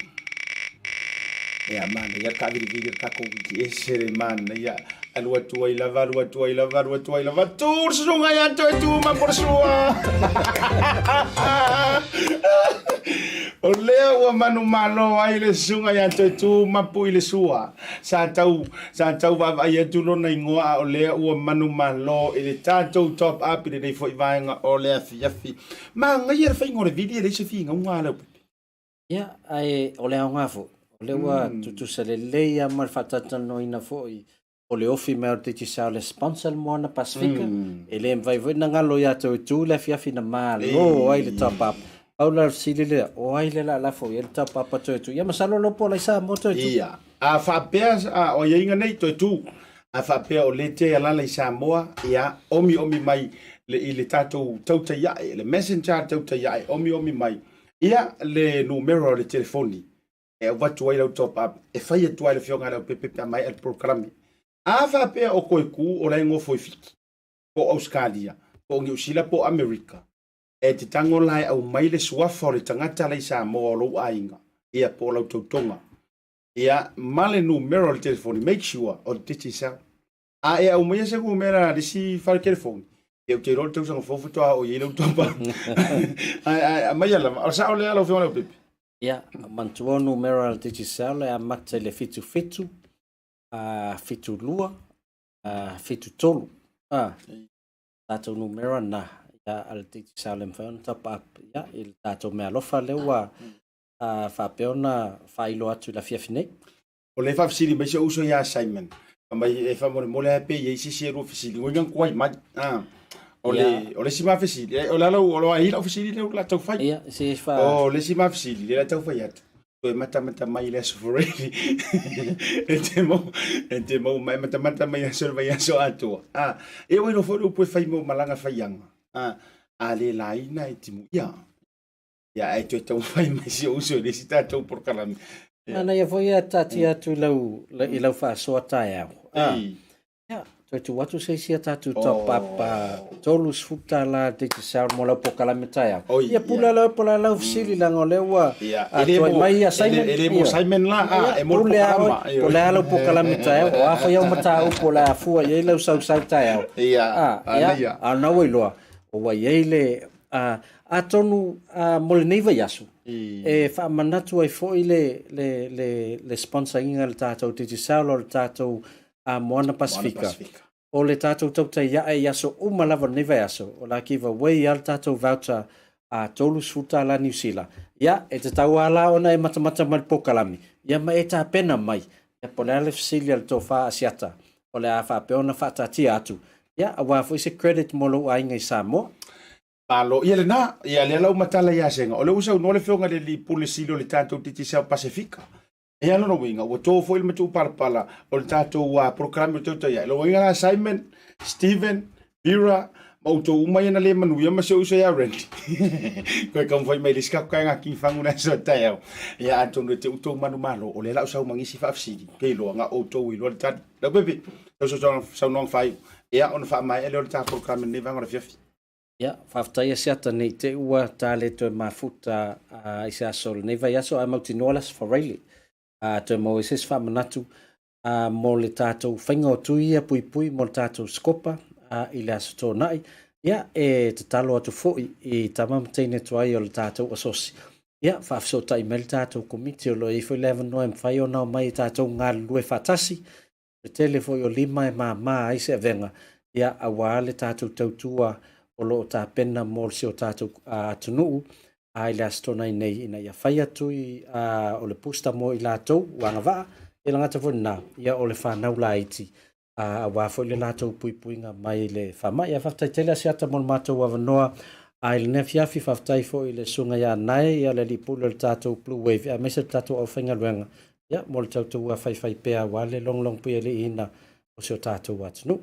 ia man ia ka vili ka ko ki esere man ia alua tua i lava tur sunga ya to tu ma por sua O lea ua manu malo ai le sunga ya tu mapu i le sua. Sa tau va ai tu lona ingoa o lea ua manu malo i le tatou top up i le nei foi vaenga o lea fiafi. Ma ngai era fai ngore vidi le se finga unga le. Ya, ai o lea ngafo. O lea ua tutu se le leia mal fatata no ina foi. O le ofi mea o te tisao le sponsor moana Pasifika. E le mvai voi na ngalo ya tu le fiafi na malo ai le top up. Aula silile o ai le la fo ia ta papa tu ia masalo lo pola sa moto tu ia a fa pes a o ia nei tu a fa pe o le te ala le Samoa ia omi mai le ile tato Tautai le messenger Tautai omi mai ia le numero le telefoni e watu ai lo top up e fai tu ai le fionga le pepe mai el programme a fa pe o koiku o le ngofo fiki po Australia po New Zealand po America e te tango lai au mai le suafa o le tangata lai Samoa lo ainga ia po lau tautonga ia male numero le telefoni make sure o te tisa a e au mai se ku mera le si fal telefoni e o te rol tau sanga fofo toa o ye lau topa a mai ala o sa o le ala o fiona o pepe ia mantua numero le tisa le a mata le fitu a fitu lua a fitu tolu tato numero na al titi salem fa top up ya il tato me alofa le wa fa peona fa ilo atu la fiafine o le fa fsili me se uso ya Simon mai e fa mo le pe ye si ro fsili ngo yang kwai ma o le si ma fsili o la lo ai la fsili le la tau fa ya si fa o le si ma fsili le la tau fa ya to mata mai le sofreli e mo mai mata mai so vai so atu e wo no fo pu fa mo malanga fa yang a le laina e timu ia e te tau fai mai si uso le si tatou por kalami ana ia foi a tati atu i lau fa soa tai au ia tu watu se si tatu top up tolu futa la te sa mo la por kalami tai au ia pula la fsili la ngolewa a toi mai a Simon la e mo por la por kalami tai au a foi o mata o por la fua ia lau sau tai au ia a na loa o wa yele a tonu mole neiva yasu e fa manatu ai foi le sponsoring al tato te salo al tato a Moana Pasifika o le tato Tautai yaso uma lava neiva yaso o la kiva way al tato voucher a tolu suta la New Zealand ya e te tau ala ona e mata mal pokalami ya ma eta pena mai ya polale fsili al tofa asiata o le afa peona fa tati atu ya wa foi se credit molo ai ngai Samoa palo ia le na ia le lau matala ia senga o le usa no le fionga le li pulisilo le tatou titi sa Pasifika e ano no winga o to foi le matu parpala o le tatou wa programa Tautai ia lo winga Simon Steven Vera auto uma ia na le manu ia ma se usa ia rent ko kam foi mai liska ka nga ki fangu na so tayo ia ato no te uto manu malo o le lau sa mangisi fa fsidi ke lo nga auto wi lo tat la bebe so no fai ia on fa mai le ta programa ni vanga fiafi ya faftai Asiata nei te ua tale to mafuta isa sol nei vai aso amotinolas for really to Moses fa manatu mo le tato fainga tu ia pui mo tato skopa ile aso to nai ya e te talo atu foi i tamam tene to ai o le tato asosi ya fafso tai mel tato komiti o lo i foi 11 no em fai ona mai tato ngal lue fatasi le telefo o lima e mama ai se venga ya awale tato tautua o lo ta pena mol si o tatou atunu ai le astona nei ina ia fai atu i o le pusta mo i latou wanga va e langa te fona ia o le whanau la iti a wafo le latou puipuinga mai le whama ia whaftai tele Asiata mol matou wavanoa ai le nefiafi whaftai fo i le sunga ia nai ia le lipulu le tatou Bluwave a mesa tatou au whainga luenga ia mol tautou a whai pea wale long pui le ina o si o tatou atunu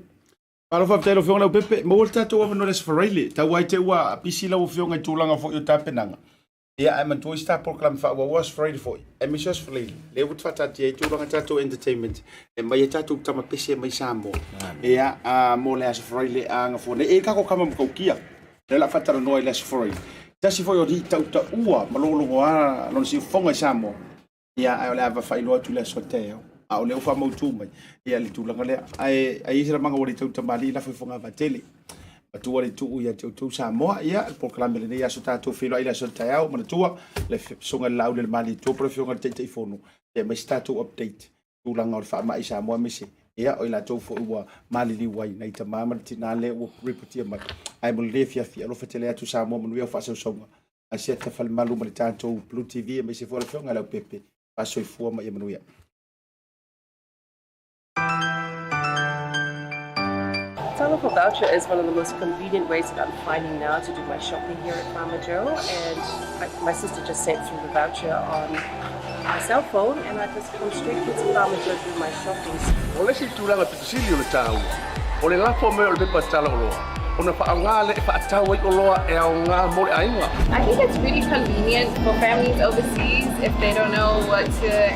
Alo fa telo fiona Leaupepe mo le tatou wa no les farele ta wai te wa pisi la fiona tulanga fo yo tapenanga ia ai man to sta program fa was Friday for e mi sos frele le wut fata ti tulanga tatou entertainment e mai tatou tama pese mai Samoa ia mo le as frele anga fo ne e ka ko kama ko kia le la fata no les frele tasi fo yo di tauta ua malolo a non si fonga Samoa ia ai le ava fa ilo tu le soteo a o le ufa mo tu mai ia le tulanga le ai sera manga o le tau tamali la foi fonga vatele Atua le tu ia tu Samoa ia po klame le ia so tatou filo ila so taiao mana tua le songa lau le mali tu profionga te telefonu e mai tatou update tu langa o fa mai Samoa misi ia o ila tu fo ua mali li wai nei tamama tina le o reportia mai ai mo le fia lo fatele tu Samoa mo ia fa so songa Asiata fal malu mo tatou BluTV mai se fo le fionga Leaupepe paso i fua mai ia Taupea voucher is one of the most convenient ways that I'm finding now to do my shopping here at Vaetolo, and my sister just sent through the voucher on my cell phone, and I just come straight to Vaetolo to do my shopping. O le si tūlanga pitusili o le tāua. O le lafo me o le pepa tala o loa. O na whaanga le whaatau i o loa e au ngā mo le ainga. I think it's really convenient for families overseas if they don't know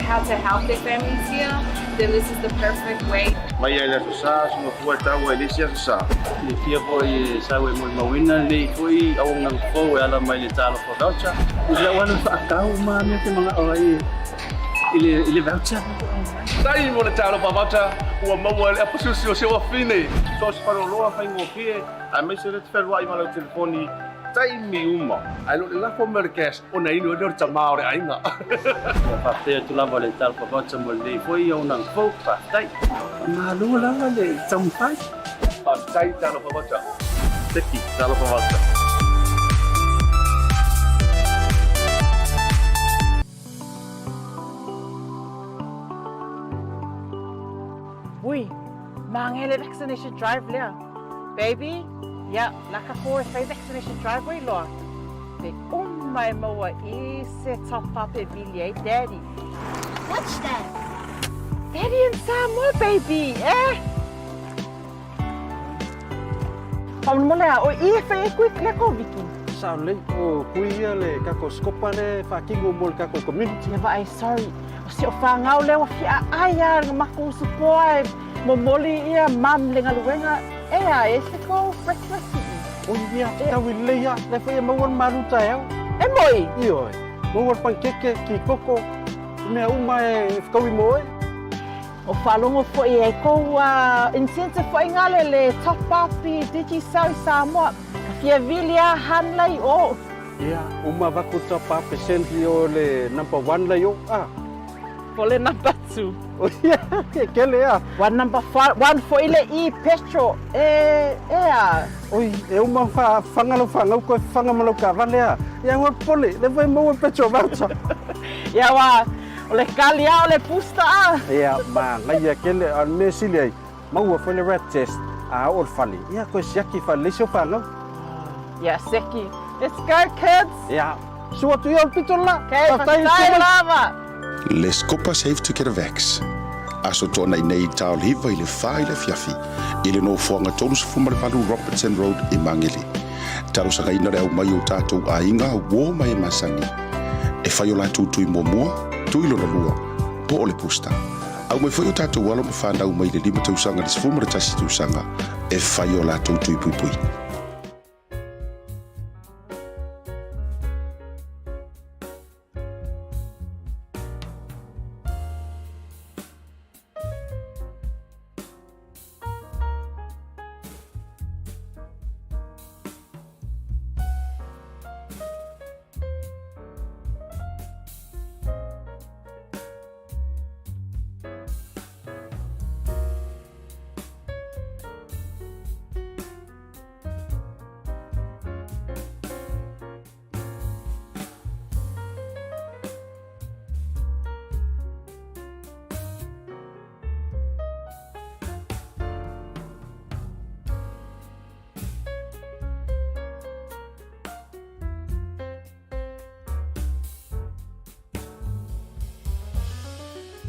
how to help their families here. Then this is the perfect way. Mai ai la sa sunga fua tau e lesi a sa. Le fia po i sa we mo mawina le foi au nang fo e ala mai le talo for voucher. Ila wana whaatau ma me te mga oi ile voucher. Tai mo le talo pa voucher ua maua le apususi o sewa fine. Tos paro loa whaingo fie a me se le te wherua i malau telefoni tai mi uma. Ai lo le lafo me le cash o na inu e lor tamao le ainga. Whaatea tu lava le talo pa voucher mo le foi au nang fo whaatai. Ma lua lava le tampai. Whaatai talo pa voucher. Teki talo pa voucher. Ui, mangele vaccination drive lea. Baby, yeah, laka for say vaccination drive way loa. Te umai maua I se taupea vilie, Daddy. What's that? Daddy and Samoa, baby, eh? Paul molea, o I fe quick leko viki. Sao le o kuia le kako skopa le whakingo mo le kako community. Never I sorry. O se o whangau lewa fia aia nga mako support. Mo moli ia mam le ngaluenga. Ea, e se ko breakfast. O ia, tawi leia, le whaia mauan maruta eo. E moi? Io e. Mauan pankeke ki koko. Mea uma e whakawi moe. O whalongo fo I e kou incentive fo I ngale le top up I Digi Sau Samoa. Ka fia vilia han lai o. Ia, uma wako top up percently o le number 1 lai o. For le number 2. O ia, kele a. One number 1 for ile I petrol. Ea. Oi, e uma whangalo ko whangamalau ka valea. Ia ngor pole, le vai mau petrol voucher. Ia wa, o le kalia o le pusta a. Ia, ma, ngai a kele an me sili ai. Mau a le red test. A o fali. Ia ko siaki fa le so whangau. Ia, seki. Let's go, kids. Ia, sua tu ia o pitola. Okay, whakai lava. Les copa safe to get a vax. Aso tōna I nei tāol hiva I le whai le fiafi. I le no whuanga tolu sa Fumarevalu Robertson Road I Mangele. Taro sa kaina reo mai o tātou a inga wō mai e masani. E whai o lātou tui mua, tui lona lua, po o le pusta. Au mai whai o tātou walo ma whanau mai le 5 tausanga le 10 tausanga. E whai o lātou tui pui pui.